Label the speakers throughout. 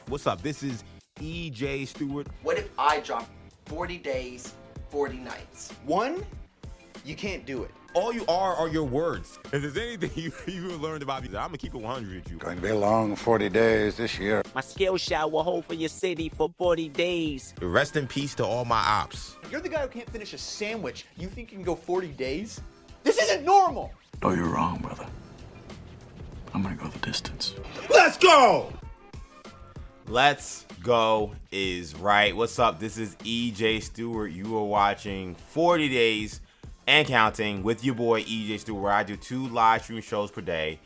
Speaker 1: What's up? This is EJ Stewart.
Speaker 2: What if I drop 40 days, 40 nights?
Speaker 3: One, you can't do it.
Speaker 1: All you are your words. If there's anything you learned about me, I'm going to keep it 100 with you.
Speaker 4: Going to be a long 40 days this year.
Speaker 5: My skill shot will hold for your city for 40 days.
Speaker 1: Rest in peace to all my ops.
Speaker 3: You're the guy who can't finish a sandwich. You think you can go 40 days? This isn't normal!
Speaker 6: Oh, you're wrong, brother. I'm gonna go the distance.
Speaker 1: Let's go! Let's go is right. What's up? This is EJ Stewart. You are watching 40 Days and Counting with your boy EJ Stewart, where I do 2 live stream shows per day,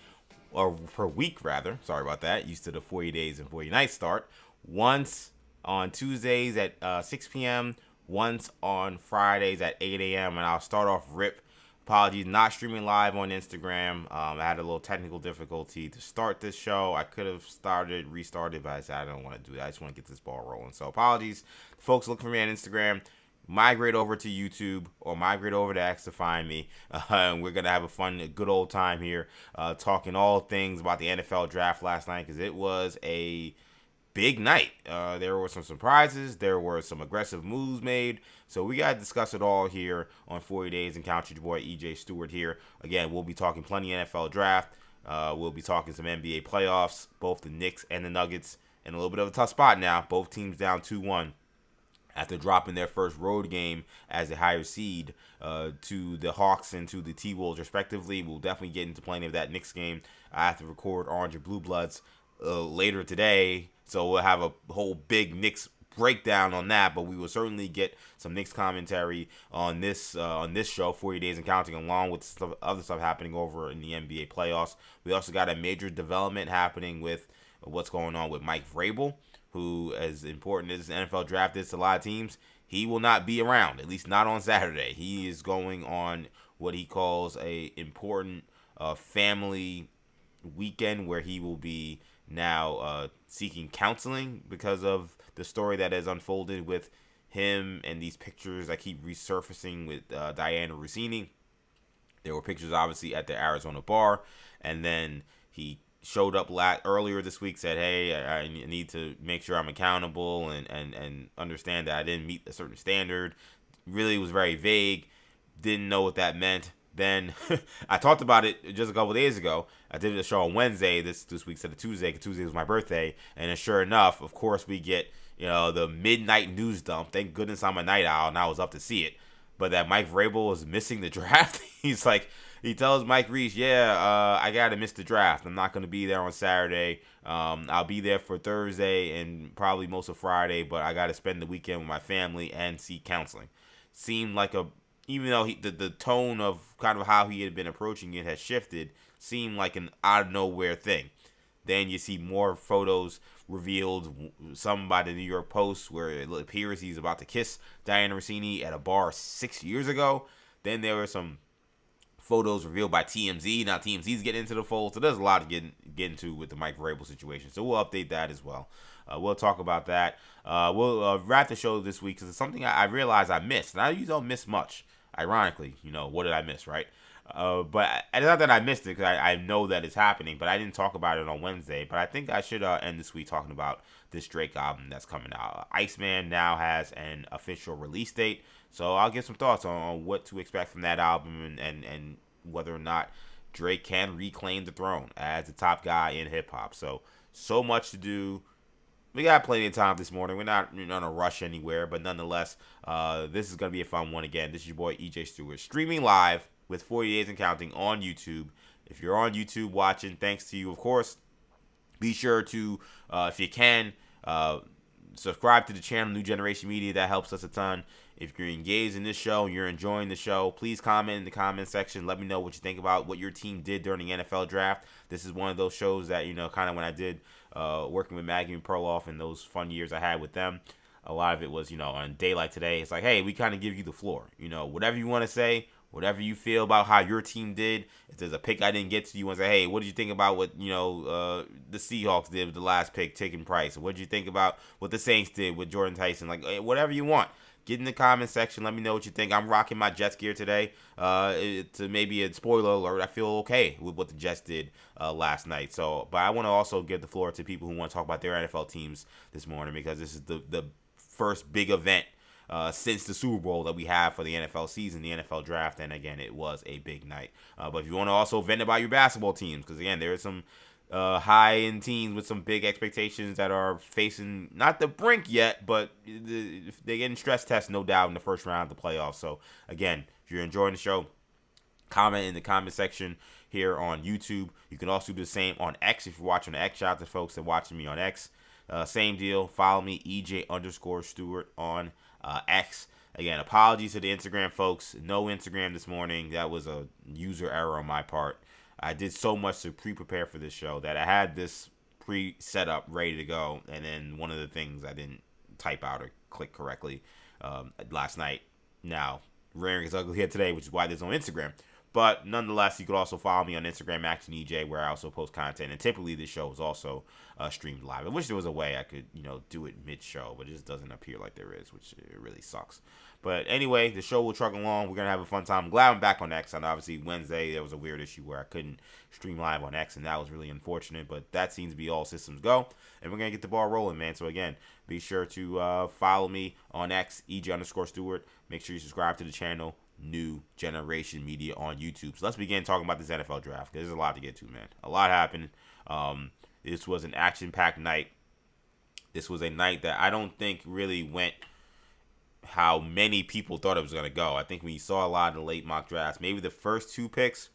Speaker 1: or per week rather. Sorry about that. Used to the 40 Days and 40 Nights start. Once on Tuesdays at 6 p.m., once on Fridays at 8 a.m., and I'll start off rip. Apologies, not streaming live on Instagram. I had a little technical difficulty to start this show. I could have restarted, but I said I don't want to do that. I just want to get this ball rolling. So apologies. Folks, look for me on Instagram. Migrate over to YouTube or migrate over to X to find me. And we're going to have a fun, good old time here talking all things about the NFL draft last night, because it was a big night. There were some surprises. There were some aggressive moves made. So we got to discuss it all here on 40 Days and Count. Your boy EJ Stewart here. Again, we'll be talking plenty NFL draft. We'll be talking some NBA playoffs, both the Knicks and the Nuggets, in a little bit of a tough spot now. Both teams down 2-1 after dropping their first road game as a higher seed to the Hawks and to the T-Wolves respectively. We'll definitely get into plenty of that Knicks game. I have to record Orange and Blue Bloods later today, so we'll have a whole big Knicks breakdown on that, but we will certainly get some Knicks commentary on this show, 40 Days and Counting, along with other stuff happening over in the NBA playoffs. We also got a major development happening with what's going on with Mike Vrabel, who, as important as the NFL draft is to a lot of teams, he will not be around, at least not on Saturday. He is going on what he calls a important family weekend, where he will be now seeking counseling because of the story that has unfolded with him and these pictures that keep resurfacing with Diana Rossini. There were pictures obviously at the Arizona bar, and then he showed up earlier this week, said, hey, I need to make sure I'm accountable and understand that I didn't meet a certain standard. Really was very vague, didn't know what that meant. Then I talked about it just a couple days ago. I did a show on Wednesday this week instead of Tuesday, because Tuesday was my birthday. And then sure enough, of course, we get the midnight news dump. Thank goodness I'm a night owl and I was up to see it. But that Mike Vrabel was missing the draft. He tells Mike Reese, I got to miss the draft. I'm not going to be there on Saturday. I'll be there for Thursday and probably most of Friday, but I got to spend the weekend with my family and seek counseling. Seemed like even though the tone of kind of how he had been approaching it has shifted, seemed like an out of nowhere thing. Then you see more photos revealed, some by the New York Post, where it appears he's about to kiss Diana Rossini at a bar 6 years ago. Then there were some photos revealed by TMZ. Now TMZ's getting into the fold, so there's a lot to get into with the Mike Vrabel situation. So we'll update that as well. We'll talk about that. We'll wrap the show this week because it's something I realized I missed. And I usually don't miss much. Ironically, what did I miss, right? But it's not that I missed it, because I know that it's happening, but I didn't talk about it on Wednesday. But I think I should end this week talking about this Drake album that's coming out. Iceman now has an official release date, so I'll give some thoughts on what to expect from that album and whether or not Drake can reclaim the throne as the top guy in hip-hop. So much to do. We got plenty of time this morning. We're not in a rush anywhere, but nonetheless, this is going to be a fun one again. This is your boy, EJ Stewart, streaming live with 40 Days and Counting on YouTube. If you're on YouTube watching, thanks to you, of course. Be sure to, if you can, subscribe to the channel, New Generation Media. That helps us a ton. If you're engaged in this show and you're enjoying the show, please comment in the comment section. Let me know what you think about what your team did during the NFL draft. This is one of those shows that, kind of when I did working with Maggie and Perloff and those fun years I had with them, a lot of it was, on a day like today, it's like, hey, we kind of give you the floor. Whatever you want to say, whatever you feel about how your team did. If there's a pick I didn't get to, you want to say, hey, what did you think about what, the Seahawks did with the last pick, taking Price? What did you think about what the Saints did with Jordan Tyson? Like, whatever you want. get in the comment section. Let me know what you think. I'm rocking my Jets gear today. To maybe a spoiler alert, I feel okay with what the Jets did last night. So, but I want to also give the floor to people who want to talk about their NFL teams this morning, because this is the first big event since the Super Bowl that we have for the NFL season, the NFL draft. And again, it was a big night. But if you want to also vent about your basketball teams, because again, there are some high-end teams with some big expectations that are facing not the brink yet, but they're getting stress tests, no doubt, in the first round of the playoffs. So again, if you're enjoying the show, comment in the comment section here on YouTube. You can also do the same on X if you're watching the X. Shout out to folks that are watching me on X. Same deal. Follow me, EJ_Stewart on X. Again, apologies to the Instagram folks. No Instagram this morning. That was a user error on my part. I did so much to pre-prepare for this show that I had this pre-set up ready to go, and then one of the things I didn't type out or click correctly last night. Now, rearing its ugly head today, which is why there's no Instagram. But nonetheless, you could also follow me on Instagram, ActionEJ, where I also post content. And typically, this show is also streamed live. I wish there was a way I could, do it mid-show, but it just doesn't appear like there is, which it really sucks. But anyway, the show will truck along. We're going to have a fun time. I'm glad I'm back on X. And obviously, Wednesday, there was a weird issue where I couldn't stream live on X, and that was really unfortunate. But that seems to be all systems go. And we're going to get the ball rolling, man. So, again, be sure to follow me on X, EJ_Stewart. Make sure you subscribe to the channel. New Generation Media on YouTube. So let's begin talking about this NFL draft, because there's a lot to get to, man. A lot happened. This was an action-packed night. This was a night that I don't think really went how many people thought it was going to go. I think when you saw a lot of the late mock drafts, maybe the first two picks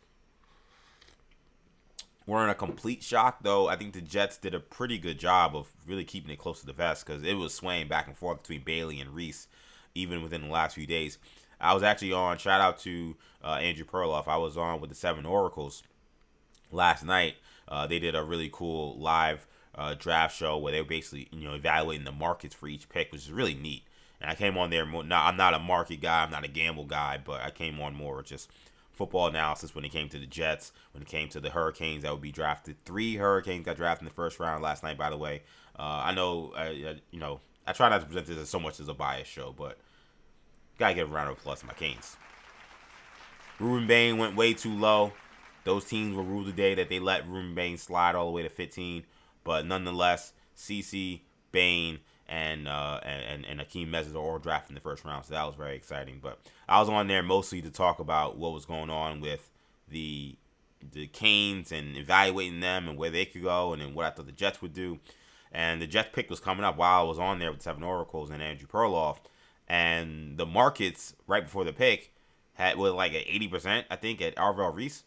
Speaker 1: weren't a complete shock, though. I think the Jets did a pretty good job of really keeping it close to the vest, because it was swaying back and forth between Bailey and Reese, even within the last few days. I was actually on, shout out to Andrew Perloff. I was on with the 7 Oracles last night. They did a really cool live draft show where they were basically, evaluating the markets for each pick, which is really neat. And I came on there more. Now, I'm not a market guy. I'm not a gamble guy, but I came on more just football analysis when it came to the Jets, when it came to the Hurricanes that would be drafted. 3 Hurricanes got drafted in the first round last night, by the way. I know, I try not to present this as so much as a biased show, but gotta give a round of applause to my Canes. Ruben Bain went way too low. Those teams were ruled today that they let Ruben Bain slide all the way to 15. But nonetheless, CC, Bain, and Akeem Meziz are all drafted in the first round. So that was very exciting. But I was on there mostly to talk about what was going on with the Canes and evaluating them and where they could go, and then what I thought the Jets would do. And the Jets pick was coming up while I was on there with 7 Oracles and Andrew Perloff. And the markets right before the pick was like at 80%, I think, at Arvell Reese.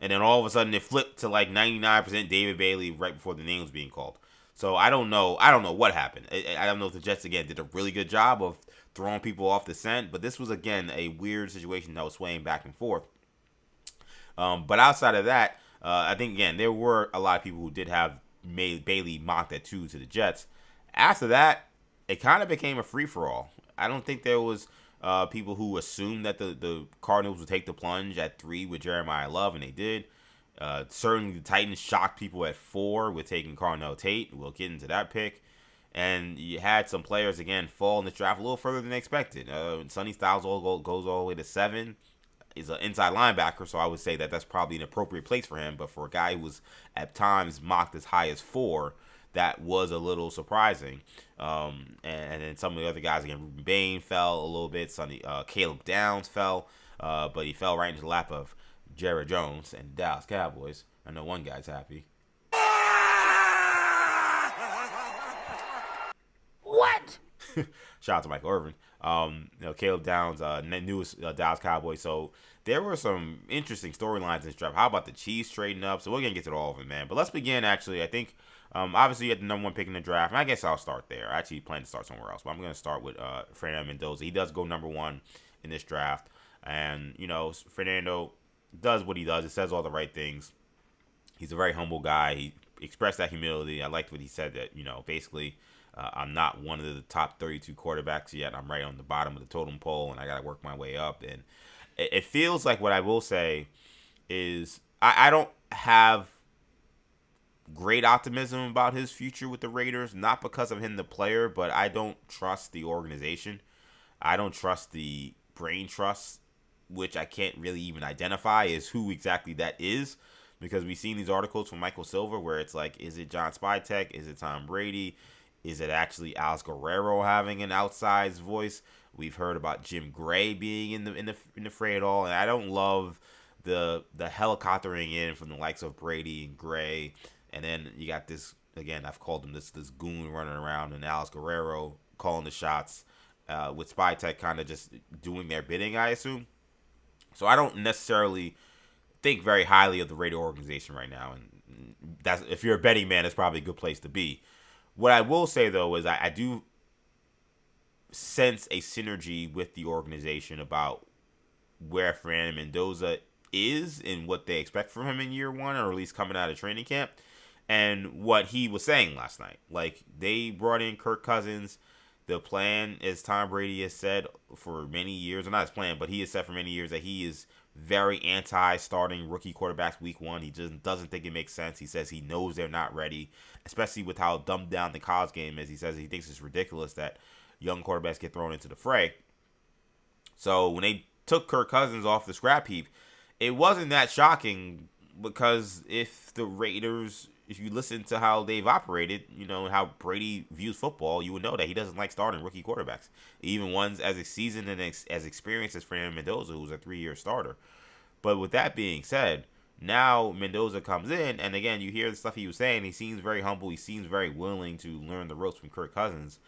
Speaker 1: And then all of a sudden it flipped to like 99% David Bailey right before the name was being called. So I don't know what happened. I don't know if the Jets, again, did a really good job of throwing people off the scent. But this was, again, a weird situation that was swaying back and forth. But outside of that, I think, again, there were a lot of people who did have Bailey mocked at 2 to the Jets. After that, it kind of became a free-for-all. I don't think there was people who assumed that the Cardinals would take the plunge at 3 with Jeremiah Love, and they did. Certainly the Titans shocked people at 4 with taking Carnell Tate. We'll get into that pick. And you had some players, again, fall in the draft a little further than they expected. Sonny Styles goes all the way to 7. He's an inside linebacker, so I would say that that's probably an appropriate place for him. But for a guy who was at times mocked as high as 4, that was a little surprising. And then some of the other guys, again, Ruben Bain fell a little bit. Caleb Downs fell, but he fell right into the lap of Jared Jones and the Dallas Cowboys. I know one guy's happy.
Speaker 5: What?
Speaker 1: Shout out to Michael Irvin. Caleb Downs, newest Dallas Cowboy. So there were some interesting storylines in this draft. How about the Chiefs trading up? So we're going to get to all of it, man. But let's begin, actually. I think, obviously, you had the number 1 pick in the draft. And I guess I'll start there. I actually plan to start somewhere else. But I'm going to start with Fernando Mendoza. He does go number 1 in this draft. And, Fernando does what he does. It says all the right things. He's a very humble guy. He expressed that humility. I liked what he said, that, basically, I'm not one of the top 32 quarterbacks yet. I'm right on the bottom of the totem pole, and I got to work my way up. And it feels like, what I will say is I don't have great optimism about his future with the Raiders, not because of him, the player, but I don't trust the organization. I don't trust the brain trust, which I can't really even identify as who exactly that is, because we've seen these articles from Michael Silver where it's like, is it John Spytek? Is it Tom Brady? Is it actually Alex Guerrero having an outsized voice? We've heard about Jim Gray being in the fray at all, and I don't love the helicoptering in from the likes of Brady and Gray, and then you got this again. I've called him this goon running around, and Alex Guerrero calling the shots, with Spytek kind of just doing their bidding, I assume. So I don't necessarily think very highly of the radio organization right now, and that's, if you're a betting man, it's probably a good place to be. What I will say though is I do sense a synergy with the organization about where Fernando Mendoza is and what they expect from him in year one, or at least coming out of training camp, and what he was saying last night. Like, they brought in Kirk Cousins. The plan, as Tom Brady has said for many years, or not his plan, but he has said for many years that he is very anti-starting rookie quarterbacks week one. He just doesn't think it makes sense. He says he knows they're not ready, especially with how dumbed down the college game is. He says he thinks it's ridiculous that young quarterbacks get thrown into the fray. So when they took Kirk Cousins off the scrap heap, it wasn't that shocking, because if you listen to how they've operated, how Brady views football, you would know that he doesn't like starting rookie quarterbacks, even ones as seasoned and as experienced as Fernando Mendoza, who's a 3-year starter. But with that being said, now Mendoza comes in, and again, you hear the stuff he was saying. He seems very humble. He seems very willing to learn the ropes from Kirk Cousins.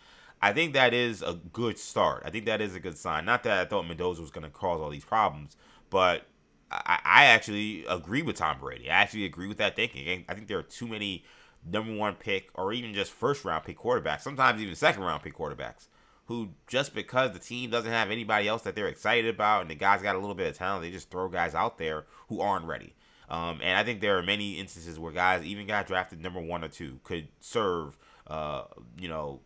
Speaker 1: I think that is a good start. I think that is a good sign. Not that I thought Mendoza was going to cause all these problems, but I actually agree with Tom Brady. I actually agree with that thinking. I think there are too many number one pick or even just first round pick quarterbacks, sometimes even second round pick quarterbacks, who just because the team doesn't have anybody else that they're excited about and the guy's got a little bit of talent, they just throw guys out there who aren't ready. And I think there are many instances where guys, even got drafted number 1 or 2, could serve,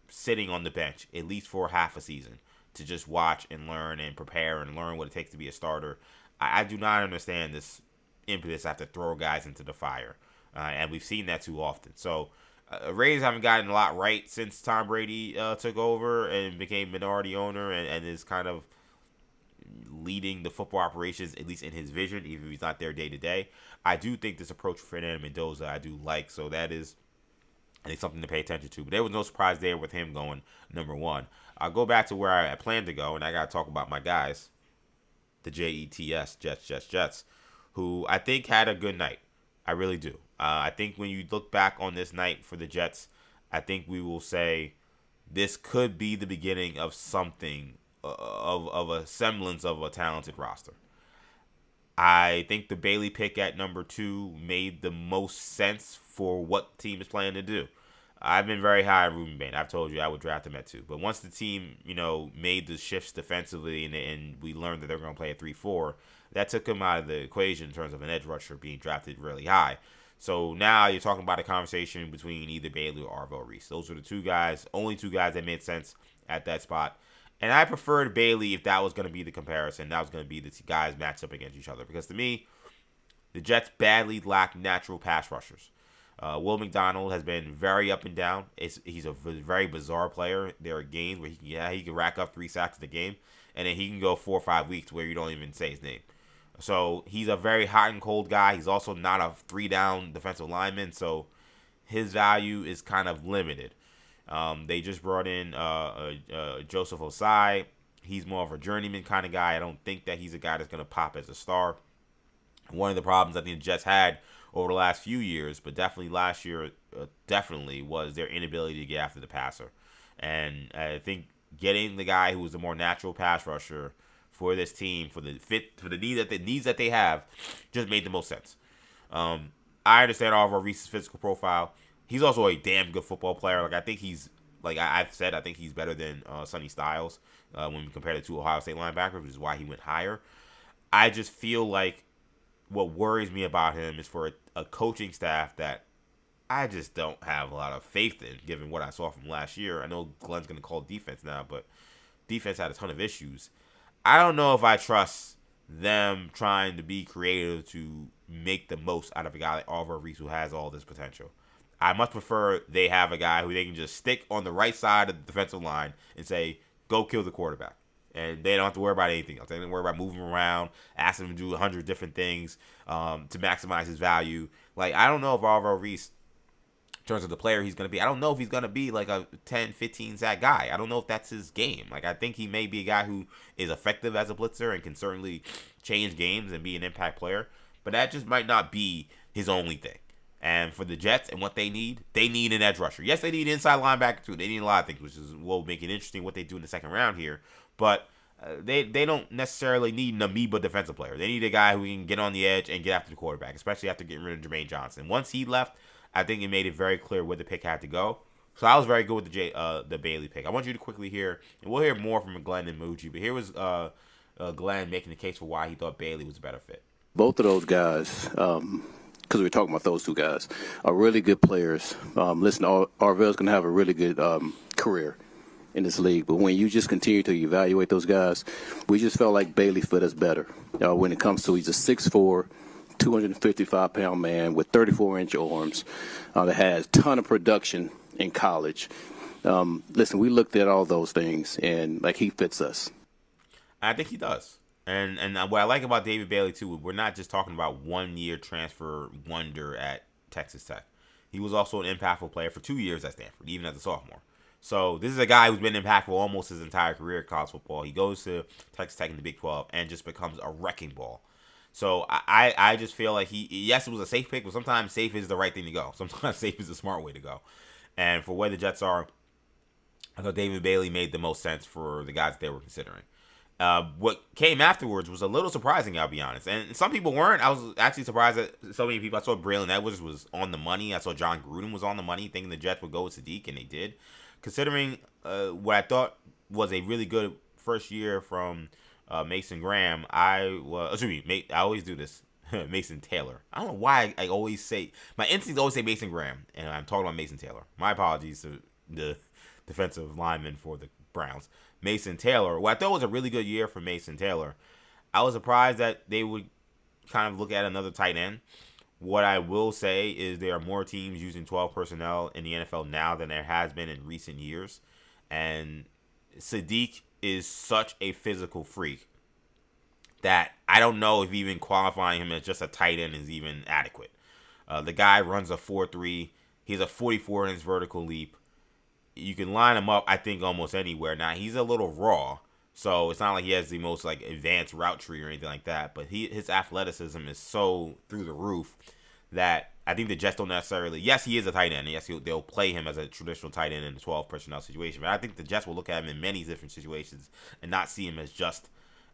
Speaker 1: sitting on the bench at least for half a season to just watch and learn and prepare and learn what it takes to be a starter. I do not understand this impetus to have to throw guys into the fire. And we've seen that too often. So, Rays haven't gotten a lot right since Tom Brady took over and became minority owner and is kind of leading the football operations, at least in his vision, even if he's not there day to day. I do think this approach for Fernando Mendoza I do like. So that is, I think, something to pay attention to. But there was no surprise there with him going number 1. I'll go back to where I planned to go, and I got to talk about my guys. The Jets, Jets, who I think had a good night. I really do. I think when you look back on this night for the Jets, I think we will say this could be the beginning of something, of a semblance of a talented roster. I think the Bailey pick at number 2 made the most sense for what the team is planning to do. I've been very high on Ruben Bain. I've told you I would draft him at 2. But once the team, made the shifts defensively and we learned that they're going to play a 3-4, that took him out of the equation in terms of an edge rusher being drafted really high. So now you're talking about a conversation between either Bailey or Arvell Reese. Those are the only two guys that made sense at that spot. And I preferred Bailey if that was going to be the comparison. That was going to be the two guys matched up against each other. Because to me, the Jets badly lack natural pass rushers. Will McDonald has been very up and down. He's a very bizarre player. There are games where he can rack up 3 sacks in the game, and then he can go 4 or 5 weeks where you don't even say his name. So he's a very hot and cold guy. He's also not a 3-down defensive lineman, so his value is kind of limited. They just brought in Joseph Osai. He's more of a journeyman kind of guy. I don't think that he's a guy that's going to pop as a star. One of the problems I think the Jets had over the last few years, but definitely last year, was their inability to get after the passer. And I think getting the guy who was a more natural pass rusher for this team, for the needs that they have, just made the most sense. I understand Arvell Reese's physical profile. He's also a damn good football player. I think he's, I've said, I think he's better than Sonny Styles when we compare the 2 Ohio State linebackers, which is why he went higher. I just feel like what worries me about him is for a coaching staff that I just don't have a lot of faith in, given what I saw from last year. I know Glenn's going to call defense now, but defense had a ton of issues. I don't know if I trust them trying to be creative to make the most out of a guy like Arvell Reese, who has all this potential. I much prefer they have a guy who they can just stick on the right side of the defensive line and say, go kill the quarterback. And they don't have to worry about anything else. They don't worry about moving around, asking him to do 100 different things to maximize his value. Like, I don't know if Alvaro Reese, in terms of the player he's going to be, I don't know if he's going to be like a 10, 15 sack guy. I don't know if that's his game. Like, I think he may be a guy who is effective as a blitzer and can certainly change games and be an impact player. But that just might not be his only thing. And for the Jets and what they need an edge rusher. Yes, they need inside linebacker too. They need a lot of things, which is what will make it interesting what they do in the second round here. But they don't necessarily need an amoeba defensive player. They need a guy who can get on the edge and get after the quarterback, especially after getting rid of Jermaine Johnson. Once he left, I think it made it very clear where the pick had to go. So I was very good with the Bailey pick. I want you to quickly hear, and we'll hear more from Glenn and Muji, but here was Glenn making the case for why he thought Bailey was a better fit.
Speaker 7: Both of those guys, because we're talking about those two guys, are really good players. Listen, Arvell's going to have a really good career in this league. But when you just continue to evaluate those guys, we just felt like Bailey fit us better. When it comes to, he's a 6'4", 255-pound man with 34-inch arms that has a ton of production in college. Listen, we looked at all those things, and, like, he fits us.
Speaker 1: I think he does. And what I like about David Bailey, too, we're not just talking about one-year transfer wonder at Texas Tech. He was also an impactful player for 2 years at Stanford, even as a sophomore. So this is a guy who's been impactful almost his entire career at college football. He goes to Texas Tech in the Big 12 and just becomes a wrecking ball. So I just feel like yes, it was a safe pick, but sometimes safe is the right thing to go. Sometimes safe is the smart way to go. And for where the Jets are, I thought David Bailey made the most sense for the guys they were considering. What came afterwards was a little surprising, I'll be honest. And some people weren't. I was actually surprised that so many people. I saw Braylon Edwards was on the money. I saw John Gruden was on the money, thinking the Jets would go with Sadiq, and they did. Considering what I thought was a really good first year from Mason Graham, I always do this. Mason Taylor. I don't know why I always say, my instincts always say Mason Graham, and I'm talking about Mason Taylor. My apologies to the defensive lineman for the Browns. Mason Taylor, what I thought was a really good year for Mason Taylor. I was surprised that they would kind of look at another tight end. What I will say is there are more teams using 12 personnel in the NFL now than there has been in recent years. And Sadiq is such a physical freak that I don't know if even qualifying him as just a tight end is even adequate. The guy runs a 4.3. He has a 44-inch vertical leap. You can line him up, I think, almost anywhere. Now, he's a little raw, so it's not like he has the most like advanced route tree or anything like that, but his athleticism is so through the roof that I think the Jets don't necessarily, yes, he is a tight end, and yes, they'll play him as a traditional tight end in the 12 personnel situation, but I think the Jets will look at him in many different situations and not see him as just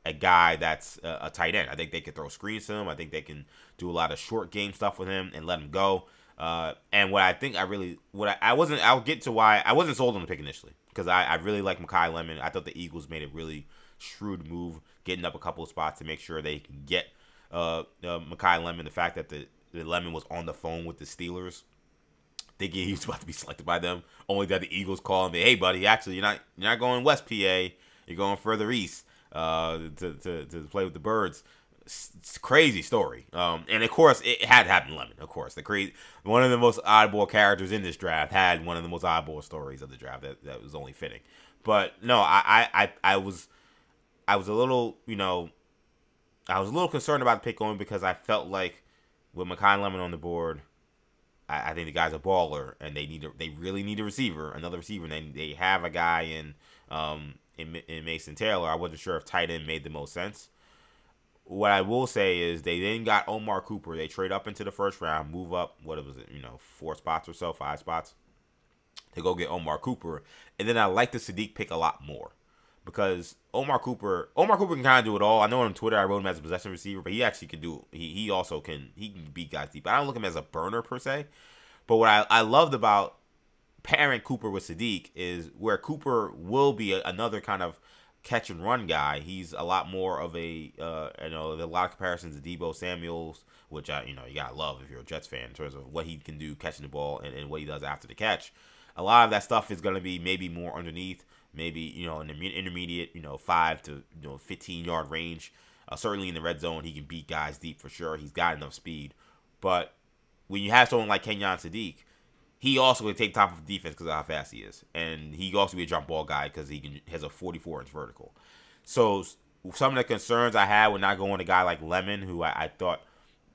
Speaker 1: a guy that's a tight end. I think they could throw screens to him. I think they can do a lot of short game stuff with him and let him go. And what I think I'll get to why I wasn't sold on the pick initially, because I really like Mekhi Lemon. I thought the Eagles made a really shrewd move, getting up a couple of spots to make sure they can get Mekhi Lemon. The fact that the Lemon was on the phone with the Steelers, thinking he was about to be selected by them, only that the Eagles call him, hey buddy, actually you're not going West PA, you're going further east to play with the Birds. It's a crazy story. And of course it had happened to Lemon. Of course, one of the most oddball characters in this draft had one of the most oddball stories of the draft that was only fitting. But no, I was a little, I was a little concerned about the pick only because I felt like with Mekhi Lemon on the board, I think the guy's a baller and they really need a receiver, another receiver. And they have a guy in Mason Taylor. I wasn't sure if tight end made the most sense. What I will say is they then got Omar Cooper. They trade up into the first round, move up, 4 spots or so, 5 spots, to go get Omar Cooper. And then I like the Sadiq pick a lot more because Omar Cooper can kind of do it all. I know on Twitter I wrote him as a possession receiver, but he actually can do it. He also can beat guys deep. I don't look at him as a burner per se. But what I loved about pairing Cooper with Sadiq is where Cooper will be another kind of catch and run guy. He's a lot more of a a lot of comparisons to Deebo Samuels, which you gotta love if you're a Jets fan in terms of what he can do catching the ball and what he does after the catch. A lot of that stuff is going to be maybe more underneath, maybe in the intermediate 5 to 15 yard range. Certainly in the red zone he can beat guys deep for sure. He's got enough speed, but when you have someone like Kenyon Sadiq, he also can take top of the defense because of how fast he is. And he can also be a jump ball guy because he has a 44-inch vertical. So some of the concerns I had with not going a guy like Lemon, who I thought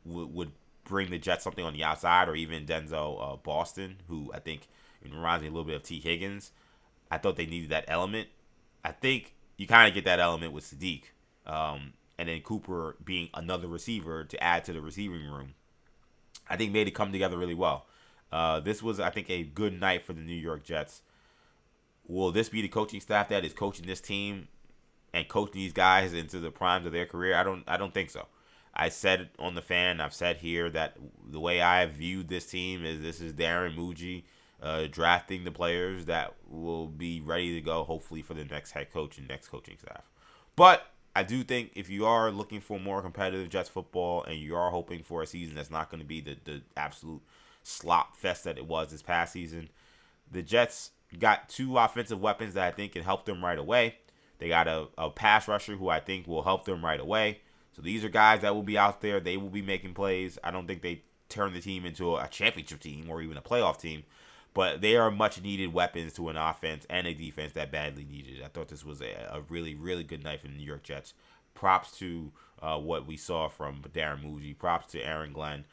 Speaker 1: would bring the Jets something on the outside, or even Denzel Boston, who I think reminds me a little bit of T. Higgins. I thought they needed that element. I think you kind of get that element with Sadiq. And then Cooper being another receiver to add to the receiving room, I think made it come together really well. This was, I think, a good night for the New York Jets. Will this be the coaching staff that is coaching this team and coaching these guys into the primes of their career? I don't think so. I said on the fan, I've said here that the way I viewed this team is this is Darren Muji drafting the players that will be ready to go, hopefully, for the next head coach and next coaching staff. But I do think if you are looking for more competitive Jets football and you are hoping for a season that's not going to be the absolute slop fest that it was this past season, the Jets got two offensive weapons that I think can help them right away. They got a pass rusher who I think will help them right away. So these are guys that will be out there. They will be making plays. I don't think they turn the team into a championship team or even a playoff team, but they are much needed weapons to an offense and a defense that badly needed. I thought this was a really, really good night for the New York Jets. Props to what we saw from Darren Muji. Props to Aaron Glenn.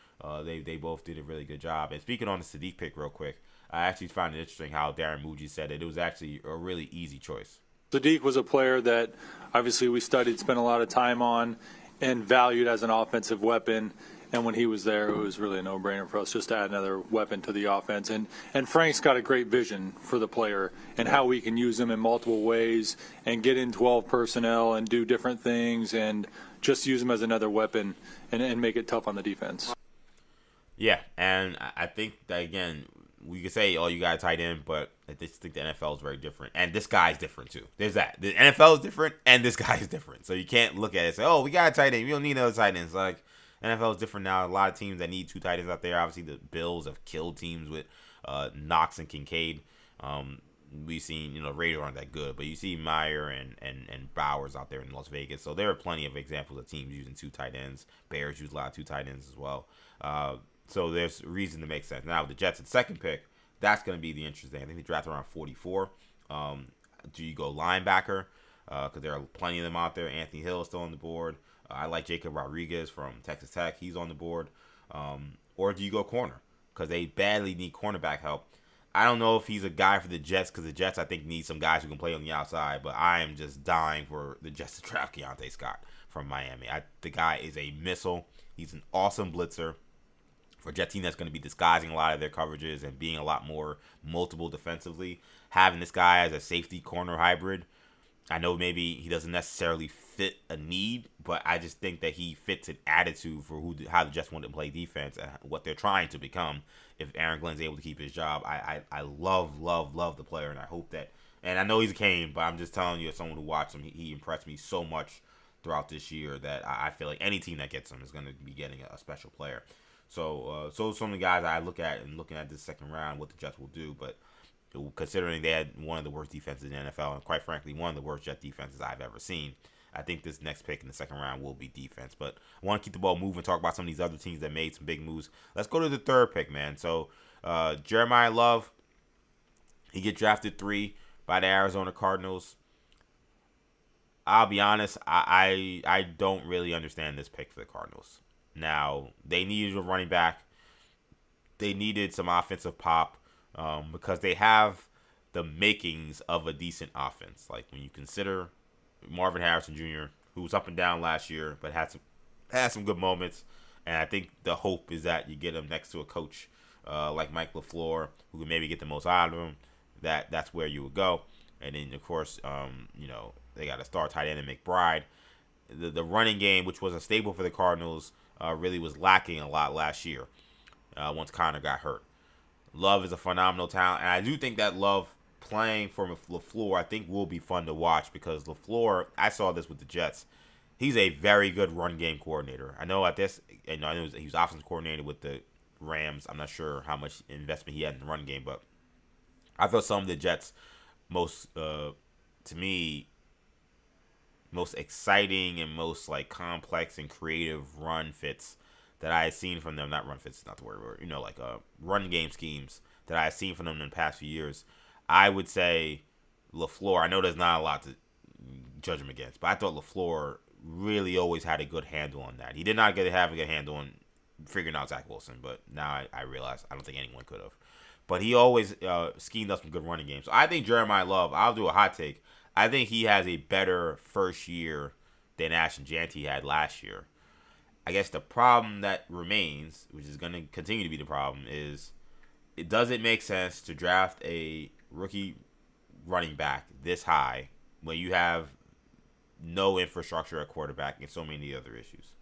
Speaker 1: They both did a really good job. And speaking on the Sadiq pick real quick, I actually found it interesting how Darren Muji said it was actually a really easy choice.
Speaker 8: Sadiq was a player that obviously we studied, spent a lot of time on, and valued as an offensive weapon. And when he was there, it was really a no-brainer for us just to add another weapon to the offense. And Frank's got a great vision for the player and how we can use him in multiple ways and get in 12 personnel and do different things and just use him as another weapon and make it tough on the defense.
Speaker 1: Yeah, and I think that, again, we could say, oh, you got a tight end, but I just think the NFL is very different. And this guy's different, too. There's that. The NFL is different, and this guy is different. So you can't look at it and say, oh, we got a tight end. We don't need another tight end. It's like, NFL is different now. A lot of teams that need two tight ends out there. Obviously, the Bills have killed teams with Knox and Kincaid. We've seen, Raiders aren't that good, but you see Meyer and Bowers out there in Las Vegas. So there are plenty of examples of teams using two tight ends. Bears use a lot of two tight ends as well. So there's reason to make sense. Now, the Jets at second pick, that's going to be the interesting. I think they drafted around 44. Do you go linebacker? Because there are plenty of them out there. Anthony Hill is still on the board. I like Jacob Rodriguez from Texas Tech. He's on the board. Or do you go corner? Because they badly need cornerback help. I don't know if he's a guy for the Jets, because the Jets, I think, need some guys who can play on the outside. But I am just dying for the Jets to draft Keontae Scott from Miami. The guy is a missile. He's an awesome blitzer. For a Jet team that's going to be disguising a lot of their coverages and being a lot more multiple defensively, having this guy as a safety corner hybrid, I know maybe he doesn't necessarily fit a need, but I just think that he fits an attitude for how the Jets want to play defense and what they're trying to become if Aaron Glenn's able to keep his job. I love the player, and I hope that, and I know he's a Cane, but I'm just telling you as someone who watched him, he impressed me so much throughout this year that I feel like any team that gets him is going to be getting a special player. So some of the guys I look at and looking at this second round, what the Jets will do, but considering they had one of the worst defenses in the NFL, and quite frankly, one of the worst Jet defenses I've ever seen, I think this next pick in the second round will be defense. But I want to keep the ball moving, talk about some of these other teams that made some big moves. Let's go to the third pick, man. So Jeremiah Love, he get drafted 3 by the Arizona Cardinals. I'll be honest, I don't really understand this pick for the Cardinals. Now, they needed a running back. They needed some offensive pop because they have the makings of a decent offense. Like when you consider Marvin Harrison Jr., who was up and down last year, but had some good moments. And I think the hope is that you get him next to a coach like Mike LaFleur, who can maybe get the most out of him. That's where you would go. And then, of course, they got a star tight end in McBride. The running game, which was a staple for the Cardinals, really was lacking a lot last year once Connor got hurt. Love is a phenomenal talent, and I do think that Love playing for LaFleur, I think, will be fun to watch because LaFleur, I saw this with the Jets, he's a very good run game coordinator. I know he was offensive coordinator with the Rams. I'm not sure how much investment he had in the run game, but I thought some of the Jets' most exciting and most like complex and creative run fits that I had seen from them, not run fits, not the word, run game schemes that I had seen from them in the past few years. I would say LaFleur, I know there's not a lot to judge him against. But I thought LaFleur really always had a good handle on that. He did not have a good handle on figuring out Zach Wilson, but now I realize I don't think anyone could have. But he always schemed up some good running games. So I think Jeremiah Love, I'll do a hot take, I think he has a better first year than Ashton Jeanty had last year. I guess the problem that remains, which is going to continue to be the problem, is it doesn't make sense to draft a rookie running back this high when you have no infrastructure at quarterback and so many other issues.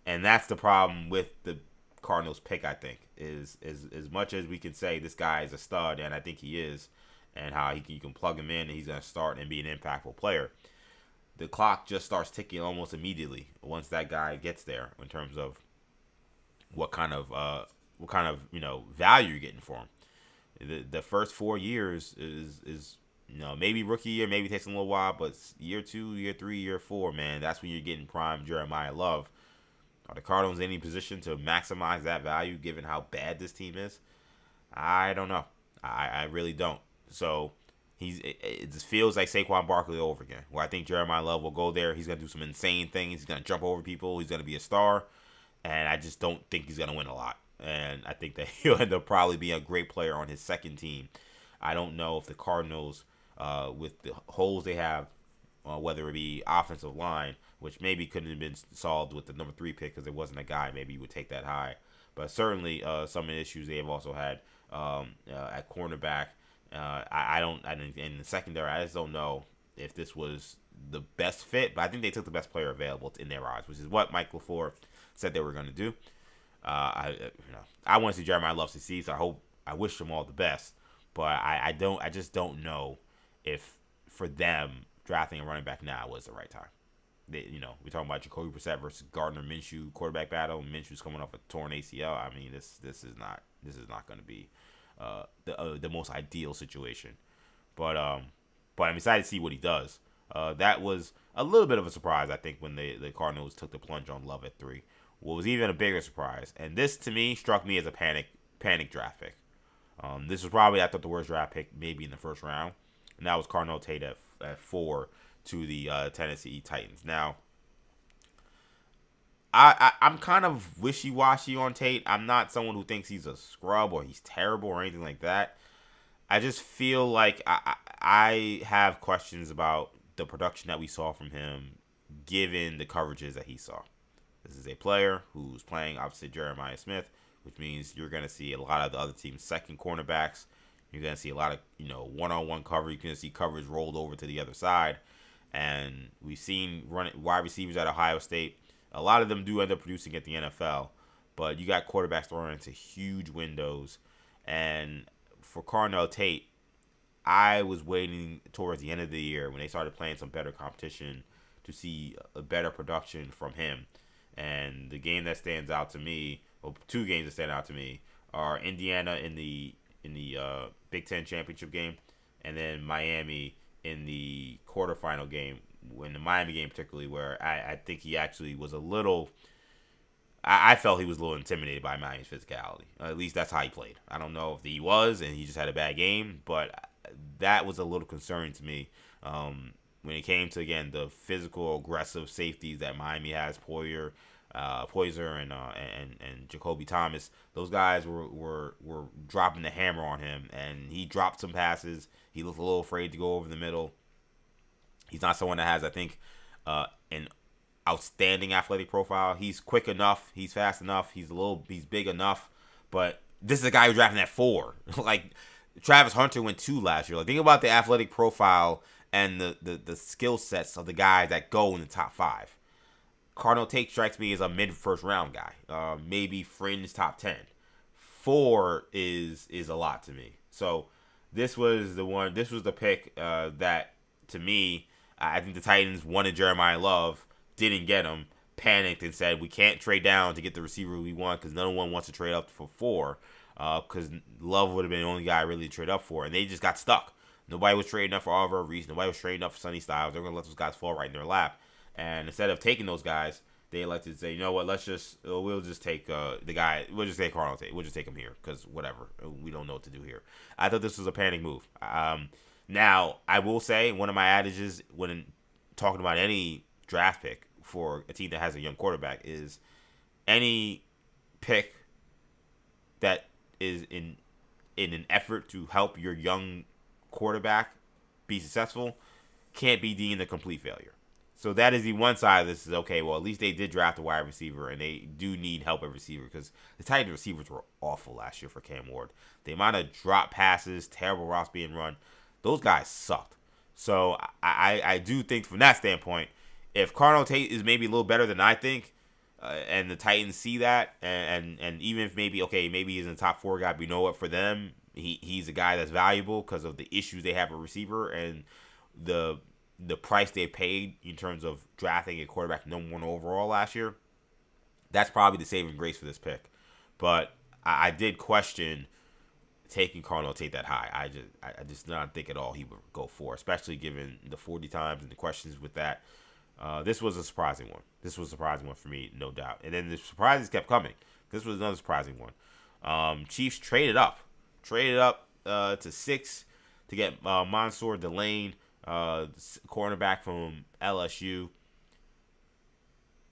Speaker 1: And that's the problem with the Cardinals pick, I think, is as much as we can say this guy is a stud, and I think he is, and how you can plug him in and he's going to start and be an impactful player. The clock just starts ticking almost immediately once that guy gets there in terms of what kind of value you're getting for him. The first 4 years is maybe rookie year, maybe it takes a little while, but year 2, year 3, year 4, man, that's when you're getting prime Jeremiah Love. Are the Cardinals in any position to maximize that value given how bad this team is? I don't know. I really don't. So it just feels like Saquon Barkley over again, where I think Jeremiah Love will go there. He's going to do some insane things. He's going to jump over people. He's going to be a star. And I just don't think he's going to win a lot. And I think that he'll end up probably being a great player on his second team. I don't know if the Cardinals, with the holes they have, whether it be offensive line, which maybe couldn't have been solved with the number 3 pick because there wasn't a guy, maybe you would take that high. But certainly some of the issues they have also had at cornerback. In the secondary, I just don't know if this was the best fit, but I think they took the best player available in their eyes, which is what Mike LaFleur said they were going to do. I want to see Jeremiah Love succeed, so I wish them all the best, but I just don't know if for them drafting a running back now was the right time. We're talking about Jacoby Brissett versus Gardner Minshew quarterback battle. Minshew's coming off a torn ACL. I mean, this is not going to be the most ideal situation, but I'm excited to see what he does. That was a little bit of a surprise, I think, when the Cardinals took the plunge on Love at 3. What was even a bigger surprise, and this to me struck me as a panic draft pick. This was probably, I thought, the worst draft pick maybe in the first round, and that was Carnell Tate at 4 to the Tennessee Titans. Now, I'm kind of wishy-washy on Tate. I'm not someone who thinks he's a scrub or he's terrible or anything like that. I just feel like I have questions about the production that we saw from him given the coverages that he saw. This is a player who's playing opposite Jeremiah Smith, which means you're going to see a lot of the other team's second cornerbacks. You're going to see a lot of one-on-one coverage. You're going to see coverage rolled over to the other side. And we've seen wide receivers at Ohio State. A lot of them do end up producing at the NFL, but you got quarterbacks throwing into huge windows. And for Carnell Tate, I was waiting towards the end of the year when they started playing some better competition to see a better production from him. And the game that stands out to me, or 2 games that stand out to me, are Indiana in the Big Ten championship game, and then Miami in the quarterfinal game. In the Miami game particularly, where I think he actually was a little, I felt he was a little intimidated by Miami's physicality. At least that's how he played. I don't know if he was and he just had a bad game, but that was a little concerning to me when it came to, again, the physical, aggressive safeties that Miami has, Poyer and Jacoby Thomas. Those guys were dropping the hammer on him, and he dropped some passes. He looked a little afraid to go over the middle. He's not someone that has, I think, an outstanding athletic profile. He's quick enough. He's fast enough. He's big enough. But this is a guy who drafted at 4. Like, Travis Hunter went 2 last year. Like, think about the athletic profile and the skill sets of the guys that go in the top 5. Carnell Tate strikes me as a mid-first round guy. Maybe fringe top 10. 4 is a lot to me. So this was the pick that, to me, I think the Titans wanted Jeremiah Love, didn't get him, panicked and said, we can't trade down to get the receiver we want because no one wants to trade up for 4 because Love would have been the only guy really to trade up for. And they just got stuck. Nobody was trading up for Oliver Reese. Nobody was trading up for Sonny Styles. They're going to let those guys fall right in their lap. And instead of taking those guys, they elected to say, you know what, we'll just take the guy. We'll just take Carnell Tate. We'll just take him here because whatever. We don't know what to do here. I thought this was a panic move. Now, I will say, one of my adages when talking about any draft pick for a team that has a young quarterback is any pick that is in an effort to help your young quarterback be successful can't be deemed a complete failure. So that is the one side of this is, okay, well, at least they did draft a wide receiver, and they do need help at receiver because the Titans receivers were awful last year for Cam Ward. The amount of drop passes, terrible routes being run, those guys sucked. So I do think from that standpoint, if Cardinal Tate is maybe a little better than I think, and the Titans see that, and even if maybe he's in the top 4 guy, but you know what, for them, he's a guy that's valuable because of the issues they have at receiver and the price they paid in terms of drafting a quarterback #1 overall last year. That's probably the saving grace for this pick. But I did question taking Cardinal Tate that high. I just did not think at all he would go for, especially given the 40 times and the questions with that. This was a surprising one. This was a surprising one for me, no doubt. And then the surprises kept coming. This was another surprising one. Chiefs traded up to 6 to get Mansour Delane, cornerback from LSU.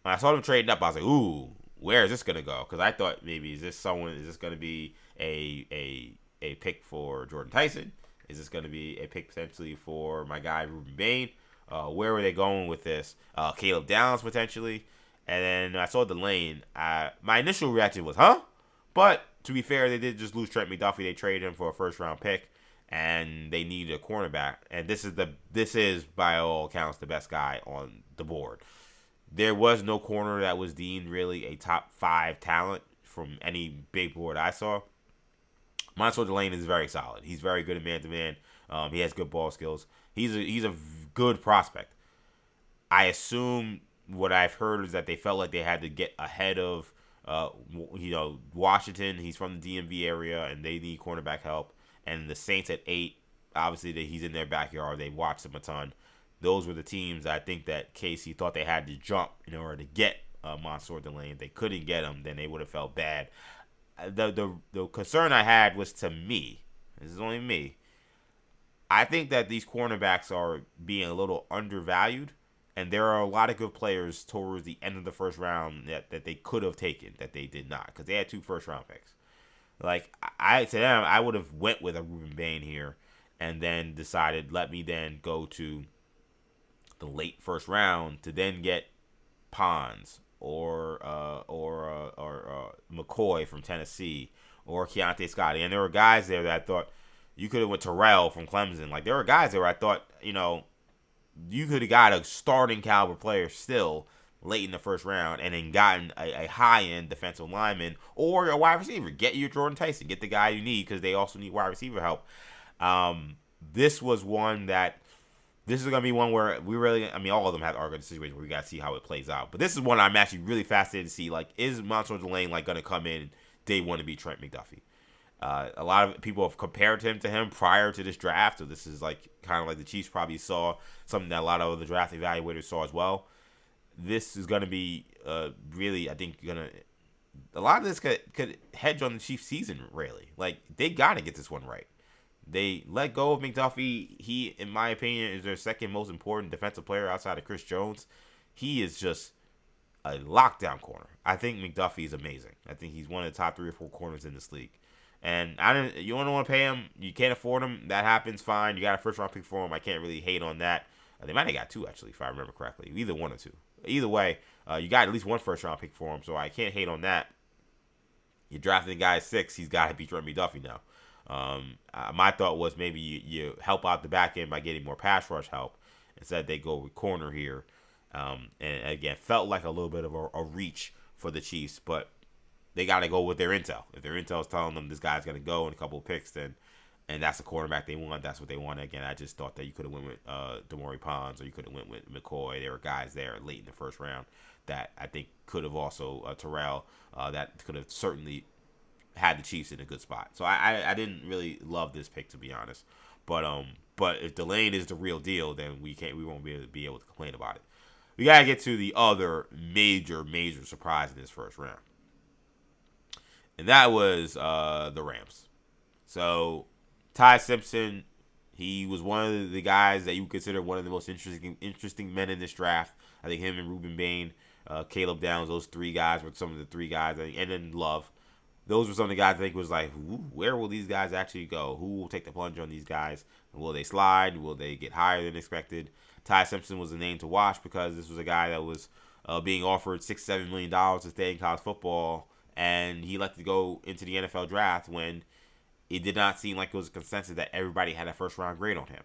Speaker 1: When I saw them trading up, I was like, ooh, where is this going to go? Because I thought maybe is this going to be a pick for Jordan Tyson? Is this going to be a pick potentially for my guy Ruben Bain? Where were they going with this? Caleb Downs potentially. And then I saw Delane. My initial reaction was, huh? But to be fair, they did just lose Trent McDuffie. They traded him for a first-round pick, and they needed a cornerback. And this is by all accounts the best guy on the board. There was no corner that was deemed really a top 5 talent from any big board I saw. Mansour Delane is very solid. He's very good at man-to-man. He has good ball skills. He's a good prospect. I assume what I've heard is that they felt like they had to get ahead of Washington. He's from the DMV area, and they need cornerback help. And the Saints at 8, obviously he's in their backyard. They watched him a ton. Those were the teams I think that Casey thought they had to jump in order to get Mansour Delane. If they couldn't get him, then they would have felt bad. The concern I had was to me. This is only me. I think that these cornerbacks are being a little undervalued, and there are a lot of good players towards the end of the first round that they could have taken that they did not because they had 2 first-round picks. Like, I would have went with a Ruben Bain here and then decided, let me then go to the late first round to then get Pons or McCoy from Tennessee or Keontae Scott. And there were guys there that I thought you could have went Terrell from Clemson. Like, there were guys there where I thought, you could have got a starting caliber player still late in the first round and then gotten a high-end defensive lineman or a wide receiver. Get your Jordan Tyson. Get the guy you need because they also need wide receiver help. This was one that this is going to be one where we really, all of them are going to situation where we got to see how it plays out. But this is one I'm actually really fascinated to see. Like, is Mansour Delane going to come in day one to be Trent McDuffie? A lot of people have compared him to him prior to this draft. So this is kind of like the Chiefs probably saw something that a lot of other draft evaluators saw as well. This is going to be really, I think, a lot of this could hedge on the Chiefs season, really. Like, they got to get this one right. They let go of McDuffie. He, in my opinion, is their second most important defensive player outside of Chris Jones. He is just a lockdown corner. I think McDuffie is amazing. I think he's one of the top 3 or 4 corners in this league. And you don't want to pay him. You can't afford him. That happens, fine. You got a first-round pick for him. I can't really hate on that. They might have got 2, actually, if I remember correctly. Either 1 or 2. Either way, you got at least 1 first-round pick for him, so I can't hate on that. You drafted a guy at 6, he's got to be Trent McDuffie now. My thought was maybe you help out the back end by getting more pass rush help. Instead, they go with corner here. And again, felt like a little bit of a reach for the Chiefs, but they got to go with their intel. If their intel is telling them this guy's going to go in a couple of picks, and that's the quarterback they want, that's what they want. Again, I just thought that you could have went with Damari Pons or you could have went with McCoy. There were guys there late in the first round that I think could have also, Terrell, that could have certainly had the Chiefs in a good spot. So I didn't really love this pick, to be honest. But if Delane is the real deal, then we won't be able to complain about it. We gotta get to the other major surprise in this first round, and that was the Rams. So Ty Simpson, He was one of the guys that you consider one of the most interesting men in this draft. I think him and Ruben Bain, Caleb Downs, those three guys were some of the three guys, and then Love. Those were some of the guys I think was like, where will these guys actually go? Who will take the plunge on these guys? Will they slide? Will they get higher than expected? Ty Simpson was the name to watch because this was a guy that was being offered $6-7 million to stay in college football, and he elected to go into the NFL draft when it did not seem like it was a consensus that everybody had a first-round grade on him.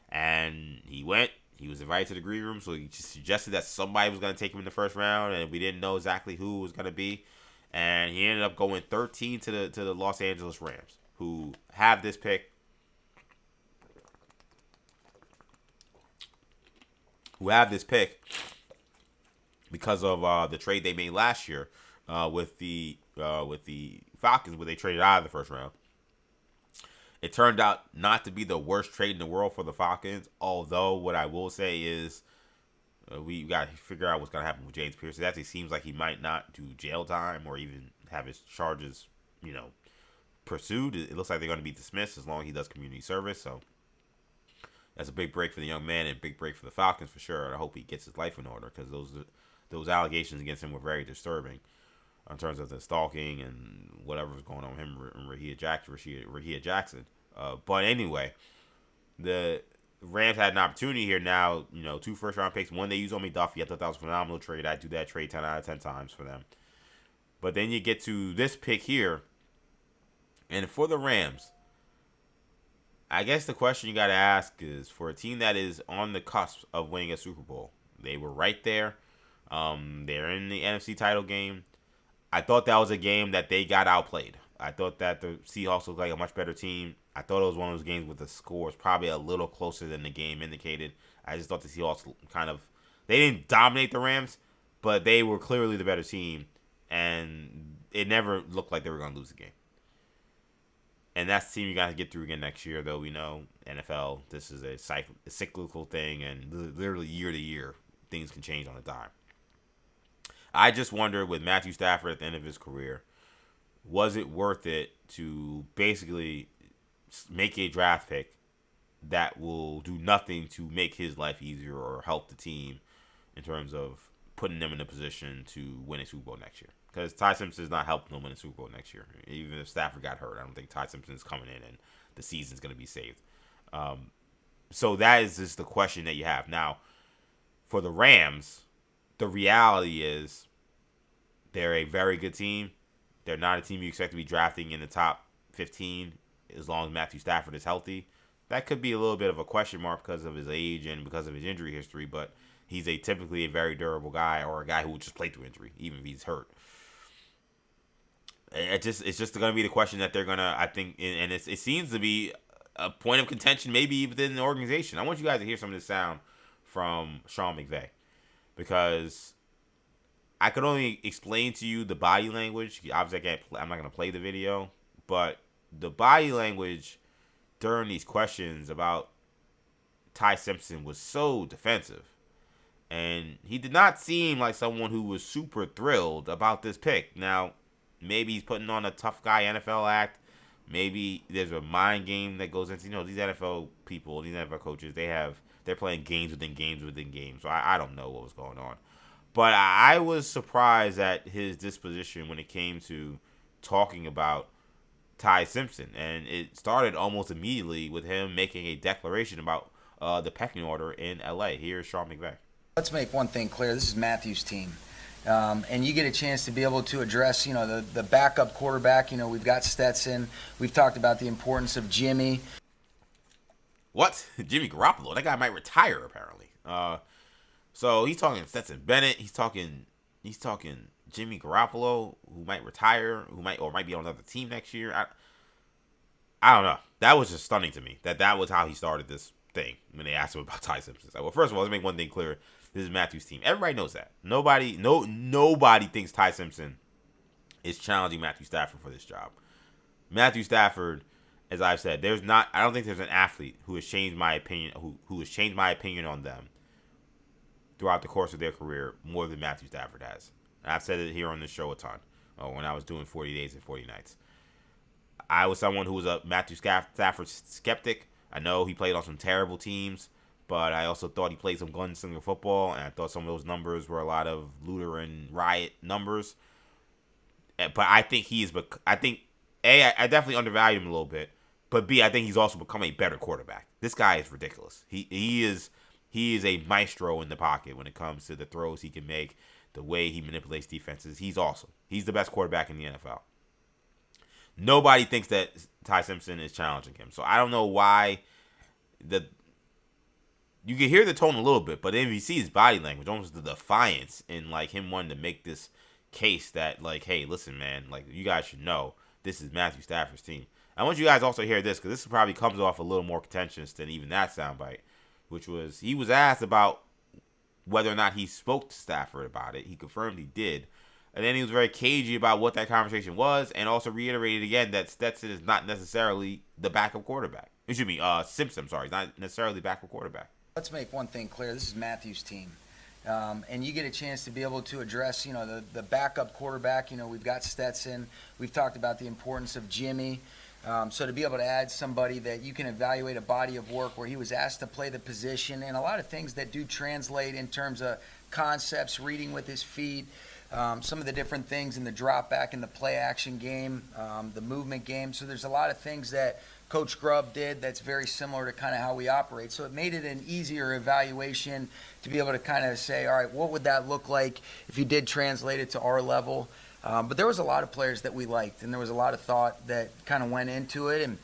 Speaker 1: And he went. He was invited to the green room, so he just suggested that somebody was going to take him in the first round, and we didn't know exactly who it was going to be. And he ended up going 13 to the Los Angeles Rams, who have this pick. Because of the trade they made last year with the Falcons, where they traded out of the first round. It turned out not to be the worst trade in the world for the Falcons, although what I will say is we got to figure out what's going to happen with James Pierce. It actually seems like he might not do jail time or even have his charges, pursued. It looks like they're going to be dismissed as long as he does community service. So that's a big break for the young man and a big break for the Falcons for sure. And I hope he gets his life in order because those allegations against him were very disturbing in terms of the stalking and whatever was going on with him and Rahia Jackson. But anyway, the Rams had an opportunity here now, 2 first-round picks. One, they used on McDuffie. I thought that was a phenomenal trade. I'd do that trade 10 out of 10 times for them. But then you get to this pick here, and for the Rams, I guess the question you got to ask is, for a team that is on the cusp of winning a Super Bowl, they were right there. They're in the NFC title game. I thought that was a game that they got outplayed. I thought that the Seahawks looked like a much better team. I thought it was one of those games with the scores probably a little closer than the game indicated. I just thought the Seahawks they didn't dominate the Rams, but they were clearly the better team, and it never looked like they were going to lose the game. And that's the team you got to get through again next year, though we know NFL, this is a cyclical thing, and literally year to year, things can change on a dime. I just wonder, with Matthew Stafford at the end of his career, was it worth it to basically make a draft pick that will do nothing to make his life easier or help the team in terms of putting them in a position to win a Super Bowl next year? Because Ty Simpson is not helping them win a Super Bowl next year. Even if Stafford got hurt, I don't think Ty Simpson is coming in and the season's going to be saved. So that is just the question that you have. Now, for the Rams, the reality is they're a very good team. They're not a team you expect to be drafting in the top 15 as long as Matthew Stafford is healthy. That could be a little bit of a question mark because of his age and because of his injury history, but he's typically a very durable guy, or a guy who will just play through injury, even if he's hurt. It's just going to be the question that they're going to, I think, and it seems to be a point of contention maybe within the organization. I want you guys to hear some of this sound from Sean McVay, because I could only explain to you the body language. Obviously, I'm not going to play the video, but the body language during these questions about Ty Simpson was so defensive. And he did not seem like someone who was super thrilled about this pick. Now, maybe he's putting on a tough guy NFL act. Maybe there's a mind game that goes into, these NFL people, these NFL coaches, they're playing games within games within games. So I don't know what was going on. But I was surprised at his disposition when it came to talking about Ty Simpson. And it started almost immediately with him making a declaration about the pecking order in L.A. Here's Sean McVay.
Speaker 9: Let's make one thing clear. This is Matthew's team. And you get a chance to be able to address, the backup quarterback. We've got Stetson. We've talked about the importance of Jimmy.
Speaker 1: What? Jimmy Garoppolo? That guy might retire, apparently. So he's talking Stetson Bennett. He's talking Jimmy Garoppolo, who might retire, who might be on another team next year. I don't know. That was just stunning to me. That was how he started this thing when they asked him about Ty Simpson. Well, first of all, let's make one thing clear. This is Matthew's team. Everybody knows that. Nobody thinks Ty Simpson is challenging Matthew Stafford for this job. Matthew Stafford, as I've said, I don't think there's an athlete who has changed my opinion, who has changed my opinion on them throughout the course of their career more than Matthew Stafford has. And I've said it here on this show a ton when I was doing 40 Days and 40 Nights. I was someone who was a Matthew Stafford skeptic. I know he played on some terrible teams, but I also thought he played some gunslinger football, and I thought some of those numbers were a lot of looter and riot numbers. But I think I definitely undervalued him a little bit, but B, I think he's also become a better quarterback. This guy is ridiculous. He is a maestro in the pocket when it comes to the throws he can make, the way he manipulates defenses. He's awesome. He's the best quarterback in the NFL. Nobody thinks that Ty Simpson is challenging him. So I don't know why you can hear the tone a little bit, but then you see his body language, almost the defiance in like him wanting to make this case that like, hey, listen, man, like you guys should know this is Matthew Stafford's team. I want you guys also to hear this because this probably comes off a little more contentious than even that soundbite, which was he was asked about whether or not he spoke to Stafford about it. He confirmed he did. And then he was very cagey about what that conversation was, and also reiterated again that Stetson is not necessarily the backup quarterback. Excuse me, Simpson, sorry, not necessarily the backup quarterback.
Speaker 9: Let's make one thing clear. This is Matthew's team. And you get a chance to be able to address, the backup quarterback. We've got Stetson. We've talked about the importance of Jimmy. So to be able to add somebody that you can evaluate a body of work where he was asked to play the position and a lot of things that do translate in terms of concepts, reading with his feet, some of the different things in the drop back in the play action game, the movement game. So there's a lot of things that Coach Grubb did that's very similar to kind of how we operate. So it made it an easier evaluation to be able to kind of say, all right, what would that look like if you did translate it to our level? But there was a lot of players that we liked, and there was a lot of thought that kind of went into it. And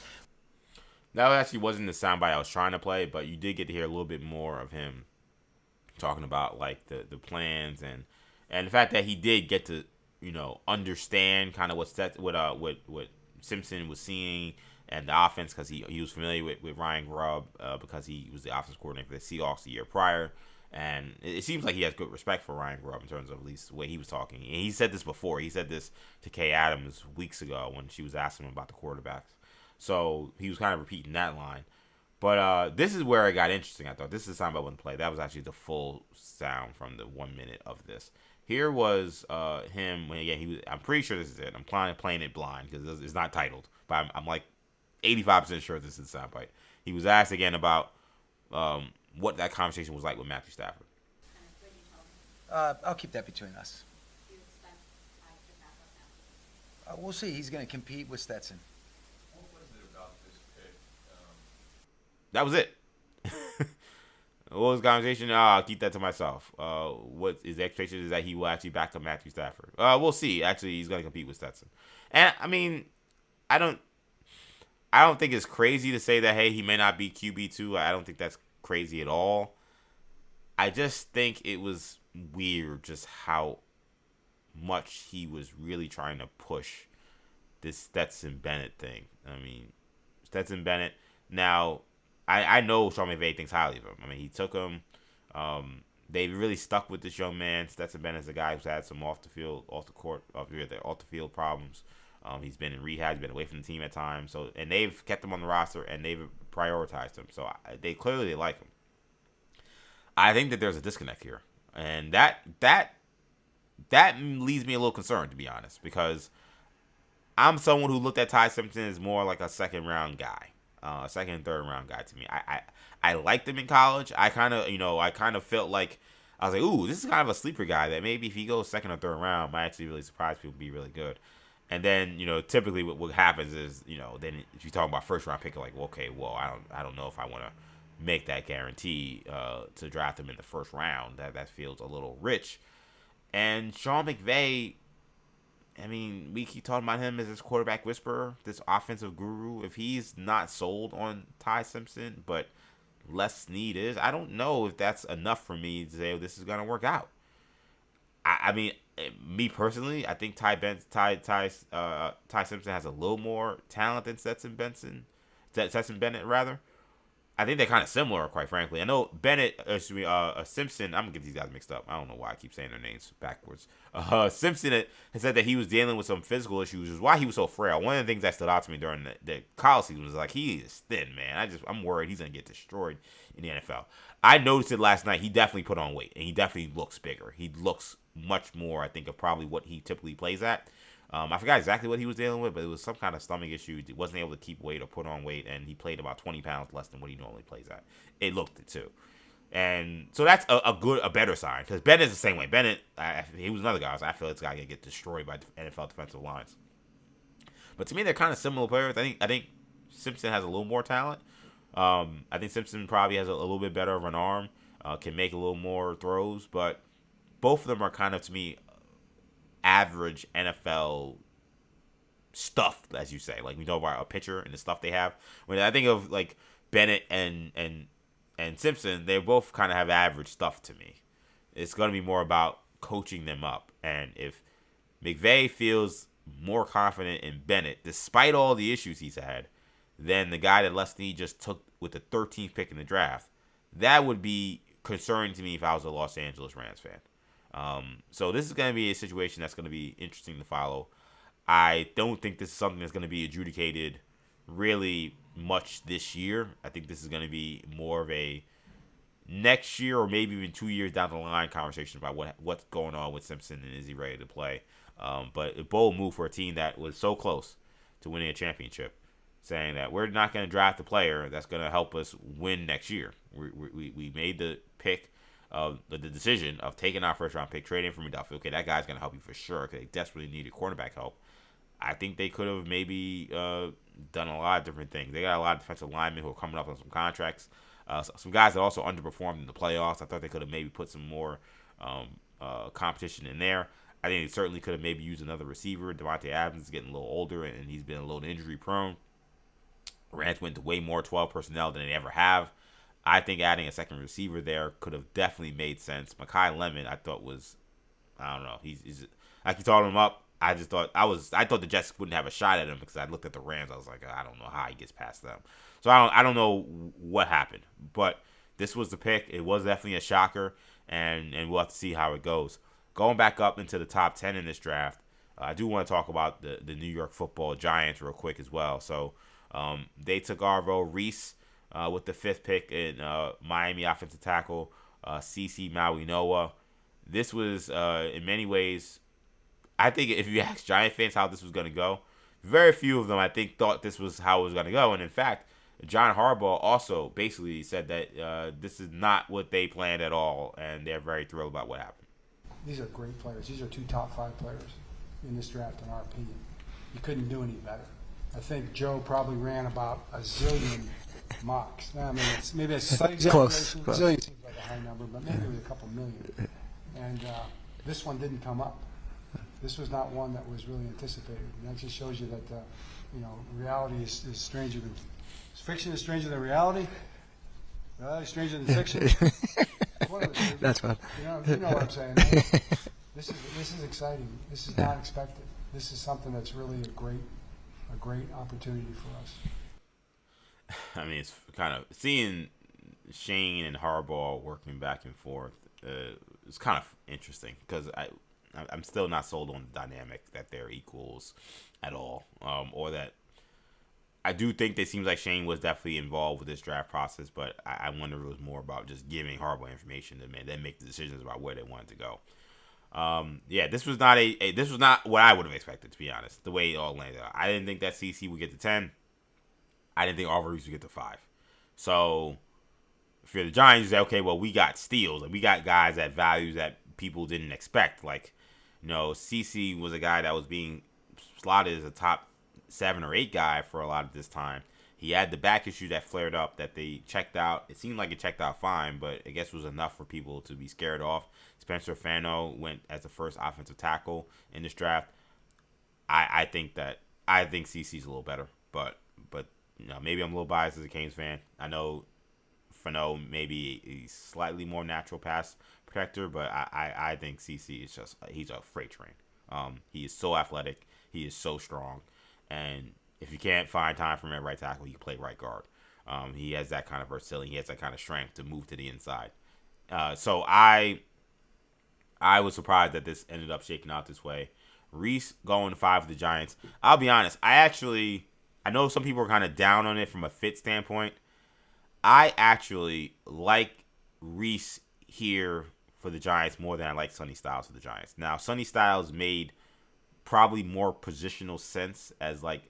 Speaker 1: that actually wasn't the soundbite I was trying to play, but you did get to hear a little bit more of him talking about like the plans and the fact that he did get to understand kind of what Simpson was seeing and the offense because he was familiar with Ryan Grubb because he was the offensive coordinator for the Seahawks the year prior. And it seems like he has good respect for Ryan Grubb in terms of at least the way he was talking. And he said this before. He said this to Kay Adams weeks ago when she was asking him about the quarterbacks. So he was kind of repeating that line. But this is where it got interesting, I thought. This is the sound I wouldn't play. That was actually the full sound from the 1 minute of this. Here was him when, again, I'm pretty sure this is it. I'm playing it blind because it's not titled. But I'm like 85% sure this is the soundbite. He was asked again about what that conversation was like with Matthew Stafford.
Speaker 9: I'll keep that between us. We'll see. He's going to compete with Stetson.
Speaker 8: What was it about this pick?
Speaker 1: That was it. What was the conversation? I'll keep that to myself. What his expectation is that he will actually back up Matthew Stafford. We'll see. Actually, he's going to compete with Stetson. And, I mean, I don't think it's crazy to say that, hey, he may not be QB2. I don't think that's crazy at all. I just think it was weird just how much he was really trying to push this Stetson Bennett thing. I mean, Stetson Bennett, now, I know Sean McVay thinks highly of him. I mean, he took him. They really stuck with this young man. Stetson Bennett is a guy who's had some off the field problems. He's been in rehab. He's been away from the team at times. So, and they've kept him on the roster and they've prioritized him. So they clearly like him. I think that there's a disconnect here, and that leaves me a little concerned, to be honest, because I'm someone who looked at Ty Simpson as more like a second and third round guy to me. I liked him in college. I kind of felt like I was like, ooh, this is kind of a sleeper guy that maybe if he goes second or third round, might actually really surprise people, be really good. And then, typically what happens is, then if you talk about first round pick, like, well, okay, well, I don't know if I want to make that guarantee to draft him in the first round. That feels a little rich. And Sean McVay, I mean, we keep talking about him as this quarterback whisperer, this offensive guru. If he's not sold on Ty Simpson, but Les Snead is, I don't know if that's enough for me to say, oh, this is going to work out. I mean, me personally, I think Ty Simpson has a little more talent than Stetson Bennett, rather. I think they're kind of similar, quite frankly. I know Simpson, I'm going to get these guys mixed up. I don't know why I keep saying their names backwards. Simpson has said that he was dealing with some physical issues, which is why he was so frail. One of the things that stood out to me during the college season was like, he is thin, man. I'm worried he's going to get destroyed in the NFL. I noticed it last night. He definitely put on weight, and he definitely looks bigger. He looks much more, I think, of probably what he typically plays at. I forgot exactly what he was dealing with, but it was some kind of stomach issue. He wasn't able to keep weight or put on weight, and he played about 20 pounds less than what he normally plays at. It looked it too. And so that's a better sign, because Bennett's the same way. Bennett, he was another guy. So I feel this guy going to get destroyed by NFL defensive lines. But to me, they're kind of similar players. I think Simpson has a little more talent. I think Simpson probably has a little bit better of an arm, can make a little more throws, but both of them are kind of, to me, average NFL stuff, as you say. Like, we know about a pitcher and the stuff they have. When I think of like Bennett and Simpson, they both kind of have average stuff to me. It's going to be more about coaching them up. And if McVay feels more confident in Bennett, despite all the issues he's had, than the guy that Leslie just took with the 13th pick in the draft, that would be concerning to me if I was a Los Angeles Rams fan. So this is going to be a situation that's going to be interesting to follow. I don't think this is something that's going to be adjudicated really much this year. I think this is going to be more of a next year or maybe even 2 years down the line conversation about what's going on with Simpson and is he ready to play. But a bold move for a team that was so close to winning a championship, saying that we're not going to draft a player that's going to help us win next year. We made the pick, the decision of taking our first round pick, trading for Philadelphia. Okay, that guy's going to help you for sure because they desperately needed cornerback help. I think they could have maybe done a lot of different things. They got a lot of defensive linemen who are coming up on some contracts. Some guys that also underperformed in the playoffs. I thought they could have maybe put some more competition in there. I think they certainly could have maybe used another receiver. Devontae Adams is getting a little older, and he's been a little injury prone. Rams went to way more 12 personnel than they ever have. I think adding a second receiver there could have definitely made sense. Mekhi Lemon, I thought was, I don't know, he's like you called him up. I thought the Jets wouldn't have a shot at him because I looked at the Rams. I was like, I don't know how he gets past them. So I don't know what happened, but this was the pick. It was definitely a shocker, and we'll have to see how it goes. Going back up into the top 10 in this draft, I do want to talk about the New York Football Giants real quick as well. So they took Arvo Reese with the 5th pick in Miami offensive tackle, CC Mawinoa. This was, in many ways, I think if you ask Giant fans how this was going to go, very few of them, I think, thought this was how it was going to go. And in fact, John Harbaugh also basically said that this is not what they planned at all, and they're very thrilled about what happened.
Speaker 10: These are great players. These are 2 top 5 players in this draft, in our opinion. You couldn't do any better. I think Joe probably ran about a zillion mocks. I mean, maybe it's slight exaggeration. Close. Zillion seems like a high number, but maybe it was a couple million. And this one didn't come up. This was not one that was really anticipated. And that just shows you that, reality is stranger than fiction is stranger than reality. Reality is stranger than fiction.
Speaker 11: That's fun.
Speaker 10: You know what I'm saying. This is exciting. This is not expected. This is something that's really a great opportunity for us.
Speaker 1: I mean, it's kind of seeing Shane and Harbaugh working back and forth. It's kind of interesting because I'm still not sold on the dynamic that they're equals at all, or that I do think it seems like Shane was definitely involved with this draft process, but I wonder if it was more about just giving Harbaugh information to then make the decisions about where they wanted to go. This was not this was not what I would have expected, to be honest. The way it all landed out, I didn't think that CC would get to 10. I didn't think Alvarez would get to 5. So if you're the Giants, you say, okay, well, we got steals and we got guys at values that people didn't expect. Like, CC was a guy that was being slotted as a top 7 or 8 guy for a lot of this time. He had the back issue that flared up that they checked out. It seemed like it checked out fine, but I guess it was enough for people to be scared off. Spencer Fano went as the first offensive tackle in this draft. I think CC's a little better, but maybe I'm a little biased as a Canes fan. I know Fano maybe a slightly more natural pass protector, but I think CC is he's a freight train. He is so athletic. He is so strong. And if you can't find time for him at right tackle, you play right guard. He has that kind of versatility. He has that kind of strength to move to the inside. So I was surprised that this ended up shaking out this way. Reese going to 5 with the Giants. I'll be honest. I know some people are kind of down on it from a fit standpoint. I actually like Reese here for the Giants more than I like Sonny Styles for the Giants. Now, Sonny Styles made probably more positional sense as like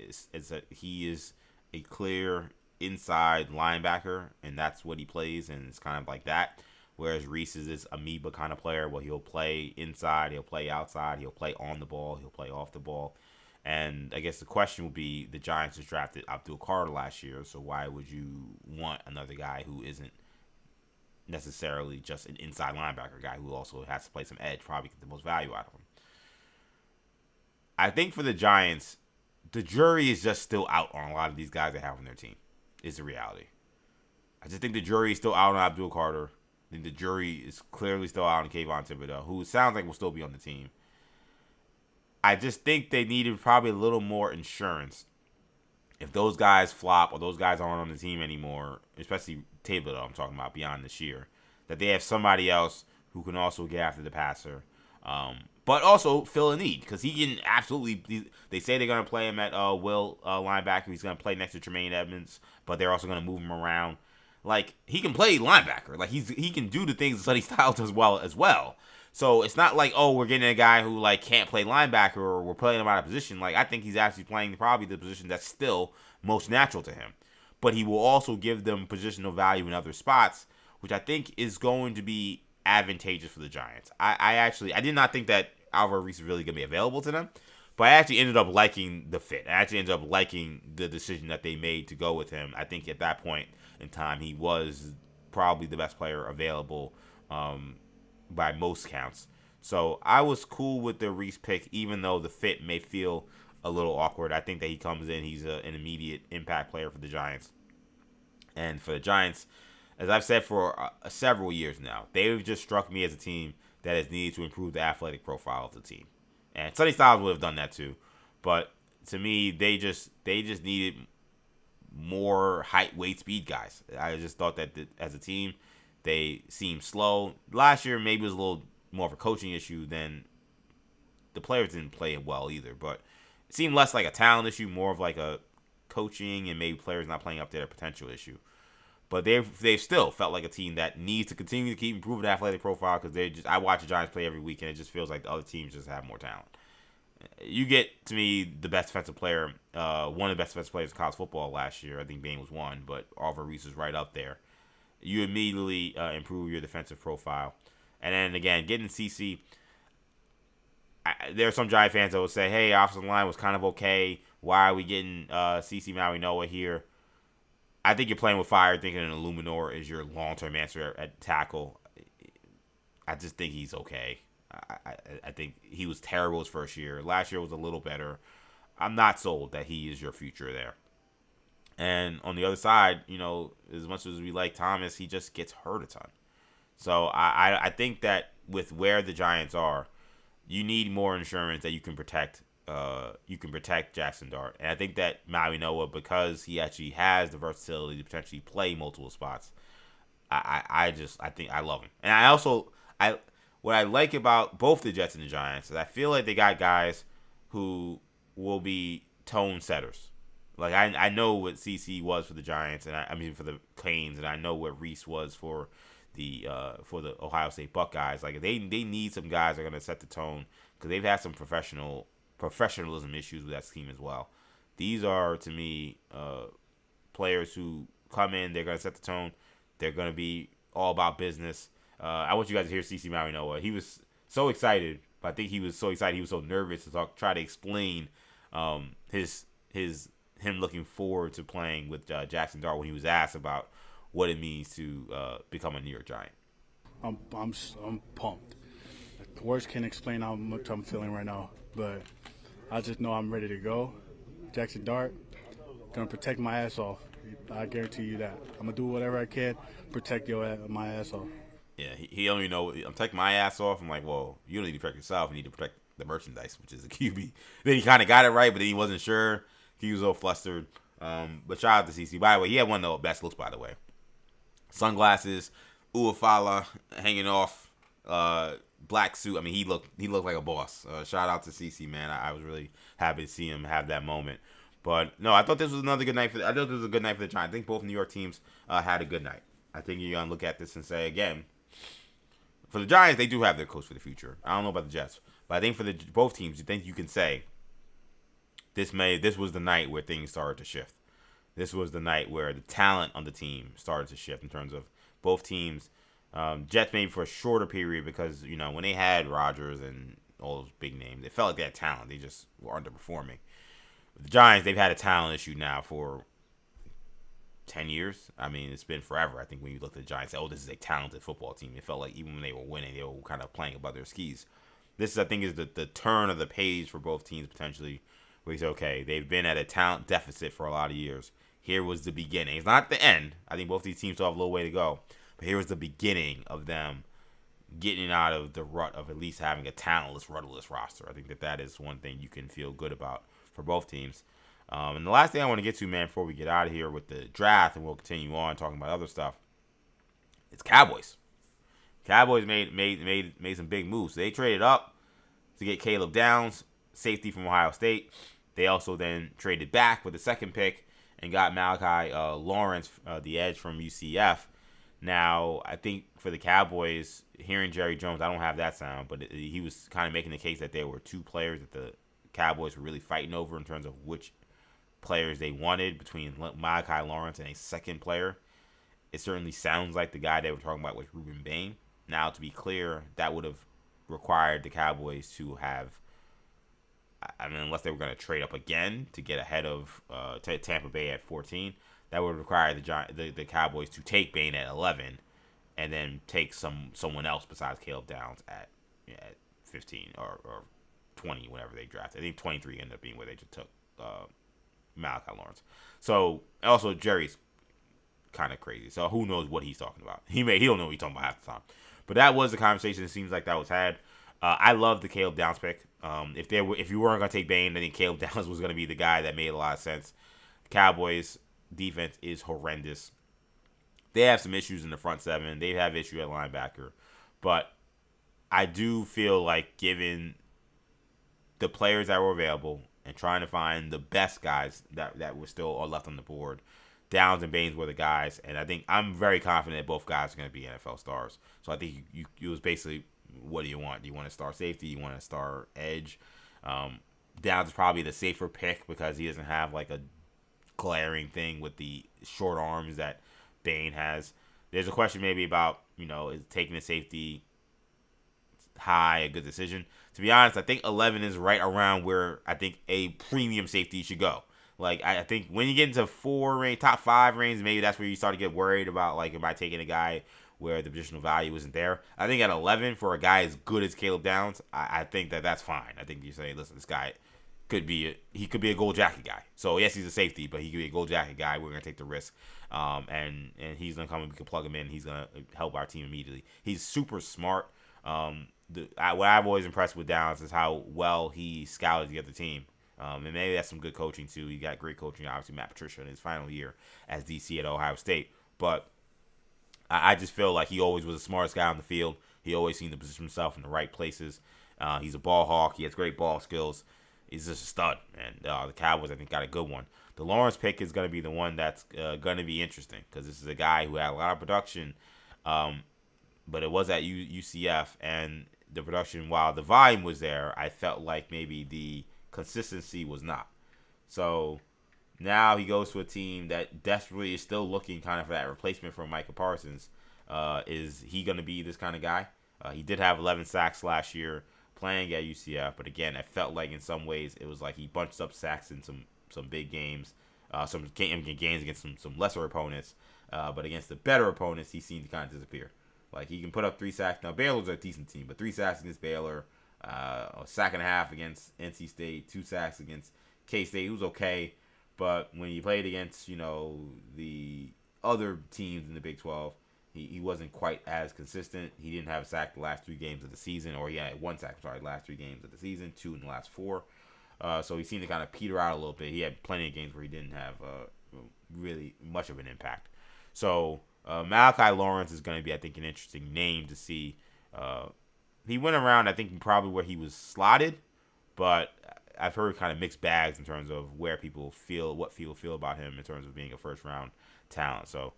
Speaker 1: he is a clear inside linebacker, and that's what he plays, and it's kind of like that. Whereas Reese is this amoeba kind of player where he'll play inside, he'll play outside, he'll play on the ball, he'll play off the ball. And I guess the question would be, the Giants just drafted Abdul Carter last year, so why would you want another guy who isn't necessarily just an inside linebacker guy who also has to play some edge, probably get the most value out of him? I think for the Giants, the jury is just still out on a lot of these guys they have on their team, is the reality. I just think the jury is still out on Abdul Carter. I think the jury is clearly still out on Kayvon Thibodeau, who sounds like will still be on the team. I just think they needed probably a little more insurance. If those guys flop or those guys aren't on the team anymore, especially Thibodeau, I'm talking about beyond this year, that they have somebody else who can also get after the passer, but also fill a need, because he can absolutely. They say they're going to play him at will linebacker. He's going to play next to Tremaine Edmonds, but they're also going to move him around. Like, he can play linebacker. Like, he can do the things that Sonny Styles does well as well. So it's not like, oh, we're getting a guy who like can't play linebacker or we're playing him out of position. Like, I think he's actually playing probably the position that's still most natural to him. But he will also give them positional value in other spots, which I think is going to be advantageous for the Giants. I did not think that Alvaro Reese is really going to be available to them, but I actually ended up liking the fit. I actually ended up liking the decision that they made to go with him. I think at that point in time, he was probably the best player available by most counts. So I was cool with the Reese pick, even though the fit may feel a little awkward. I think that he comes in, he's an immediate impact player for the Giants. And for the Giants, as I've said for several years now, they've just struck me as a team that has needed to improve the athletic profile of the team. And Sonny Styles would have done that too. But to me, they just needed more height, weight, speed guys. I just thought that as a team, they seemed slow. Last year, maybe it was a little more of a coaching issue than the players didn't play it well either. But it seemed less like a talent issue, more of like a coaching and maybe players not playing up to their potential issue. But they've still felt like a team that needs to continue to keep improving the athletic profile, because I watch the Giants play every week and it just feels like the other teams just have more talent. You get, to me, the best defensive player, one of the best defensive players in college football last year. I think Bain was one, but Alvaro Reese is right up there. You immediately improve your defensive profile. And then, again, getting CC, there are some Giant fans that will say, hey, offensive line was kind of okay. Why are we getting CC Maui Noah here? I think you're playing with fire, thinking an Illuminor is your long-term answer at tackle. I just think he's okay. I think he was terrible his first year. Last year was a little better. I'm not sold that he is your future there. And on the other side, as much as we like Thomas, he just gets hurt a ton. So I think that with where the Giants are, you need more insurance that you can protect. You can protect Jackson Dart. And I think that Maui Noah, because he actually has the versatility to potentially play multiple spots, I think I love him. And what I like about both the Jets and the Giants is I feel like they got guys who will be tone setters. Like, I know what CC was for the Giants, and I mean for the Canes, and I know what Reese was for the Ohio State Buckeyes. Like, they need some guys that are going to set the tone, because they've had some professionalism issues with that team as well. These are, to me, players who come in, they're going to set the tone. They're going to be all about business. I want you guys to hear CC Maui Noah. He was so excited, but I think he was so excited, he was so nervous to try to explain him looking forward to playing with Jackson Dart when he was asked about what it means to become a New York Giant.
Speaker 6: I'm pumped. Words can't explain how much I'm feeling right now, but I just know I'm ready to go. Jackson Dart, gonna protect my ass off. I guarantee you that. I'm gonna do whatever I can, protect my ass off.
Speaker 1: Yeah, he don't even know. I'm taking my ass off. I'm like, well, you don't need to protect yourself. You need to protect the merchandise, which is the QB. Then he kind of got it right, but then he wasn't sure. He was all flustered. But shout out to CC. By the way, he had one of the best looks, by the way. Sunglasses, Uafala hanging off, black suit. I mean, he looked like a boss. Shout out to CC, man. I was really happy to see him have that moment. But no, I thought this was another good night I thought this was a good night for the Giants. I think both New York teams had a good night. I think you're gonna look at this and say, again, for the Giants, they do have their coach for the future. I don't know about the Jets, but But I think for both teams, you think you can say this was the night where things started to shift. This was the night where the talent on the team started to shift in terms of both teams. Jets maybe for a shorter period because, when they had Rodgers and all those big names, it felt like they had talent. They just were underperforming. The Giants, they've had a talent issue now for 10 years. I mean, it's been forever. I think when you look at the Giants, this is a talented football team. It felt like even when they were winning, they were kind of playing above their skis. This, I think, is the turn of the page for both teams potentially. Where you say, okay, they've been at a talent deficit for a lot of years. Here was the beginning. It's not the end. I think both these teams still have a little way to go. But here was the beginning of them getting out of the rut of at least having a talentless, rudderless roster. I think that is one thing you can feel good about for both teams. And the last thing I want to get to, man, before we get out of here with the draft, and we'll continue on talking about other stuff, it's Cowboys. Cowboys made some big moves. They traded up to get Caleb Downs, safety from Ohio State. They also then traded back with the second pick and got Malachi Lawrence, the edge from UCF. Now, I think for the Cowboys, hearing Jerry Jones, I don't have that sound, but he was kind of making the case that there were two players that the Cowboys were really fighting over in terms of which players they wanted between Malachi Lawrence and a second player. It certainly sounds like the guy they were talking about was Ruben Bain. Now, to be clear, that would have required the Cowboys to have, unless they were going to trade up again to get ahead of Tampa Bay at 14, that would require the Cowboys to take Bain at 11 and then take someone else besides Caleb Downs at 15 or 20, whatever they drafted. I think 23 ended up being where they just took Malachi Lawrence. So, also, Jerry's kind of crazy. So, who knows what he's talking about. He don't know what he's talking about half the time. But that was the conversation. It seems like that was had. I love the Caleb Downs pick. If you weren't going to take Bain, I think Caleb Downs was going to be the guy that made a lot of sense. Cowboys defense is horrendous. They have some issues in the front seven. They have issue at linebacker. But I do feel like given the players that were available and trying to find the best guys that were still left on the board, Downs and Baines were the guys. And I think I'm very confident that both guys are going to be NFL stars. So I think it was basically, what do you want? Do you want a star safety? You want a star edge? Downs is probably the safer pick because he doesn't have like a glaring thing with the short arms that Bain has. There's a question maybe about, is taking the safety high a good decision? To be honest, I think 11 is right around where I think a premium safety should go. Like, I think when you get into top 5 range, maybe that's where you start to get worried about, like, am I taking a guy where the positional value isn't there? I think at 11, for a guy as good as Caleb Downs, I think that's fine. I think you say, listen, this guy could be a gold jacket guy. So, yes, he's a safety, but he could be a gold jacket guy. We're going to take the risk. And he's going to come and we can plug him in. He's going to help our team immediately. He's super smart. What I've always impressed with Downs is how well he scouted the other team. And maybe that's some good coaching, too. He got great coaching, obviously, Matt Patricia in his final year as DC at Ohio State. But I just feel like he always was the smartest guy on the field. He always seemed to position himself in the right places. He's a ball hawk. He has great ball skills. He's just a stud. And the Cowboys, I think, got a good one. The Lawrence pick is going to be the one that's going to be interesting because this is a guy who had a lot of production, but it was at UCF. And the production, while the volume was there, I felt like maybe the consistency was not. So now he goes to a team that desperately is still looking kind of for that replacement for Micah Parsons. Is he going to be this kind of guy? He did have 11 sacks last year playing at UCF, but again, I felt like in some ways it was like he bunched up sacks in some big games, some games against some lesser opponents, but against the better opponents, he seemed to kind of disappear. Like, he can put up 3 sacks. Now, Baylor's a decent team, but 3 sacks against Baylor, a sack and a half against NC State, 2 sacks against K-State. He was okay, but when he played against, the other teams in the Big 12, he wasn't quite as consistent. He didn't have a sack the last 3 games of the season, or he had 1 sack, last 3 games of the season, 2 in the last 4. So he seemed to kind of peter out a little bit. He had plenty of games where he didn't have really much of an impact. So Malachi Lawrence is going to be, I think, an interesting name to see. He went around, I think, probably where he was slotted, but I've heard kind of mixed bags in terms of where people feel about him in terms of being a first-round talent. So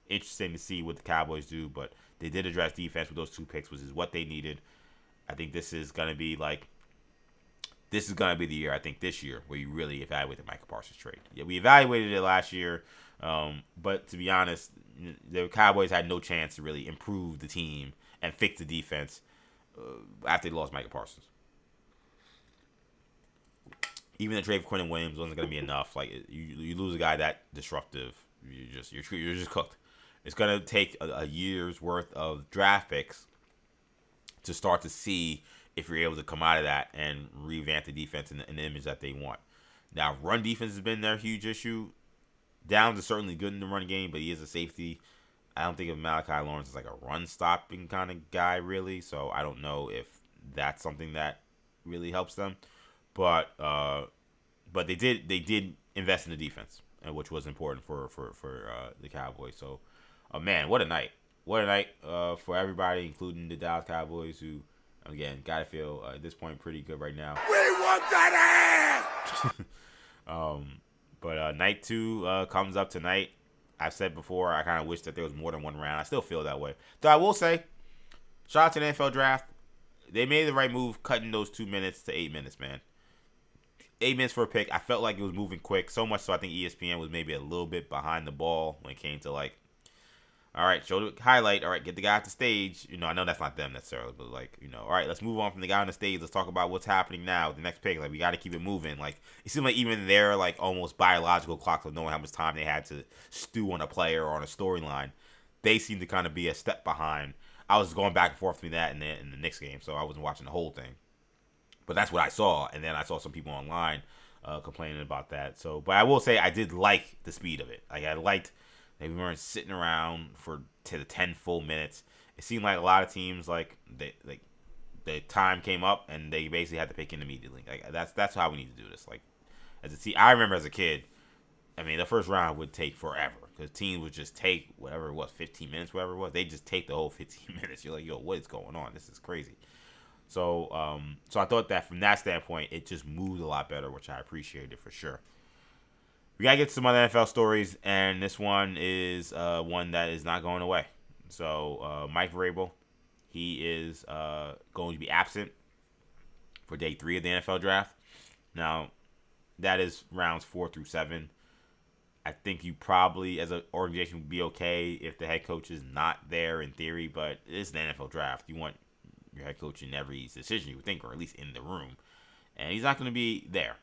Speaker 1: interesting to see what the Cowboys do, but they did address defense with those 2 picks, which is what they needed. I think this is going to be the year, I think, this year, where you really evaluate the Michael Parsons trade. Yeah, we evaluated it last year, but to be honest, the Cowboys had no chance to really improve the team and fix the defense after they lost Michael Parsons. Even the trade for Quentin Williams wasn't going to be enough. Like, you lose a guy that disruptive, you're just cooked. It's going to take a year's worth of draft picks to start to see if you're able to come out of that and revamp the defense in the image that they want. Now, run defense has been their huge issue. Downs is certainly good in the run game, but he is a safety. I don't think of Malachi Lawrence as like a run-stopping kind of guy, really. So I don't know if that's something that really helps them. But they did invest in the defense, which was important for the Cowboys. So, man, what a night! What a night for everybody, including the Dallas Cowboys, who, again, gotta feel at this point pretty good right now.
Speaker 12: We want that ass!
Speaker 1: But night 2 comes up tonight. I've said before, I kind of wish that there was more than one round. I still feel that way. Though I will say, shout out to the NFL draft. They made the right move cutting those 2 minutes to 8 minutes, man. 8 minutes for a pick. I felt like it was moving quick. So much so I think ESPN was maybe a little bit behind the ball when it came to, like, all right, show the highlight. All right, get the guy off the stage. You know, I know that's not them necessarily, but, like, you know, all right, let's move on from the guy on the stage. Let's talk about what's happening now with the next pick. Like, we got to keep it moving. Like, it seemed like even their, like, almost biological clocks of knowing how much time they had to stew on a player or on a storyline, they seemed to kind of be a step behind. I was going back and forth between that and the Knicks game, so I wasn't watching the whole thing. But that's what I saw, and then I saw some people online complaining about that. So, but I will say I did like the speed of it. Like, I liked that we weren't sitting around to the 10 full minutes. It seemed like a lot of teams, like, the time came up and they basically had to pick in immediately. Like, that's how we need to do this. Like, as a team, I remember as a kid, I mean, the first round would take forever because teams would just take whatever it was, 15 minutes, whatever it was. They just take the whole 15 minutes. You're like, yo, what is going on? This is crazy. So I thought that from that standpoint, it just moved a lot better, which I appreciated for sure. We got to get to some other NFL stories, and this one is one that is not going away. So Mike Vrabel, he is going to be absent for day 3 of the NFL draft. Now, that is rounds 4 through 7. I think you probably, as an organization, would be okay if the head coach is not there in theory, but it's the NFL draft. You want your head coach in every decision, you would think, or at least in the room. And he's not going to be there.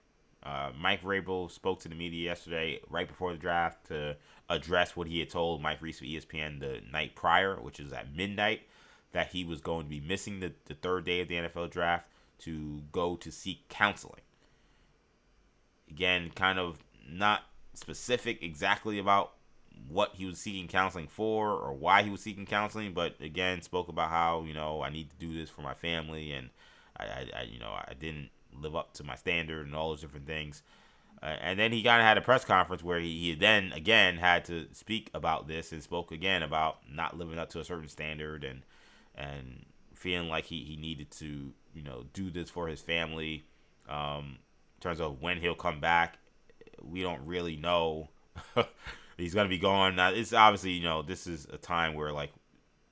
Speaker 1: Mike Vrabel spoke to the media yesterday, right before the draft, to address what he had told Mike Reese of ESPN the night prior, which is at midnight, that he was going to be missing the third day of the NFL draft to go to seek counseling. Again, kind of not specific exactly about what he was seeking counseling for or why he was seeking counseling, but again, spoke about how, you know, I need to do this for my family, and I didn't live up to my standard and all those different things. And then he kind of had a press conference where he then again had to speak about this and spoke again about not living up to a certain standard and feeling like he needed to, you know, do this for his family. In terms of when he'll come back, we don't really know. He's going to be gone. Now, it's obviously, you know, this is a time where, like,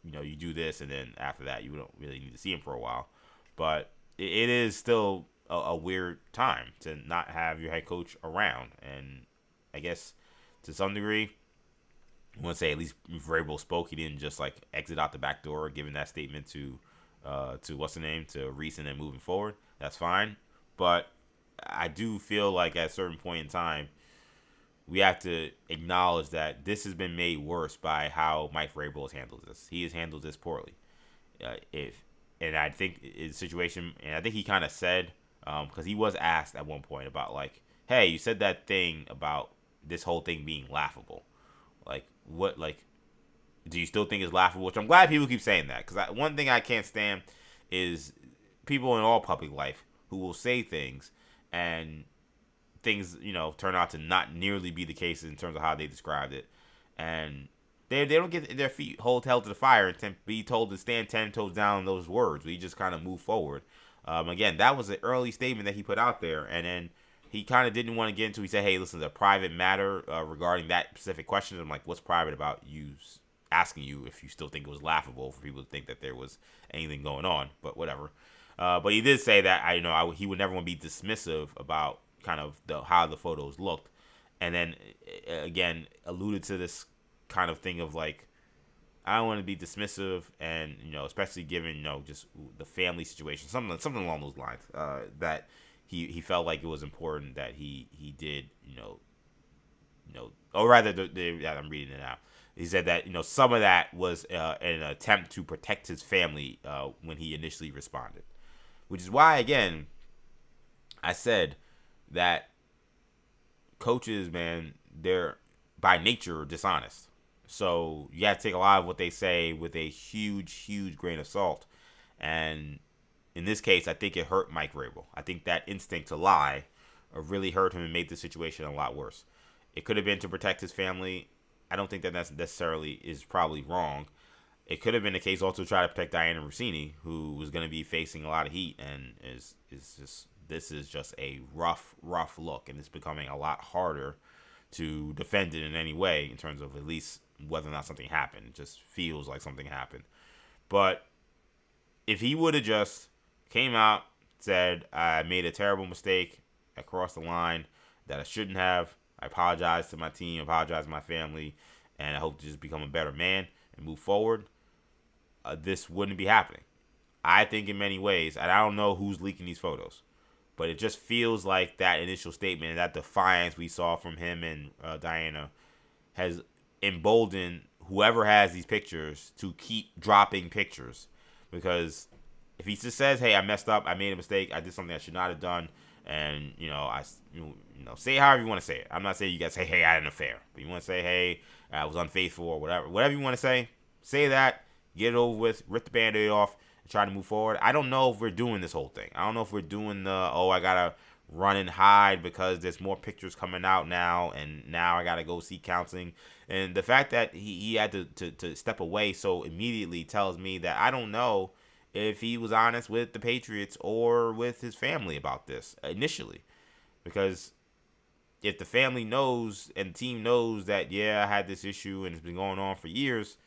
Speaker 1: you know, you do this and then after that you don't really need to see him for a while. But it is still a weird time to not have your head coach around. And I guess to some degree, I want to say at least Vrabel spoke. He didn't just, like, exit out the back door, giving that statement to what's the name, to Reese, and then moving forward. That's fine. But I do feel like at a certain point in time, we have to acknowledge that this has been made worse by how Mike Vrabel has handled this. He has handled this poorly. And I think the situation, and I think he kind of said, because he was asked at one point about, like, hey, you said that thing about this whole thing being laughable. Like, what, like, do you still think it's laughable? Which I'm glad people keep saying that, because one thing I can't stand is people in all public life who will say things and things, you know, turn out to not nearly be the case in terms of how they described it. And they don't get their feet held to the fire and be told to stand 10 toes down on those words. We just kind of move forward. Again, that was an early statement that he put out there. And then he kind of didn't want to get into, he said, hey, listen, it's a private matter regarding that specific question. I'm like, what's private about you asking you if you still think it was laughable for people to think that there was anything going on? But whatever. But he did say that he would never want to be dismissive about kind of how the photos looked, and then again alluded to this kind of thing of like, I don't want to be dismissive, and especially given just the family situation, something along those lines. That he felt like it was important that he did or rather I'm reading it now. He said that some of that was an attempt to protect his family when he initially responded, which is why again I said that coaches, man, they're by nature dishonest. So you have to take a lot of what they say with a huge grain of salt. And in this case, I think it hurt Mike Vrabel. I think that instinct to lie really hurt him and made the situation a lot worse. It could have been to protect his family. I don't think that necessarily is probably wrong. It could have been the case also to try to protect Diana Rossini, who was going to be facing a lot of heat, and this is just a rough look, and it's becoming a lot harder to defend it in any way in terms of at least whether or not something happened. It just feels like something happened. But if he would have just came out, said, I made a terrible mistake, I crossed the line that I shouldn't have, I apologize to my team, apologize to my family, and I hope to just become a better man and move forward, this wouldn't be happening. I think in many ways, and I don't know who's leaking these photos, but it just feels like that initial statement and that defiance we saw from him and Diana has emboldened whoever has these pictures to keep dropping pictures. Because if he just says, hey, I messed up, I made a mistake, I did something I should not have done, and say it however you want to say it. I'm not saying you guys say, hey, I had an affair, but you want to say, hey, I was unfaithful or whatever you want to say that, get it over with, rip the Band-Aid off, and try to move forward. I don't know if we're doing this whole thing. I don't know if we're doing I gotta run and hide because there's more pictures coming out now, and now I gotta go seek counseling. And the fact that he had to step away so immediately tells me that I don't know if he was honest with the Patriots or with his family about this initially. Because if the family knows and the team knows that, yeah, I had this issue and it's been going on for years,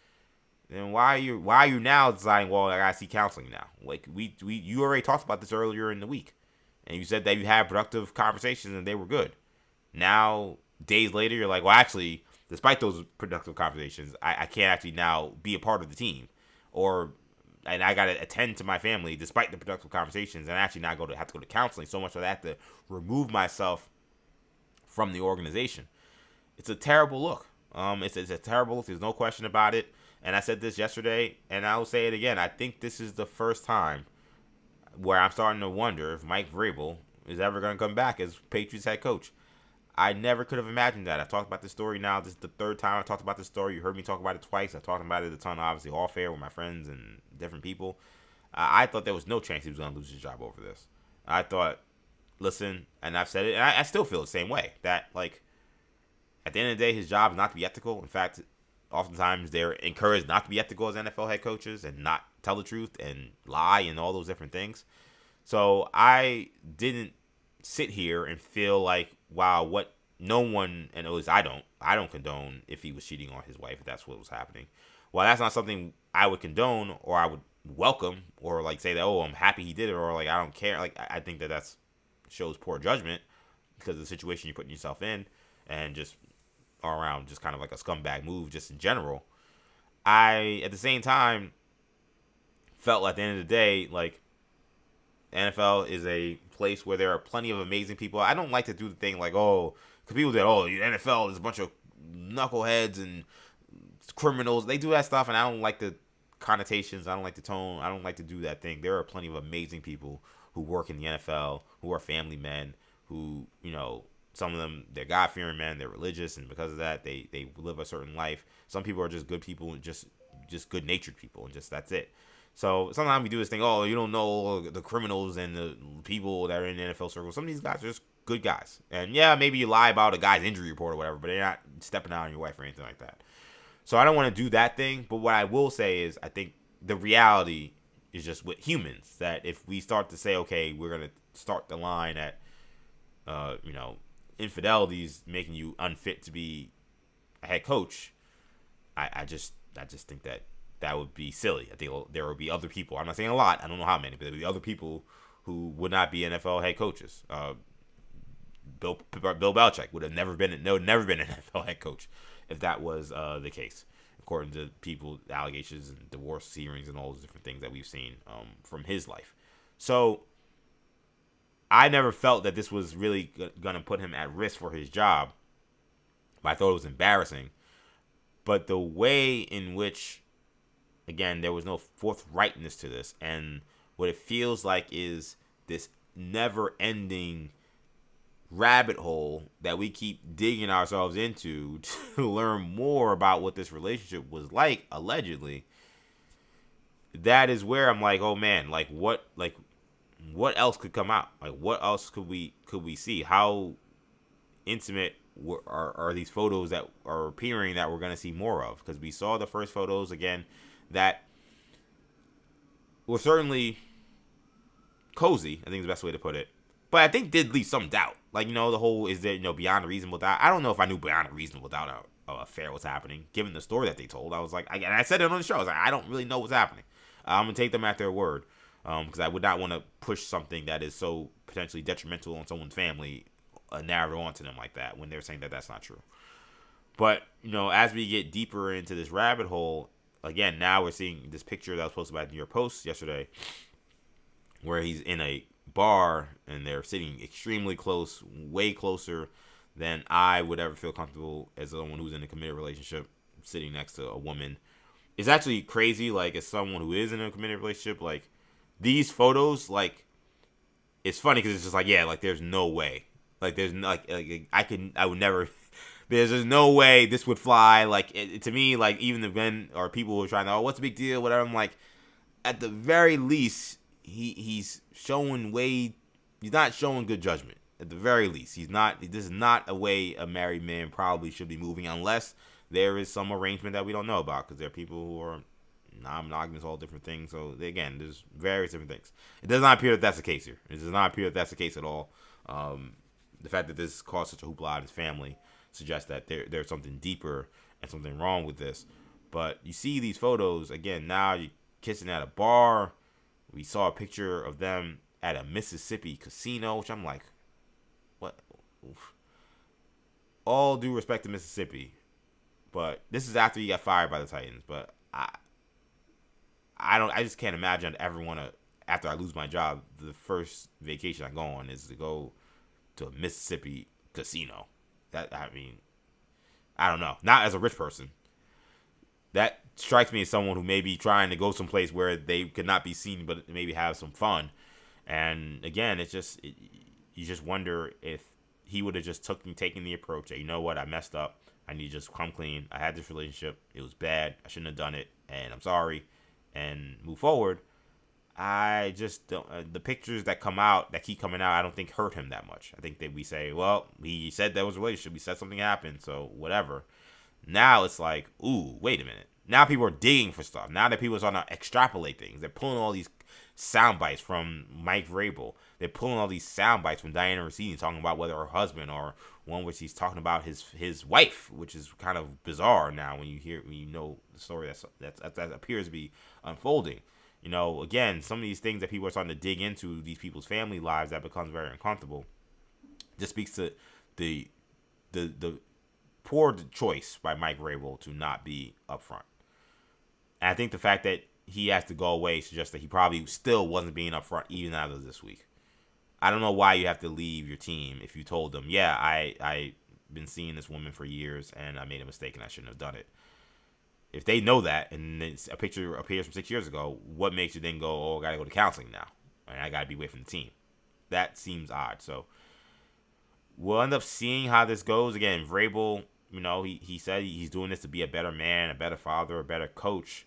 Speaker 1: then why are you now deciding, well, I gotta seek counseling now? Like you already talked about this earlier in the week, and you said that you had productive conversations and they were good. Now, days later, you're like, well, actually, despite those productive conversations, I can't actually now be a part of the team, and I gotta attend to my family despite the productive conversations, and actually not have to go to counseling so much that I have to remove myself from the organization. It's a terrible look. It's a terrible look. There's no question about it. And I said this yesterday, and I will say it again. I think this is the first time where I'm starting to wonder if Mike Vrabel is ever going to come back as Patriots head coach. I never could have imagined that. I've talked about this story now. This is the third time I've talked about this story. You heard me talk about it twice. I talked about it a ton, obviously, off air with my friends and different people. I thought there was no chance he was going to lose his job over this. I thought, listen, and I've said it, and I still feel the same way, that, like, at the end of the day, his job is not to be ethical. In fact, oftentimes they're encouraged not to be ethical as NFL head coaches and not tell the truth and lie and all those different things. So I didn't sit here and feel like, wow, what no one, and at least I don't condone if he was cheating on his wife, if that's what was happening. Well, that's not something I would condone or I would welcome or like say that, oh, I'm happy he did it, or like I don't care. Like I think that shows poor judgment because of the situation you're putting yourself in, and just all around just kind of like a scumbag move just in general. I, at the same time, felt like at the end of the day, like, NFL is a place where there are plenty of amazing people. I don't like to do the thing like, oh, because people say, oh, the NFL is a bunch of knuckleheads and criminals. They do that stuff, and I don't like the connotations. I don't like the tone. I don't like to do that thing. There are plenty of amazing people who work in the NFL, who are family men, who, some of them, they're God-fearing men, they're religious, and because of that, they live a certain life. Some people are just good people, and just good-natured people, and just that's it. So sometimes we do this thing, oh, you don't know the criminals and the people that are in the NFL circle. Some of these guys are just good guys. And yeah, maybe you lie about a guy's injury report or whatever, but they're not stepping out on your wife or anything like that. So I don't want to do that thing. But what I will say is I think the reality is just with humans, that if we start to say, okay, we're going to start the line at, infidelities making you unfit to be a head coach, I just think that that would be silly. I think there would be other people. I'm not saying a lot. I don't know how many, but there would be other people who would not be NFL head coaches. Bill Belichick would have never been an NFL head coach if that was the case, according to people, allegations and divorce hearings and all those different things that we've seen from his life. So I never felt that this was really going to put him at risk for his job. But I thought it was embarrassing. But the way in which, again, there was no forthrightness to this, and what it feels like is this never-ending rabbit hole that we keep digging ourselves into to learn more about what this relationship was like, allegedly. That is where I'm like, oh man, what else could come out? Like, what else could we see? How intimate are these photos that are appearing that we're going to see more of? Because we saw the first photos, again, that were certainly cozy, I think is the best way to put it. But I think did leave some doubt. Like, the whole, is there, beyond a reasonable doubt? I don't know if I knew beyond a reasonable doubt an affair was happening, given the story that they told. I was like, and I said it on the show, I was like, I don't really know what's happening. I'm going to take them at their word. Because I would not want to push something that is so potentially detrimental on someone's family, a narrative onto them like that when they're saying that that's not true. But, as we get deeper into this rabbit hole, again, now we're seeing this picture that was posted by the New York Post yesterday where he's in a bar and they're sitting extremely close, way closer than I would ever feel comfortable as someone who's in a committed relationship sitting next to a woman. It's actually crazy, like, as someone who is in a committed relationship, like, these photos, like, it's funny because it's just like, yeah, like, there's no way. Like, there's no, I would never, there's just no way this would fly. Like, to me, like, even the men or people who are trying to, oh, what's the big deal, whatever, I'm like, at the very least, he's not showing good judgment. At the very least, this is not a way a married man probably should be moving unless there is some arrangement that we don't know about, because there are people who are non-monogamous, all different things. So again, there's various different things. It does not appear that that's the case here. It does not appear that that's the case at all. The fact that this caused such a hoopla in his family suggests that there's something deeper and something wrong with this. But you see these photos again. Now you're kissing at a bar. We saw a picture of them at a Mississippi casino, which I'm like, what? Oof. All due respect to Mississippi, but this is after he got fired by the Titans. But I just can't imagine I'd ever want to, after I lose my job, the first vacation I go on is to go to a Mississippi casino. I don't know. Not as a rich person. That strikes me as someone who may be trying to go someplace where they could not be seen, but maybe have some fun. And again, you just wonder if he would have just taken the approach that, you know what, I messed up. I need to just come clean. I had this relationship. It was bad. I shouldn't have done it, and I'm sorry. And move forward. I just don't. The pictures that keep coming out, I don't think hurt him that much. I think that we say, well, he said there was a relationship. He said something happened, so whatever. Now it's like, ooh, wait a minute. Now people are digging for stuff. Now that people are starting to extrapolate things. They're pulling all these sound bites from Mike Vrabel. They're pulling all these sound bites from Diana Rossini talking about whether her husband, or one which he's talking about his wife, which is kind of bizarre now when you know the story that appears to be unfolding. Again, some of these things that people are starting to dig into these people's family lives, that becomes very uncomfortable. Just speaks to the poor choice by Mike Vrabel to not be upfront. And I think the fact that he has to go away suggests that he probably still wasn't being upfront even out of this week. I don't know why you have to leave your team if you told them, yeah, I've been seeing this woman for years and I made a mistake and I shouldn't have done it. If they know that and a picture appears from 6 years ago, what makes you then go, oh, I got to go to counseling now and I got to be away from the team? That seems odd. So we'll end up seeing how this goes. Again, Vrabel, he said he's doing this to be a better man, a better father, a better coach.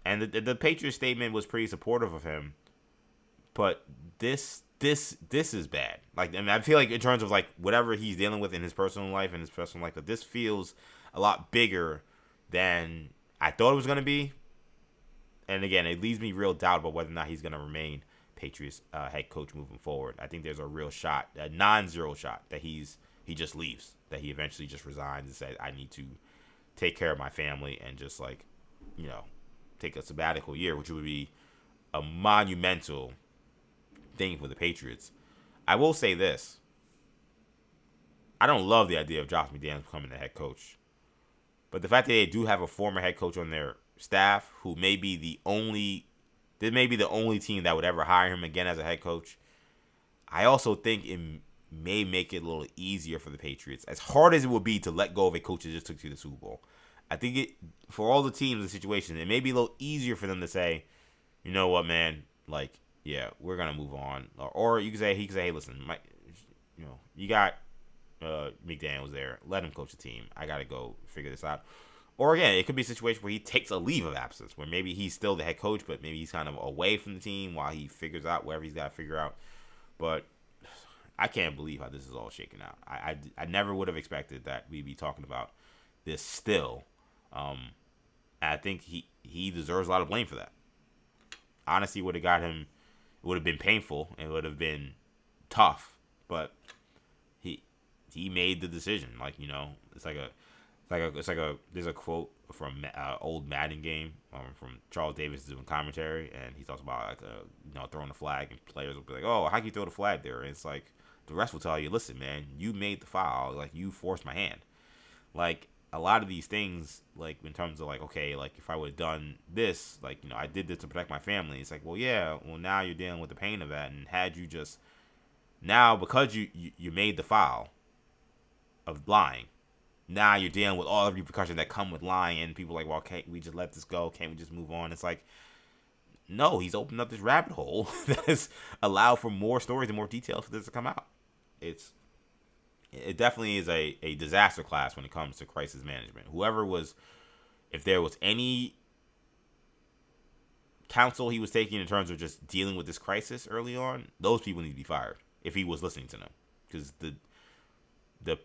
Speaker 1: And the Patriots statement was pretty supportive of him. But this is bad. Like, I feel like in terms of like whatever he's dealing with in his personal life and his personal life, that this feels a lot bigger than I thought it was going to be. And again, it leaves me real doubt about whether or not he's going to remain Patriots head coach moving forward. I think there's a real shot, a non-zero shot, that he just leaves, that he eventually just resigns and says, I need to take care of my family and just like take a sabbatical year, which would be a monumental thing for the Patriots. I will say this. I don't love the idea of Josh McDaniels becoming the head coach. But the fact that they do have a former head coach on their staff who may be the only team that would ever hire him again as a head coach, I also think it may make it a little easier for the Patriots. As hard as it would be to let go of a coach that just took you to the Super Bowl, I think for all the teams and situations, it may be a little easier for them to say, you know what, man, like, yeah, we're gonna move on. Or he could say, hey, listen, you got McDaniels there. Let him coach the team. I gotta go figure this out. Or again, it could be a situation where he takes a leave of absence, where maybe he's still the head coach, but maybe he's kind of away from the team while he figures out whatever he's got to figure out. But I can't believe how this is all shaking out. I never would have expected that we'd be talking about this still. I think he deserves a lot of blame for that. Honestly, would have got him. It would have been painful and it would have been tough, but he made the decision. Like, there's a quote from old Madden game from Charles Davis doing commentary, and he talks about throwing the flag, and players will be like, oh, how can you throw the flag there? And it's like the rest will tell you, listen, man, you made the foul, like you forced my hand. Like a lot of these things, like in terms of like, okay, like if I would have done this, like I did this to protect my family. It's like, well, yeah, well now you're dealing with the pain of that, and had you just now because you made the foul of lying. Now you're dealing with all the repercussions that come with lying, and people are like, well, can't we just let this go? Can't we just move on? It's like, no, he's opened up this rabbit hole that has allowed for more stories and more details for this to come out. It definitely is a disaster class when it comes to crisis management. If there was any counsel he was taking in terms of just dealing with this crisis early on, those people need to be fired if he was listening to them. Because the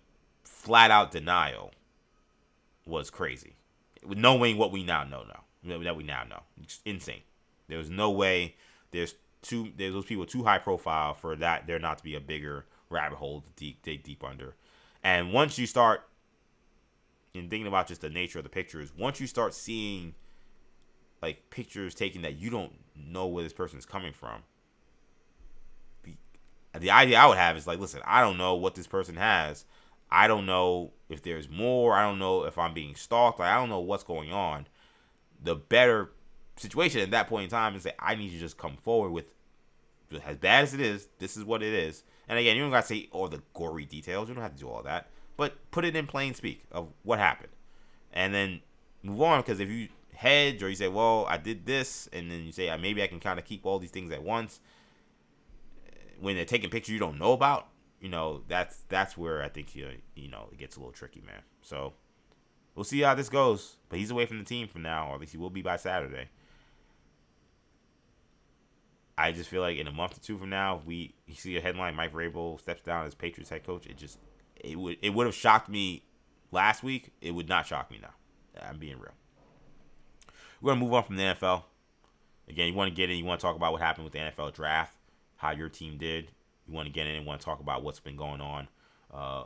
Speaker 1: flat out denial was crazy. Knowing what we now know it's insane. There's no way there's those people too high profile for that there not to be a bigger rabbit hole to dig deep under. And once you start in thinking about just the nature of the pictures, once you start seeing like pictures taken that you don't know where this person is coming from, the idea I would have is like, listen, I don't know what this person has. I don't know if there's more. I don't know if I'm being stalked. Like, I don't know what's going on. The better situation at that point in time is that I need you to just come forward with, as bad as it is, this is what it is. And again, you don't got to say all the gory details. You don't have to do all that. But put it in plain speak of what happened. And then move on, because if you hedge or you say, well, I did this, and then you say, maybe I can kind of keep all these things at once, when they're taking pictures you don't know about, that's where I think it gets a little tricky, man. So we'll see how this goes. But he's away from the team for now, or at least he will be by Saturday. I just feel like in a month or two from now, if you see a headline, Mike Vrabel steps down as Patriots head coach, it would have shocked me last week. It would not shock me now. I'm being real. We're gonna move on from the NFL. Again, you want to get in, you want to talk about what happened with the NFL draft, how your team did. You want to get in and want to talk about what's been going on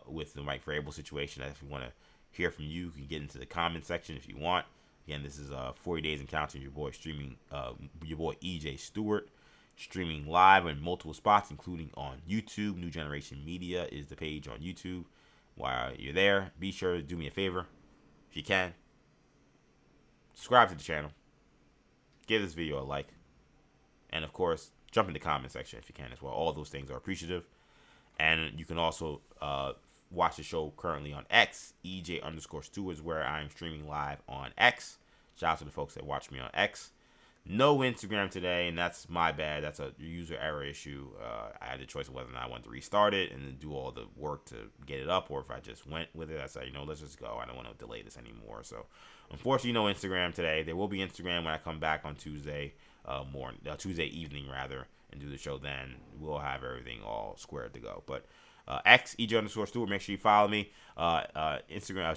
Speaker 1: with the Mike Vrabel situation. If you want to hear from you can get into the comment section if you want. Again, this is 40 Days and Counting. Your boy EJ Stewart, streaming live in multiple spots, including on YouTube. New Generation Media is the page on YouTube. While you're there, be sure to do me a favor, if you can. Subscribe to the channel. Give this video a like. And of course, jump in the comment section if you can as well. All those things are appreciative. And you can also watch the show currently on X. EJ_Stewart is where I'm streaming live on X. Shout out to the folks that watch me on X. No Instagram today, and that's my bad. That's a user error issue. I had the choice of whether or not I wanted to restart it and then do all the work to get it up, or if I just went with it. I said, let's just go. I don't want to delay this anymore. So, unfortunately, no Instagram today. There will be Instagram when I come back on Tuesday Tuesday evening rather, and do the show then. We'll have everything all squared to go. But X, EJ_Stewart, make sure you follow me. Instagram,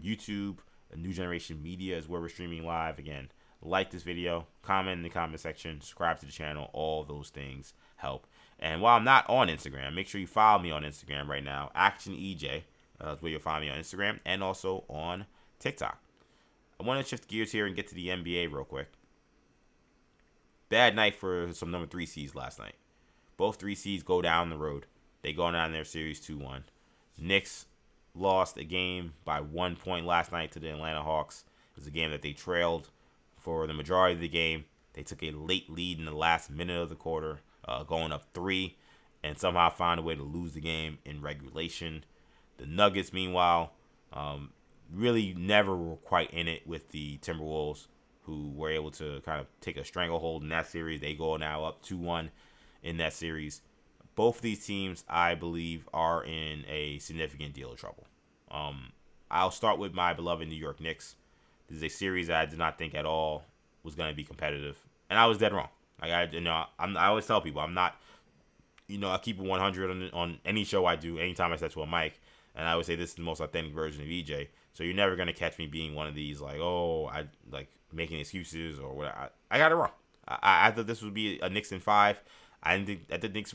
Speaker 1: YouTube, New Generation Media is where we're streaming live. Again, like this video, comment in the comment section, subscribe to the channel. All those things help. And while I'm not on Instagram, make sure you follow me on Instagram right now. Action EJ is where you'll find me on Instagram and also on TikTok. I want to shift gears here and get to the NBA real quick. Bad night for some number 3 seeds last night. Both 3 seeds go down the road. They go down their series 2-1. Knicks lost a game by 1 point last night to the Atlanta Hawks. It was a game that they trailed for the majority of the game. They took a late lead in the last minute of the quarter, going up 3, and somehow found a way to lose the game in regulation. The Nuggets, meanwhile, really never were quite in it with the Timberwolves, who were able to kind of take a stranglehold in that series. They go now up 2-1 in that series. Both of these teams, I believe, are in a significant deal of trouble. I'll start with my beloved New York Knicks. This is a series that I did not think at all was going to be competitive, and I was dead wrong. I always tell people I'm not, I keep it 100 on any show I do. Anytime I step to a mic, and I always say this is the most authentic version of EJ. So you're never gonna catch me being one of these I making excuses or whatever. I got it wrong. I thought this would be a Knicks in 5. I thought the Knicks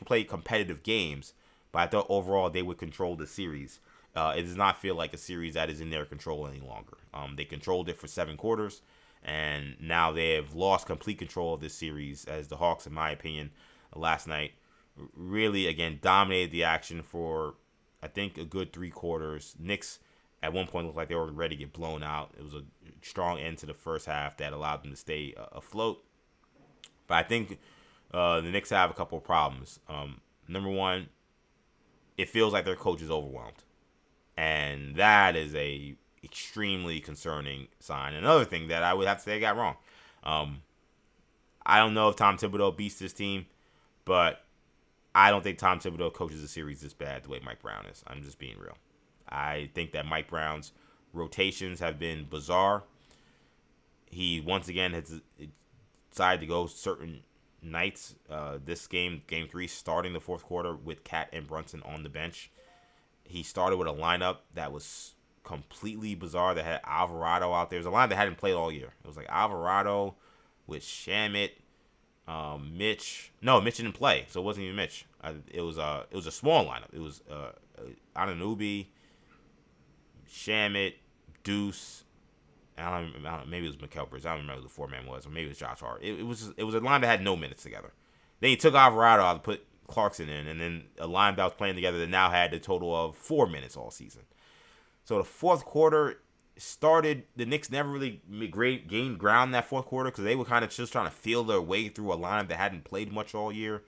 Speaker 1: would play competitive games, but I thought overall they would control the series. It does not feel like a series that is in their control any longer. They controlled it for 7 quarters, and now they have lost complete control of this series as the Hawks, in my opinion, last night really, again, dominated the action for, I think, a good 3 quarters. Knicks, at one point, looked like they were ready to get blown out. It was a strong end to the first half that allowed them to stay afloat. But I think the Knicks have a couple of problems. Number one, it feels like their coach is overwhelmed. And that is a extremely concerning sign. Another thing that I would have to say I got wrong. I don't know if Tom Thibodeau beats this team, but I don't think Tom Thibodeau coaches a series this bad the way Mike Brown is. I'm just being real. I think that Mike Brown's rotations have been bizarre. He, once again, has decided to go certain nights. This game 3, starting the fourth quarter with Cat and Brunson on the bench. He started with a lineup that was completely bizarre that had Alvarado out there. It was a line that hadn't played all year. It was like Alvarado with Shamet, Mitch. No, Mitch didn't play, so it wasn't even Mitch. It was a small lineup. It was Anunoby, Shamet, Deuce. I don't know, maybe it was McKelbridge. I don't remember who the 4-man was, or maybe it was Josh Hart. It was a line that had no minutes together. Then he took Alvarado out to put Clarkson in, and then a line that was playing together that now had a total of 4 minutes all season. So the fourth quarter started, the Knicks never really gained ground in that fourth quarter because they were kind of just trying to feel their way through a lineup that hadn't played much all year.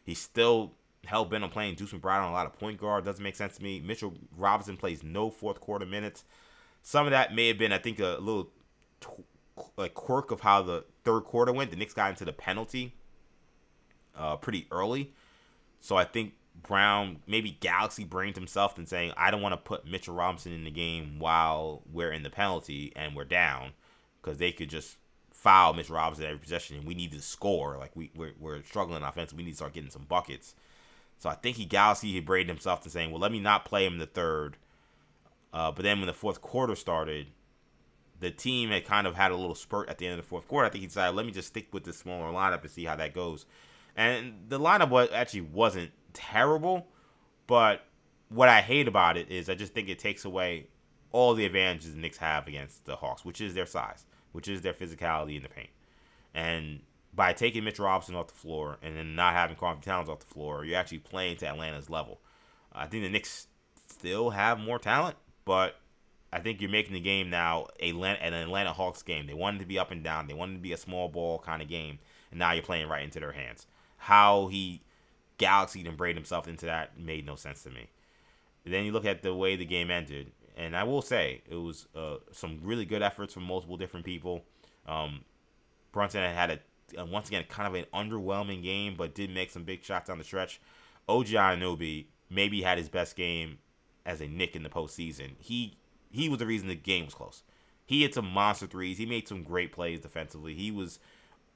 Speaker 1: He's still hell-bent on playing Deuce McBride on a lot of point guard. Doesn't make sense to me. Mitchell Robinson plays no fourth quarter minutes. Some of that may have been, I think, a little quirk of how the third quarter went. The Knicks got into the penalty pretty early. So I think Brown maybe galaxy brained himself and saying, I don't want to put Mitchell Robinson in the game while we're in the penalty and we're down, because they could just foul Mitchell Robinson every possession and we need to score. Like we're struggling offensively. We need to start getting some buckets. So I think he brained himself to saying, well, let me not play him in the third. But then when the fourth quarter started, the team had kind of had a little spurt at the end of the fourth quarter. I think he decided, let me just stick with this smaller lineup and see how that goes. And the lineup actually wasn't terrible, but what I hate about it is I just think it takes away all the advantages the Knicks have against the Hawks, which is their size, which is their physicality in the paint. And by taking Mitch Robinson off the floor and then not having Carlton Towns off the floor, you're actually playing to Atlanta's level. I think the Knicks still have more talent, but I think you're making the game now an Atlanta Hawks game. They wanted to be up and down. They wanted to be a small ball kind of game, and now you're playing right into their hands. How he galaxied and braided himself into that made no sense to me. Then you look at the way the game ended, and I will say it was some really good efforts from multiple different people. Brunson had once again kind of an underwhelming game, but did make some big shots down the stretch. OG Anunoby maybe had his best game as a Knick in the postseason. He was the reason the game was close. He hit some monster threes. He made some great plays defensively. He was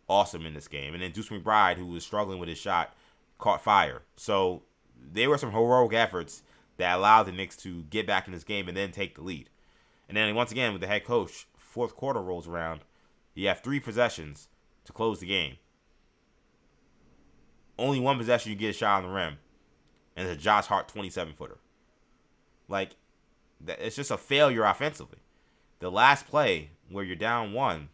Speaker 1: awesome in this game. And then Deuce McBride, who was struggling with his shot, caught fire. So there were some heroic efforts that allowed the Knicks to get back in this game and then take the lead. And then once again, with the head coach, fourth quarter rolls around. You have 3 possessions to close the game. Only 1 possession you get a shot on the rim. And it's a Josh Hart 27-footer. Like, it's just a failure offensively. the last play where you're down 1,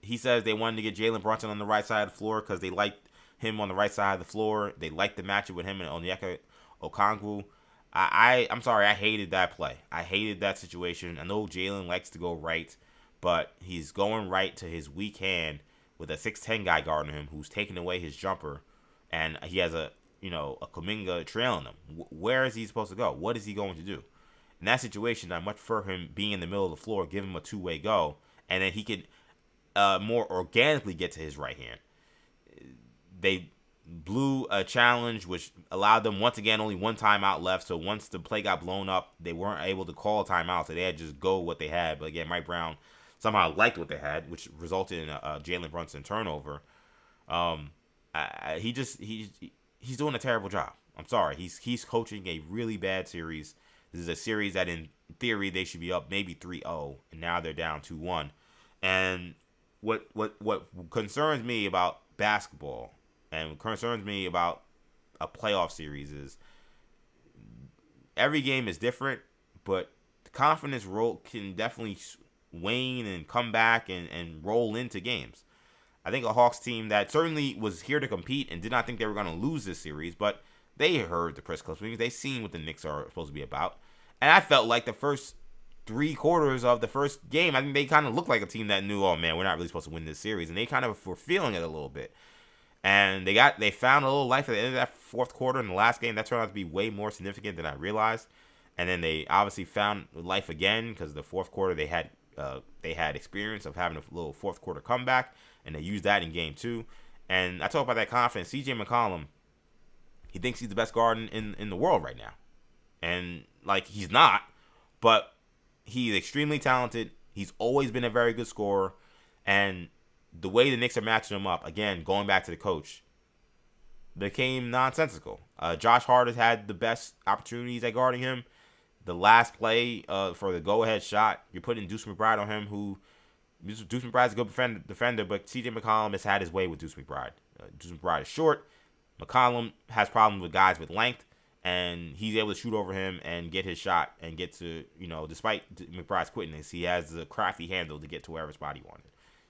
Speaker 1: he says they wanted to get Jalen Brunson on the right side of the floor because they liked him on the right side of the floor. They liked the matchup with him and Onyeka Okongwu. I'm sorry, I hated that play. I hated that situation. I know Jalen likes to go right, but he's going right to his weak hand with a 6'10" guy guarding him who's taking away his jumper, and he has a Kuminga trailing him. Where is he supposed to go? What is he going to do? In that situation, I much prefer him being in the middle of the floor, give him a two-way go, and then he could more organically get to his right hand. They blew a challenge, which allowed them, once again, only one timeout left. So once the play got blown up, they weren't able to call a timeout, so they had to just go what they had. But again, Mike Brown somehow liked what they had, which resulted in a Jalen Brunson turnover. He's doing a terrible job. I'm sorry. He's coaching a really bad series. This is a series that, in theory, they should be up maybe 3-0, and now they're down 2-1. And what concerns me about basketball and concerns me about a playoff series is every game is different, but the confidence roll can definitely wane and come back and roll into games. I think a Hawks team that certainly was here to compete and did not think they were going to lose this series, but they heard the press clippings. They seen what the Knicks are supposed to be about. And I felt like the first 3 quarters of the first game, I think they kind of looked like a team that knew, oh man, we're not really supposed to win this series. And they kind of were feeling it a little bit. And they found a little life at the end of that fourth quarter in the last game. That turned out to be way more significant than I realized. And then they obviously found life again because the fourth quarter they had experience of having a little fourth quarter comeback, and they used that in game 2. And I talk about that confidence. CJ McCollum, he thinks he's the best guard in the world right now. And like, he's not, but he's extremely talented. He's always been a very good scorer. And the way the Knicks are matching him up, again, going back to the coach, became nonsensical. Josh Hart has had the best opportunities at guarding him. The last play for the go-ahead shot, you're putting Deuce McBride on him, Deuce McBride's a good defender, but CJ McCollum has had his way with Deuce McBride. Deuce McBride is short. McCollum has problems with guys with length, and he's able to shoot over him and get his shot and get to, despite McBride's quickness, he has the crafty handle to get to wherever spot he wanted.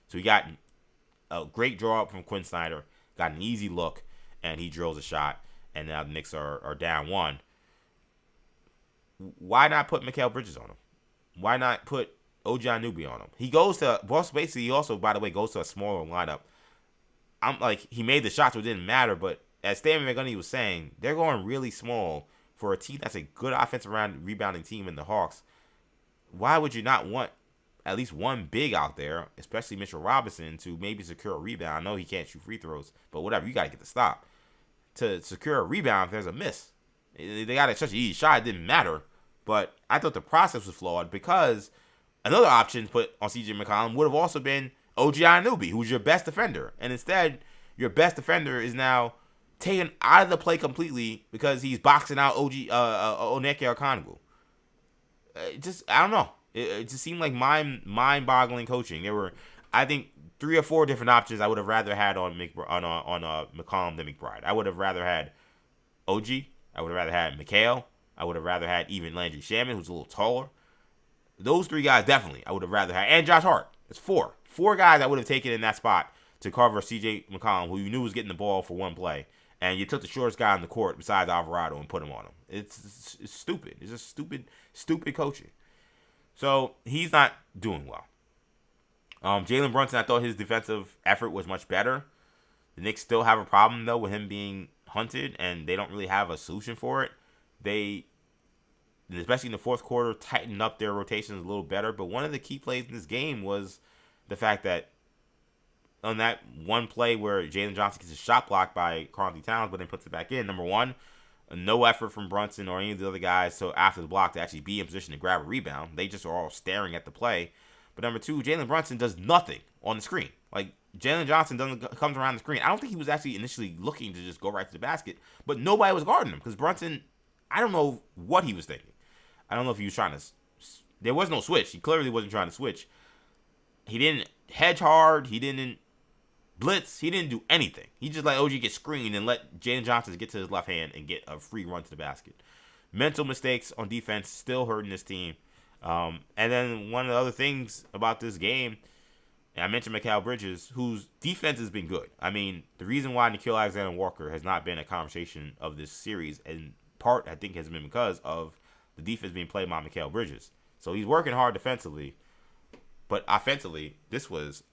Speaker 1: So he got a great draw up from Quinn Snyder, got an easy look, and he drills a shot, and now the Knicks are down 1. Why not put Mikal Bridges on him? Why not put OG Anunoby on him? He goes to, basically, he also, by the way, goes to a smaller lineup. I'm like, he made the shots, so it didn't matter, but as Stan McGunny was saying, they're going really small for a team that's a good offensive rebounding team in the Hawks. Why would you not want at least one big out there, especially Mitchell Robinson, to maybe secure a rebound? I know he can't shoot free throws, but whatever, you got to get the stop. To secure a rebound if there's a miss. They got such an easy shot, it didn't matter. But I thought the process was flawed because another option put on CJ McCollum would have also been OG Anunoby, who's your best defender. And instead, your best defender is now taken out of the play completely because he's boxing out Onyeka Okongwu. I don't know. It just seemed like mind-boggling coaching. There were, I think, 3 or 4 different options I would have rather had on McCollum than McBride. I would have rather had OG. I would have rather had Mikal. I would have rather had even Landry Shaman, who's a little taller. Those 3 guys definitely I would have rather had. And Josh Hart. It's 4. 4 guys I would have taken in that spot to cover CJ McCollum, who you knew was getting the ball for one play. And you took the shortest guy on the court besides Alvarado and put him on him. It's stupid. It's just stupid coaching. So he's not doing well. Jalen Brunson, I thought his defensive effort was much better. The Knicks still have a problem, though, with him being hunted, and they don't really have a solution for it. They, especially in the fourth quarter, tightened up their rotations a little better. But one of the key plays in this game was the fact that on that one play where Jalen Johnson gets a shot blocked by Karl-Anthony Towns, but then puts it back in, number one, no effort from Brunson or any of the other guys so after the block to actually be in position to grab a rebound. They just are all staring at the play. But number 2, Jalen Brunson does nothing on the screen. Like, Jalen Johnson comes around the screen. I don't think he was actually initially looking to just go right to the basket, but nobody was guarding him because Brunson, I don't know what he was thinking. I don't know if he was trying to, there was no switch. He clearly wasn't trying to switch. He didn't hedge hard. He didn't blitz. He didn't do anything. He just let OG get screened and let Jalen Johnson get to his left hand and get a free run to the basket. Mental mistakes on defense still hurting this team. And then one of the other things about this game, and I mentioned Mikal Bridges, whose defense has been good. I mean, the reason why Nickeil Alexander-Walker has not been a conversation of this series, in part, I think, has been because of the defense being played by Mikal Bridges. So he's working hard defensively, but offensively, this was,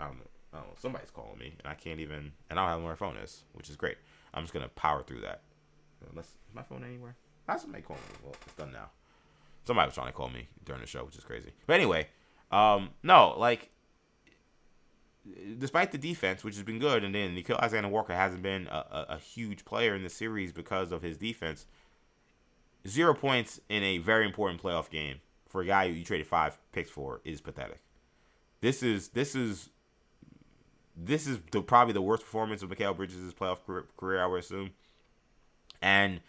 Speaker 1: I don't know, somebody's calling me, and I can't even, and I don't have where my phone is, which is great. I'm just going to power through that. Is my phone anywhere? How's somebody calling me? Well, it's done now. Somebody was trying to call me during the show, which is crazy. But anyway, no, like, despite the defense, which has been good, and then Nickeil Alexander-Walker hasn't been a huge player in the series because of his defense, 0 points in a very important playoff game for a guy who you traded 5 picks for is pathetic. This is probably the worst performance of Mikal Bridges' playoff career, I would assume. And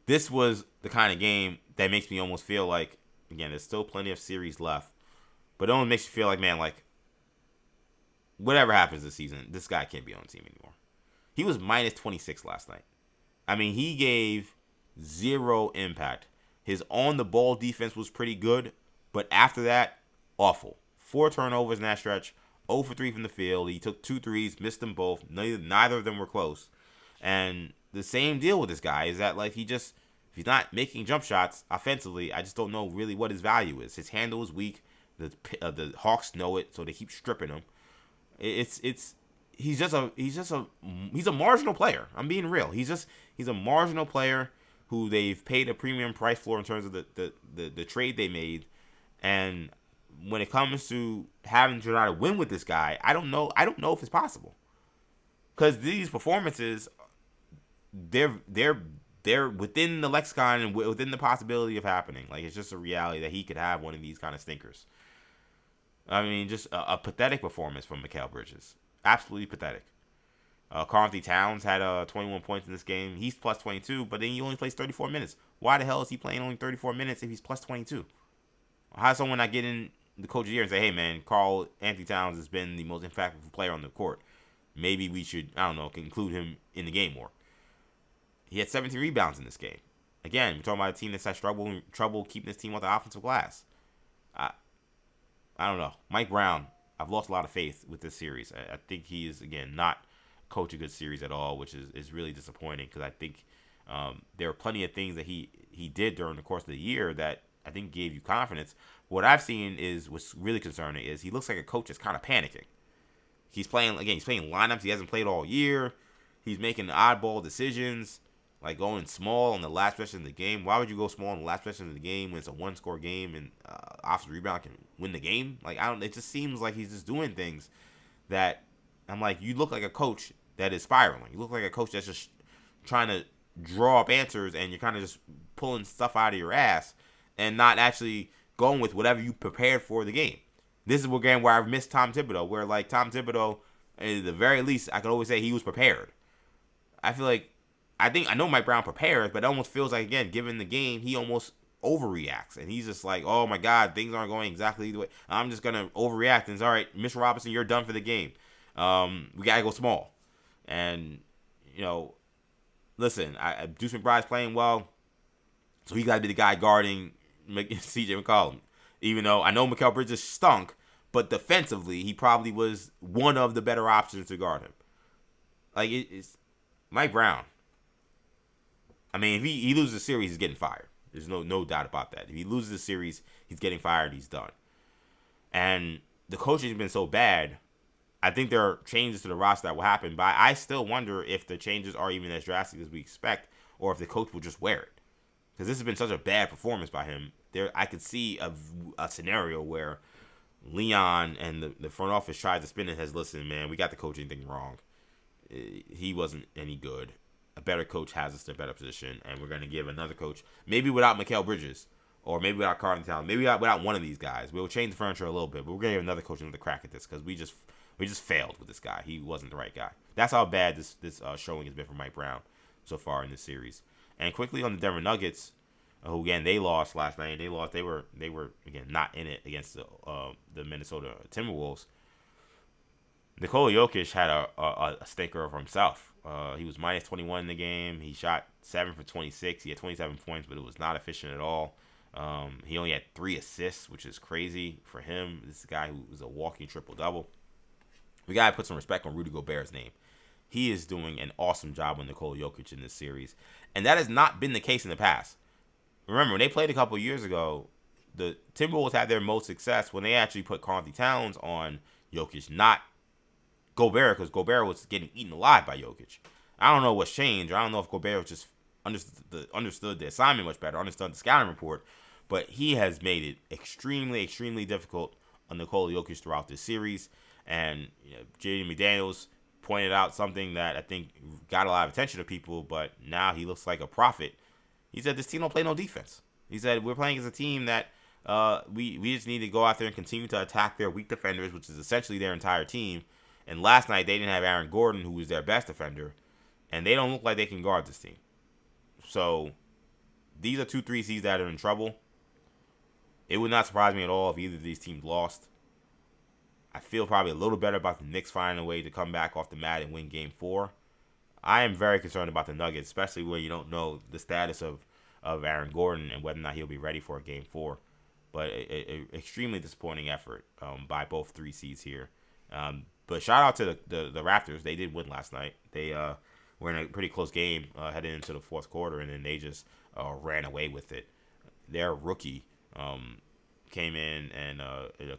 Speaker 1: this was the kind of game that makes me almost feel like, again, there's still plenty of series left, but it only makes you feel like, man, like, whatever happens this season, this guy can't be on the team anymore. He was minus 26 last night. I mean, he gave 0 impact. His on-the-ball defense was pretty good, but after that, awful. 4 turnovers in that stretch, 0 for 3 from the field. He took 2 threes, missed them both. Neither of them were close. And the same deal with this guy is that, like, if he's not making jump shots offensively, I just don't know really what his value is. His handle is weak. The Hawks know it, so they keep stripping him. He's a marginal player. I'm being real. He's a marginal player who they've paid a premium price for in terms of the trade they made. And when it comes to having to try to win with this guy, I don't know if it's possible. Because these performances, they're within the lexicon and within the possibility of happening. Like, it's just a reality that he could have one of these kind of stinkers. I mean, just a pathetic performance from Mikal Bridges. Absolutely pathetic. Karl-Anthony Towns had 21 points in this game. He's plus 22, but then he only plays 34 minutes. Why the hell is he playing only 34 minutes if he's plus 22? How does someone not get in the coach of the year and say, hey, man, Karl-Anthony Towns has been the most impactful player on the court. Maybe we should, I don't know, include him in the game more. He had 17 rebounds in this game. Again, we're talking about a team that's had trouble keeping this team off the offensive glass. I don't know. Mike Brown, I've lost a lot of faith with this series. I think he is, again, not coaching a good series at all, which is really disappointing because I think there are plenty of things that he did during the course of the year that I think gave you confidence. What I've seen is what's really concerning is he looks like a coach that's kind of panicking. He's playing lineups he hasn't played all year. He's making oddball decisions, like going small in the last possession of the game. Why would you go small in the last possession of the game when it's a one-score game and offensive rebound can win the game? Like, it just seems like he's just doing things that I'm like, you look like a coach that is spiraling. You look like a coach that's just trying to draw up answers and you're kind of just pulling stuff out of your ass and not actually going with whatever you prepared for the game. This is a game where I've missed Tom Thibodeau, where, like, Tom Thibodeau, at the very least, I could always say he was prepared. I feel like, I know Mike Brown prepares, but it almost feels like, again, given the game, he almost overreacts. And he's just like, oh, my God, things aren't going exactly the way. I'm just going to overreact. And it's all right, Mr. Robinson, you're done for the game. We got to go small. And, listen, Deuce McBride's playing well, so he got to be the guy guarding CJ McCollum. Even though I know Mikal Bridges stunk, but defensively, he probably was one of the better options to guard him. Like, it's Mike Brown. I mean, if he loses the series, he's getting fired. There's no doubt about that. If he loses the series, he's getting fired. He's done. And the coaching has been so bad, I think there are changes to the roster that will happen. But I still wonder if the changes are even as drastic as we expect, or if the coach will just wear it. Because this has been such a bad performance by him. I could see a scenario where Leon and the front office tried to spin it as, listen, man, we got the coaching thing wrong. He wasn't any good. A better coach has us in a better position, and we're going to give another coach, maybe without Mikal Bridges, or maybe without Karl-Anthony Towns, maybe without one of these guys. We'll change the furniture a little bit, but we're going to give another coach another crack at this because we just failed with this guy. He wasn't the right guy. That's how bad this showing has been for Mike Brown so far in this series. And quickly on the Denver Nuggets, who again they lost last night. They were again not in it against the Minnesota Timberwolves. Nikola Jokic had a stinker for himself. He was minus 21 in the game. He shot 7 for 26. He had 27 points, but it was not efficient at all. He only had 3 assists, which is crazy for him. This is a guy who is a walking triple-double. We got to put some respect on Rudy Gobert's name. He is doing an awesome job with Nikola Jokic in this series. And that has not been the case in the past. Remember, when they played a couple years ago, the Timberwolves had their most success when they actually put Karl-Anthony Towns on Jokic, not Gobert, because Gobert was getting eaten alive by Jokic. I don't know what's changed, or I don't know if Gobert just understood the assignment much better, understood the scouting report, but he has made it extremely, extremely difficult on Nikola Jokic throughout this series. And Jaden McDaniels pointed out something that I think got a lot of attention to people, but now he looks like a prophet. He said this team don't play no defense. He said we're playing as a team that we just need to go out there and continue to attack their weak defenders, which is essentially their entire team. And last night they didn't have Aaron Gordon, who was their best defender, and they don't look like they can guard this team. So these are 2 3 seeds that are in trouble. It would not surprise me at all if either of these teams lost. I feel probably a little better about the Knicks finding a way to come back off the mat and win Game 4. I am very concerned about the Nuggets, especially when you don't know the status of Aaron Gordon and whether or not he'll be ready for a Game 4. But an extremely disappointing effort by both 3 seeds here. But shout out to the Raptors. They did win last night. They were in a pretty close game heading into the fourth quarter, and then they just ran away with it. Their rookie came in, and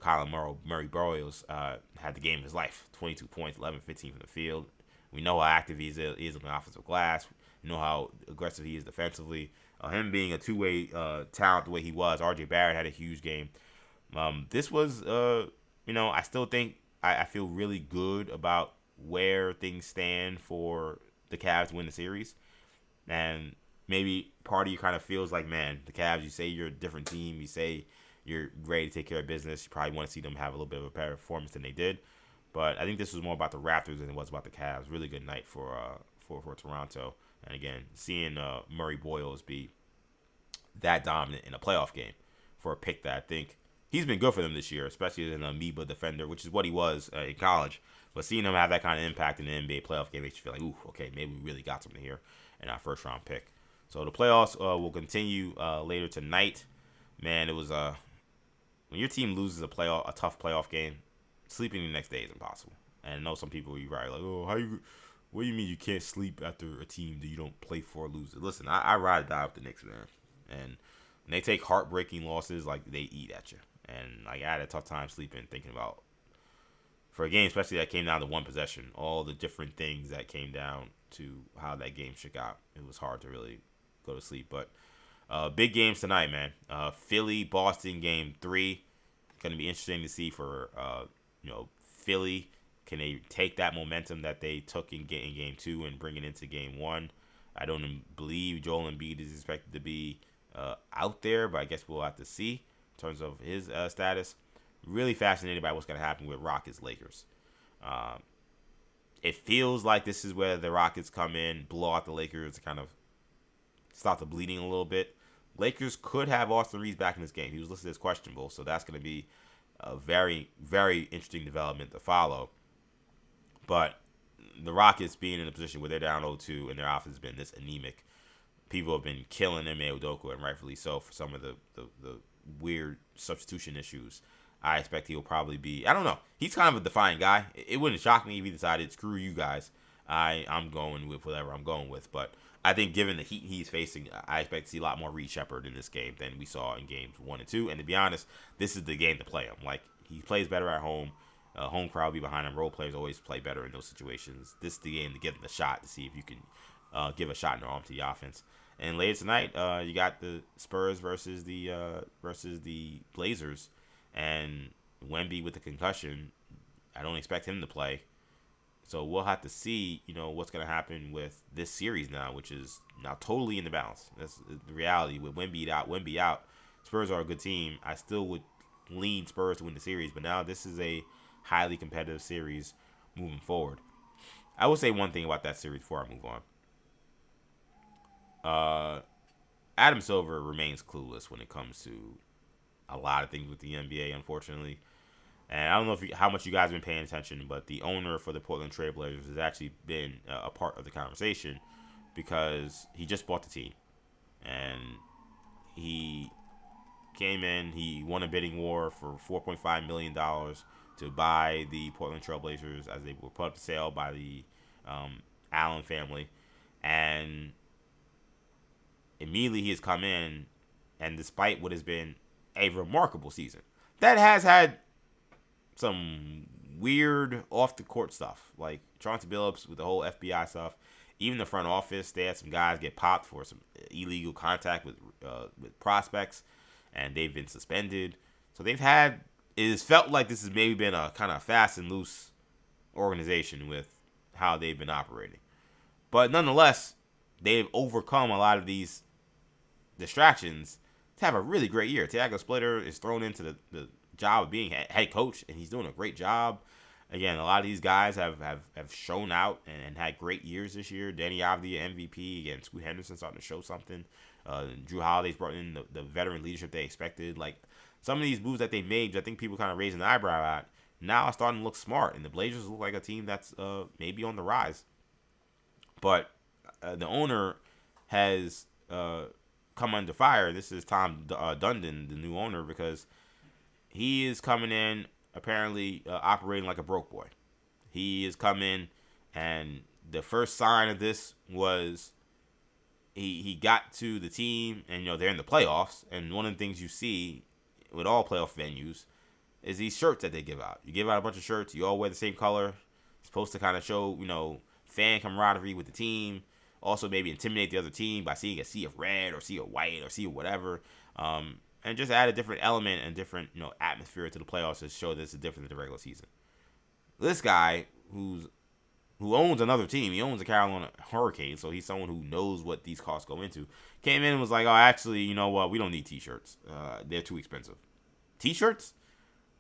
Speaker 1: Colin Murray-Boyles had the game of his life. 22 points, 11-15 from the field. We know how active he is on the offensive glass. We know how aggressive he is defensively. Him being a two-way talent the way he was. RJ Barrett had a huge game. This was, I still think I feel really good about where things stand for the Cavs to win the series. And maybe part of you kind of feels like, man, the Cavs, you say you're a different team. You say you're ready to take care of business. You probably want to see them have a little bit of a better performance than they did. But I think this was more about the Raptors than it was about the Cavs. Really good night for Toronto. And again, seeing Murray-Boyles be that dominant in a playoff game for a pick that I think he's been good for them this year, especially as an amoeba defender, which is what he was in college. But seeing him have that kind of impact in the NBA playoff game makes you feel like, ooh, okay, maybe we really got something here in our first round pick. So the playoffs will continue later tonight. Man, it was when your team loses a tough playoff game, sleeping the next day is impossible. And I know some people will be right, like, oh, what do you mean you can't sleep after a team that you don't play for loses? Listen, I ride or die with the Knicks, man. And when they take heartbreaking losses, like, they eat at you. And like, I had a tough time sleeping, thinking about, for a game especially that came down to one possession, all the different things that came down to how that game shook out. It was hard to really go to sleep. But big games tonight, man. Philly, Boston, Game 3. Going to be interesting to see for Philly. Can they take that momentum that they took in Game 2 and bring it into Game 1? I don't believe Joel Embiid is expected to be out there, but I guess we'll have to see in terms of his status. Really fascinated by what's going to happen with Rockets-Lakers. It feels like this is where the Rockets come in, blow out the Lakers, kind of stop the bleeding a little bit. Lakers could have Austin Reeves back in this game. He was listed as questionable, so that's going to be a very, very interesting development to follow. But the Rockets being in a position where they're down 0-2 and their offense has been this anemic, people have been killing Ime Udoka, and rightfully so, for some of the weird substitution issues. I expect he'll probably be, I don't know, he's kind of a defiant guy. It wouldn't shock me if he decided, screw you guys, I'm going with whatever I'm going with. But I think given the heat he's facing, I expect to see a lot more Reed Shepherd in this game than we saw in games 1 and 2. And to be honest, this is the game to play him. Like, he plays better at home. Home crowd will be behind him. Role players always play better in those situations. This is the game to give him a shot to see if you can give a shot in the arm to the offense. And later tonight, you got the Spurs versus the Blazers. And Wemby with the concussion, I don't expect him to play. So we'll have to see, what's going to happen with this series now, which is now totally in the balance. That's the reality. With Wemby out, Spurs are a good team. I still would lean Spurs to win the series, but now this is a highly competitive series moving forward. I will say one thing about that series before I move on. Adam Silver remains clueless when it comes to a lot of things with the NBA, unfortunately. And I don't know how much you guys have been paying attention, but the owner for the Portland Trail Blazers has actually been a part of the conversation because he just bought the team. And he came in. He won a bidding war for $4.5 million to buy the Portland Trailblazers as they were put up for sale by the Allen family. And immediately he has come in, and despite what has been a remarkable season, that has had some weird off-the-court stuff, like Chauncey Billups with the whole FBI stuff. Even the front office, they had some guys get popped for some illegal contact with prospects, and they've been suspended. So they've had, it has felt like this has maybe been a kind of fast and loose organization with how they've been operating. But nonetheless, they've overcome a lot of these distractions to have a really great year. Tiago Splitter is thrown into the job of being head coach, and he's doing a great job. Again, a lot of these guys have shown out and had great years this year. Danny Avdia, MVP. Again, Scoot Henderson starting to show something. Drew Holiday's brought in the veteran leadership they expected. Like, some of these moves that they made, which I think people kind of raising the eyebrow at, now are starting to look smart. And the Blazers look like a team that's maybe on the rise. But the owner has come under fire. This is Tom Dundon, the new owner, because he is coming in apparently operating like a broke boy. He has come in, and the first sign of this was he got to the team, and they're in the playoffs. And one of the things you see with all playoff venues is these shirts that they give out. You give out a bunch of shirts. You all wear the same color. It's supposed to kind of show fan camaraderie with the team. Also maybe intimidate the other team by seeing a sea of red or sea of white or sea of whatever. And just add a different element and different atmosphere to the playoffs to show this is different than the regular season. This guy who owns another team, he owns the Carolina Hurricanes, so he's someone who knows what these costs go into, came in and was like, oh, actually, you know what, we don't need T-shirts. They're too expensive. T-shirts?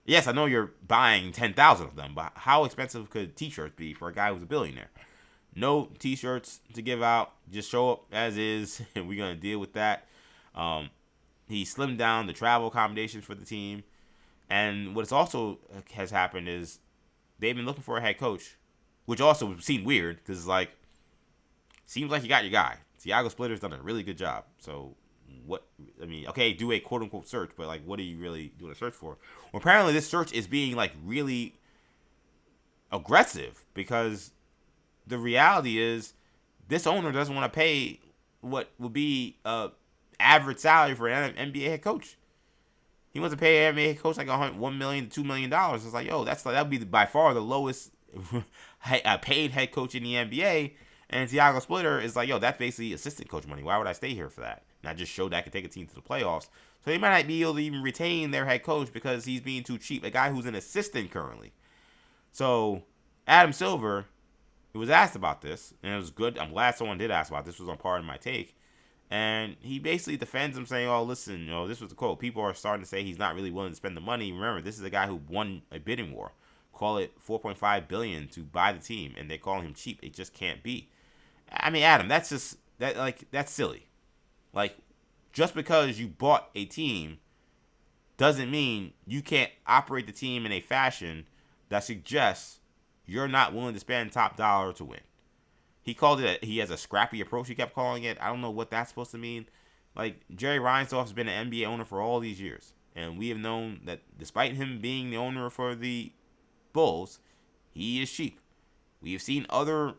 Speaker 1: Yes, I know you're buying 10,000 of them, but how expensive could T-shirts be for a guy who's a billionaire? No T-shirts to give out. Just show up as is, and we're going to deal with that. He slimmed down the travel accommodations for the team. And what's also has happened is they've been looking for a head coach, which also seemed weird because seems like you got your guy. Tiago Splitter's done a really good job. So okay, do a quote unquote search, but what are you really doing a search for? Well, apparently this search is being really aggressive because the reality is this owner doesn't want to pay what would be average salary for an NBA head coach. He wants to pay an NBA head coach like $1 million to $2 million. It's like, yo, that would be by far the lowest paid head coach in the NBA. And Tiago Splitter is like, yo, that's basically assistant coach money. Why would I stay here for that? And I just showed that I could take a team to the playoffs. So they might not be able to even retain their head coach because he's being too cheap. A guy who's an assistant currently. So Adam Silver, he was asked about this, and it was good. I'm glad someone did ask about this. Was on part of my take. And he basically defends him, saying, oh, listen, this was the quote. People are starting to say he's not really willing to spend the money. Remember, this is a guy who won a bidding war. Call it $4.5 billion to buy the team, and they're calling him cheap. It just can't be. I mean, Adam, that's silly. Just because you bought a team doesn't mean you can't operate the team in a fashion that suggests you're not willing to spend top dollar to win. He called it, he has a scrappy approach, he kept calling it. I don't know what that's supposed to mean. Jerry Reinsdorf has been an NBA owner for all these years. And we have known that despite him being the owner for the Bulls, he is cheap. We have seen other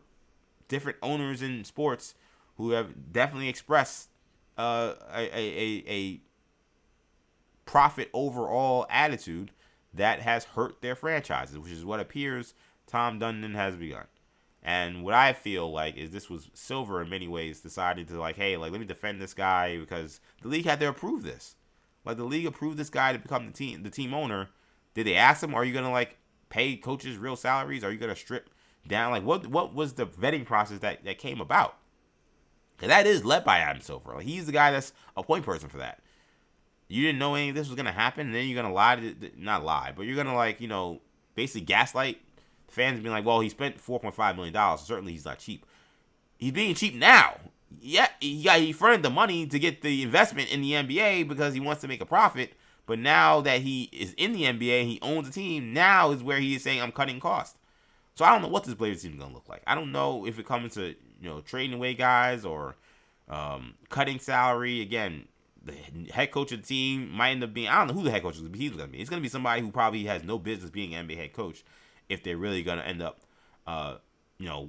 Speaker 1: different owners in sports who have definitely expressed a profit overall attitude that has hurt their franchises, which is what appears Tom Dundon has begun. And what I feel like is this was Silver in many ways deciding to hey, let me defend this guy because the league had to approve this. The league approved this guy to become the team owner. Did they ask him, are you gonna pay coaches real salaries? Are you gonna strip down? What was the vetting process that came about? And that is led by Adam Silver. He's the guy that's a point person for that. You didn't know any of this was gonna happen, and then you're gonna not lie, but you're gonna basically gaslight fans being well, he spent $4.5 million, so certainly he's not cheap. He's being cheap now. Yeah, he fronted the money to get the investment in the NBA because he wants to make a profit, but now that he is in the NBA, he owns a team, now is where he is saying, I'm cutting costs. So I don't know what this Blazers team is going to look like. I don't know if it comes to trading away guys or cutting salary. Again, the head coach of the team might end up being, I don't know who the head coach is, but he's going to be. It's going to be somebody who probably has no business being an NBA head coach if they're really going to end up,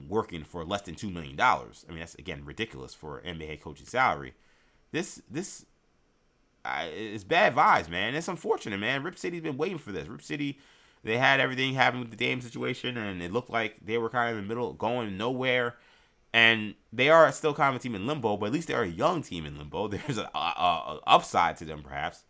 Speaker 1: working for less than $2 million. I mean, that's, again, ridiculous for an NBA head coaching salary. This it's bad vibes, man. It's unfortunate, man. Rip City's been waiting for this. Rip City, they had everything happen with the Dame situation, and it looked like they were kind of in the middle, going nowhere. And they are still kind of a team in limbo, but at least they're a young team in limbo. There's an upside to them, perhaps.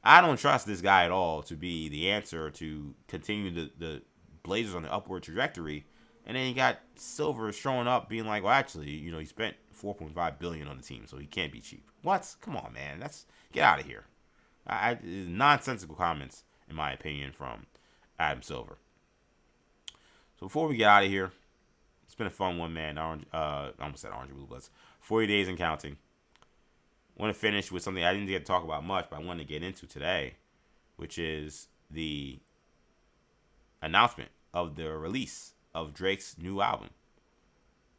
Speaker 1: I don't trust this guy at all to be the answer to continue the Blazers on the upward trajectory. And then you got Silver showing up being like, well, actually, he spent $4.5 billion on the team, so he can't be cheap. What? Come on, man. Get out of here. Nonsensical comments, in my opinion, from Adam Silver. So before we get out of here, it's been a fun one, man. I almost said Orange and Blue Bloods. 40 days and counting. I want to finish with something I didn't get to talk about much, but I wanted to get into today, which is the announcement of the release of Drake's new album,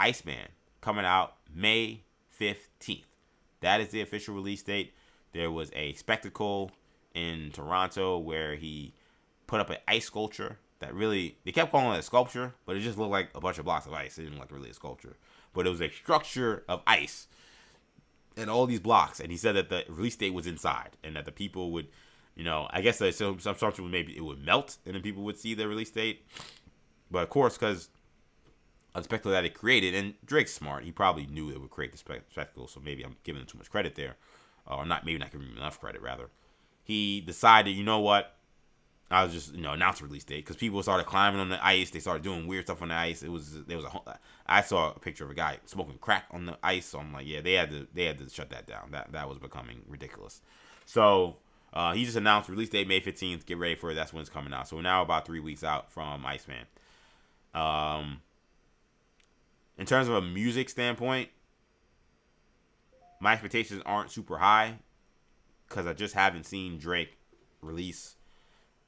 Speaker 1: Iceman, coming out May 15th. That is the official release date. There was a spectacle in Toronto where he put up an ice sculpture that really, they kept calling it a sculpture, but it just looked like a bunch of blocks of ice. It didn't look like really a sculpture. But it was a structure of ice and all these blocks. And he said that the release date was inside and that the people would, I guess some assumption was maybe it would melt and then people would see the release date. But of course, because of the spectacle that it created, and Drake's smart, he probably knew it would create the spectacle, so maybe I'm giving him too much credit there. Or maybe not giving him enough credit, rather. He decided, you know what? I was just, announce the release date because people started climbing on the ice. They started doing weird stuff on the ice. I saw a picture of a guy smoking crack on the ice. So I'm like, yeah, they had to shut that down. That was becoming ridiculous. So he just announced release date May 15th. Get ready for it. That's when it's coming out. So we're now about 3 weeks out from Iceman. In terms of a music standpoint, my expectations aren't super high because I just haven't seen Drake release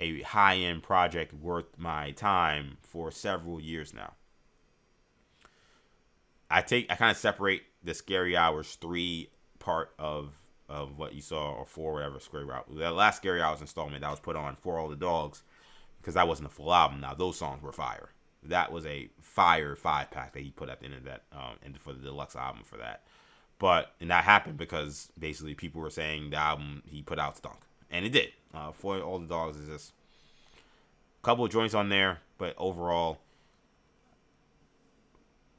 Speaker 1: a high-end project worth my time for several years now. I kind of separate the Scary Hours 3 part of what you saw, or 4, whatever, Scary Hours. The last Scary Hours installment that was put on For All the Dogs, because that wasn't a full album. Now, those songs were fire. That was a fire 5-pack that he put at the end of that, and for the deluxe album for that. And that happened because basically people were saying the album he put out stunk. And it did. For All the Dogs is just a couple of joints on there, but overall,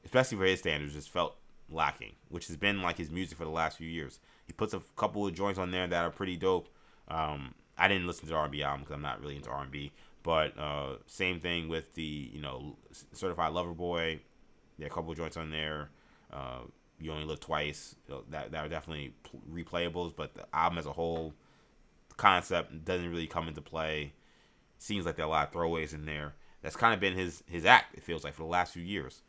Speaker 1: especially for his standards, just felt lacking, which has been like his music for the last few years. He puts a couple of joints on there that are pretty dope. I didn't listen to the R&B album because I'm not really into R&B, but same thing with the Certified Lover Boy. There are a couple of joints on there. You Only Live Twice. That are definitely replayables, but the album as a whole, the concept doesn't really come into play. Seems like there are a lot of throwaways in there. That's kind of been his act, it feels like, for the last few years.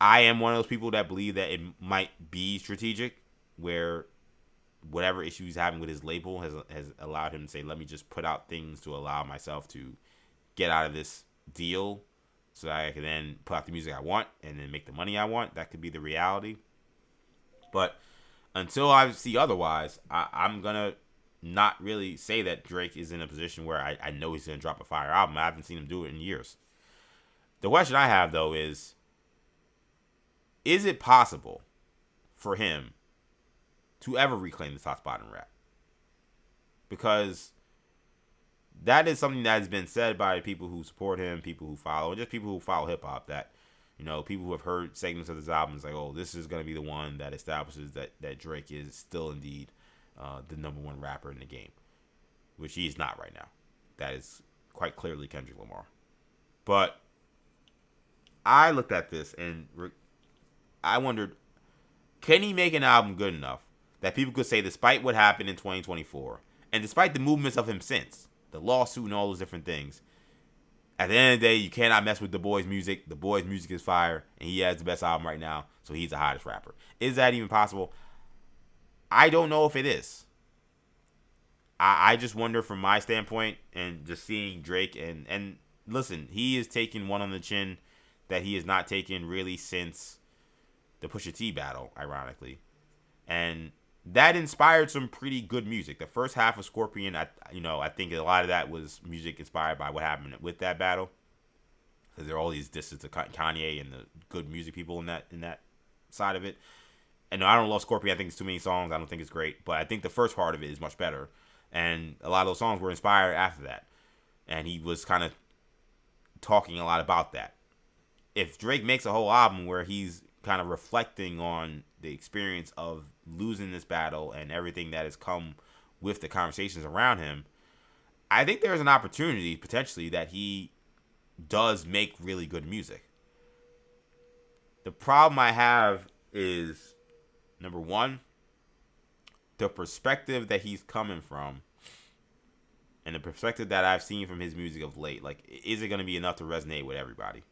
Speaker 1: I am one of those people that believe that it might be strategic, where whatever issue he's having with his label has allowed him to say, let me just put out things to allow myself to get out of this deal so that I can then put out the music I want and then make the money I want. That could be the reality. But until I see otherwise, I'm going to not really say that Drake is in a position where I know he's going to drop a fire album. I haven't seen him do it in years. The question I have, though, is it possible for him to ever reclaim the top spot in rap? Because that is something that has been said by people who support him, people who follow, and just people who follow hip-hop, that, people who have heard segments of his albums like, oh, this is going to be the one that establishes that Drake is still indeed the number one rapper in the game, which he is not right now. That is quite clearly Kendrick Lamar. But I looked at this and I wondered, can he make an album good enough that people could say, despite what happened in 2024, and despite the movements of him since, the lawsuit and all those different things, at the end of the day, you cannot mess with the boy's music. The boy's music is fire, and he has the best album right now, so he's the hottest rapper. Is that even possible? I don't know if it is. I just wonder from my standpoint, and just seeing Drake, and listen, he is taking one on the chin that he has not taken really since the Pusha T battle, ironically. And that inspired some pretty good music. The first half of Scorpion, I think a lot of that was music inspired by what happened with that battle. Because there are all these disses to Kanye and the good music people in that side of it. And no, I don't love Scorpion. I think it's too many songs. I don't think it's great. But I think the first part of it is much better. And a lot of those songs were inspired after that. And he was kind of talking a lot about that. If Drake makes a whole album where he's kind of reflecting on the experience of losing this battle and everything that has come with the conversations around him, I think there's an opportunity potentially that he does make really good music. The problem I have is, number one, the perspective that he's coming from and the perspective that I've seen from his music of late. Like, is it going to be enough to resonate with everybody?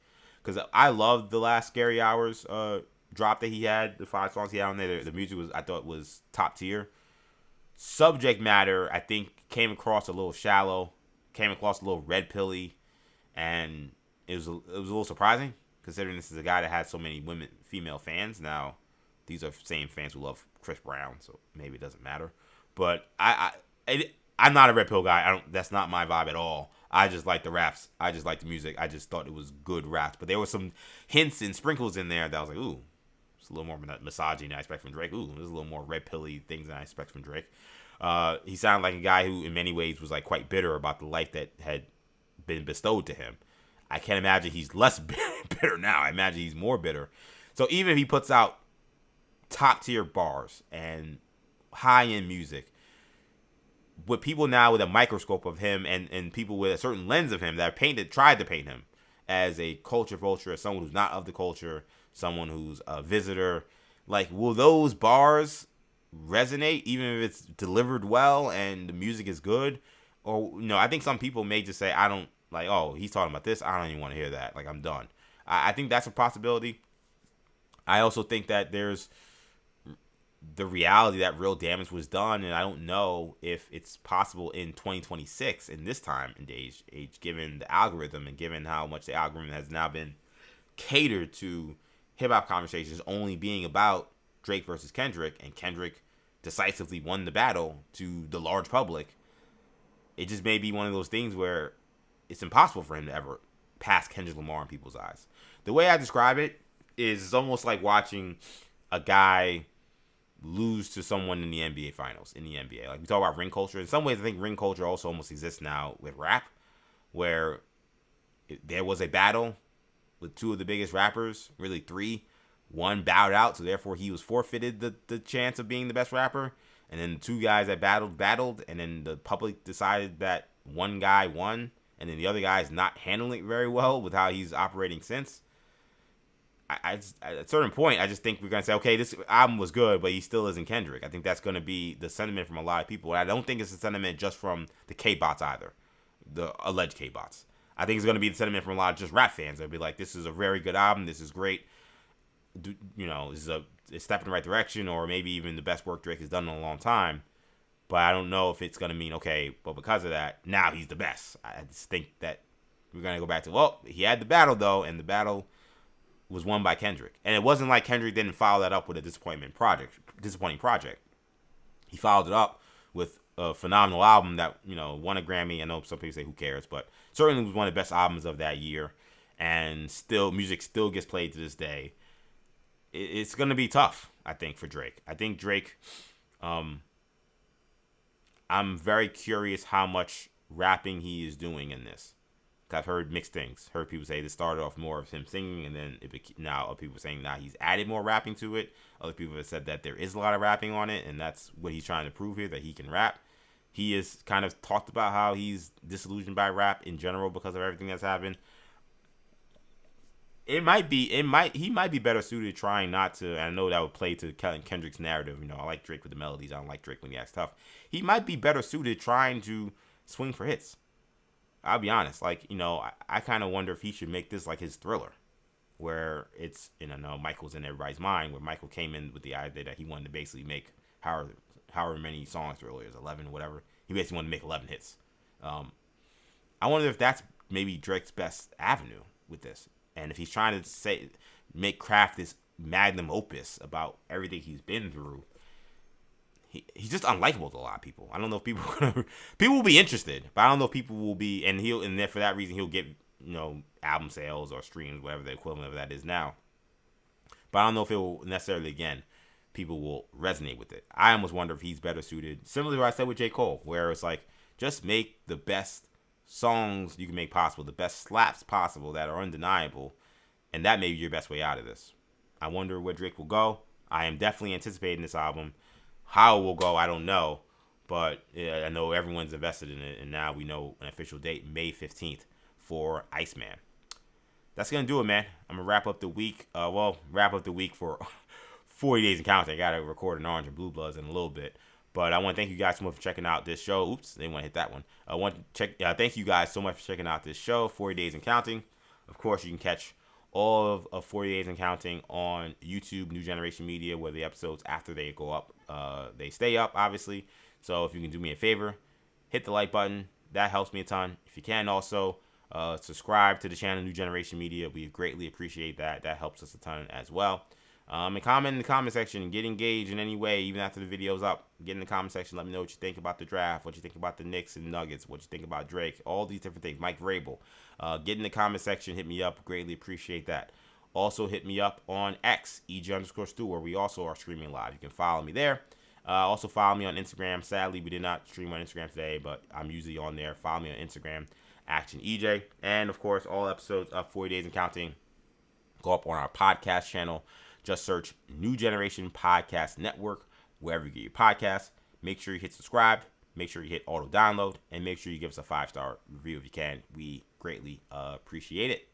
Speaker 1: Because I loved the last Scary Hours drop that he had, the 5 songs he had on there. The music I thought was top tier. Subject matter, I think, came across a little shallow, came across a little red pilly, and it was a little surprising, considering this is a guy that has so many female fans. Now, these are same fans who love Chris Brown, so maybe it doesn't matter. But I'm not a red pill guy. That's not my vibe at all. I just like the raps. I just like the music. I just thought it was good raps. But there were some hints and sprinkles in there that I was like, ooh, it's a little more misogyny than I expect from Drake. Ooh, there's a little more red pilly things than I expect from Drake. He sounded like a guy who, in many ways, was like quite bitter about the life that had been bestowed to him. I can't imagine he's less bitter now. I imagine he's more bitter. So even if he puts out top tier bars and high end music, with people now with a microscope of him and people with a certain lens of him that tried to paint him as a culture vulture, as someone who's not of the culture, someone who's a visitor, like, will those bars resonate even if it's delivered well and the music is good? Or, I think some people may just say, I don't, like, oh, he's talking about this, I don't even want to hear that, like, I'm done. I think that's a possibility. I also think that there's the reality that real damage was done, and I don't know if it's possible in 2026 in this time and age, given the algorithm and given how much the algorithm has now been catered to hip-hop conversations only being about Drake versus Kendrick, and Kendrick decisively won the battle to the large public. It just may be one of those things where it's impossible for him to ever pass Kendrick Lamar in people's eyes. The way I describe it is, it's almost like watching a guy lose to someone in the NBA finals, in the NBA. Like, we talk about ring culture. In some ways, I think ring culture also almost exists now with rap, where there was a battle with 2 of the biggest rappers, really 3. One bowed out, so therefore he was forfeited the chance of being the best rapper. And then the 2 guys that battled, and then the public decided that one guy won, and then the other guy is not handling it very well with how he's operating since. At a certain point, I just think we're going to say, okay, this album was good, but he still isn't Kendrick. I think that's going to be the sentiment from a lot of people. And I don't think it's a sentiment just from the K-bots either, the alleged K-bots. I think it's going to be the sentiment from a lot of just rap fans. They'll be like, this is a very good album. This is great. This is a step in the right direction, or maybe even the best work Drake has done in a long time. But I don't know if it's going to mean, okay, but because of that, now he's the best. I just think that we're going to go back to, well, he had the battle, though, and the battle was won by Kendrick. And it wasn't like Kendrick didn't follow that up with a disappointing project. He followed it up with a phenomenal album that, won a Grammy. I know some people say who cares, but certainly was one of the best albums of that year. And still, music still gets played to this day. It's going to be tough, I think, for Drake. I think Drake, I'm very curious how much rapping he is doing in this. I've heard mixed things. Heard people say this started off more of him singing, and then now other people saying now he's added more rapping to it. Other people have said that there is a lot of rapping on it, and that's what he's trying to prove here, that he can rap. He has kind of talked about how he's disillusioned by rap in general because of everything that's happened. He might be better suited trying not to. And I know that would play to Kendrick's narrative. I like Drake with the melodies. I don't like Drake when he acts tough. He might be better suited trying to swing for hits. I'll be honest, I kind of wonder if he should make this like his Thriller, where it's, no, Michael's in everybody's mind, where Michael came in with the idea that he wanted to basically make however many songs Thriller is, 11, whatever. He basically wanted to make 11 hits. I wonder if that's maybe Drake's best avenue with this. And if he's trying to craft this magnum opus about everything he's been through, he's just unlikable to a lot of people. I don't know if people will be interested, but I don't know if people will be, and then for that reason he'll get album sales or streams, whatever the equivalent of that is now. But I don't know if it will necessarily, again, people will resonate with it. I almost wonder if he's better suited, similar to what I said with J. Cole, where it's like, just make the best songs you can make possible, the best slaps possible that are undeniable, and that may be your best way out of this. I wonder where Drake will go. I am definitely anticipating this album. How it will go, I don't know, but I know everyone's invested in it, and now we know an official date, May 15th, for Iceman. That's going to do it, man. I'm going to wrap up the week. Wrap up the week for 40 days and counting. I got to record an Orange and Blue Bloods in a little bit. But I want to thank you guys so much for checking out this show. Oops, didn't want to hit that one. Thank you guys so much for checking out this show, 40 Days and Counting. Of course, you can catch all of 40 Days and Counting on YouTube, New Generation Media, where the episodes, after they go up, they stay up, obviously. So if you can do me a favor, hit the like button. That helps me a ton. If you can also subscribe to the channel, New Generation Media. We greatly appreciate that. That helps us a ton as well. And comment in the comment section. Get engaged in any way, even after the video's up. Get in the comment section. Let me know what you think about the draft, what you think about the Knicks and Nuggets, what you think about Drake, all these different things. Mike Vrabel. Get in the comment section. Hit me up. Greatly appreciate that. Also, hit me up on X, EG_Stu, where we also are streaming live. You can follow me there. Also, follow me on Instagram. Sadly, we did not stream on Instagram today, but I'm usually on there. Follow me on Instagram, ActionEJ. And, of course, all episodes of 40 Days and Counting go up on our podcast channel. Just search New Generation Podcast Network wherever you get your podcasts. Make sure you hit subscribe. Make sure you hit auto download. And make sure you give us a 5-star review if you can. We greatly appreciate it.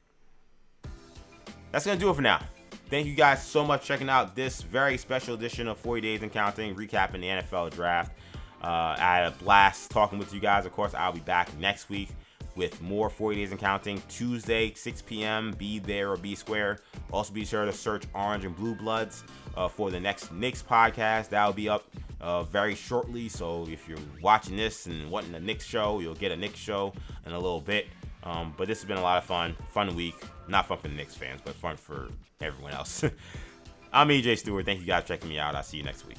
Speaker 1: That's going to do it for now. Thank you guys so much for checking out this very special edition of 40 Days and Counting, recapping the NFL Draft. I had a blast talking with you guys. Of course, I'll be back next week with more 40 Days and Counting. Tuesday, 6 p.m. Be there or be square. Also, be sure to search Orange and Blue Bloods for the next Knicks podcast. That'll be up very shortly. So if you're watching this and wanting a Knicks show, you'll get a Knicks show in a little bit. But this has been a lot of fun. Fun week. Not fun for the Knicks fans, but fun for everyone else. I'm EJ Stewart. Thank you guys for checking me out. I'll see you next week.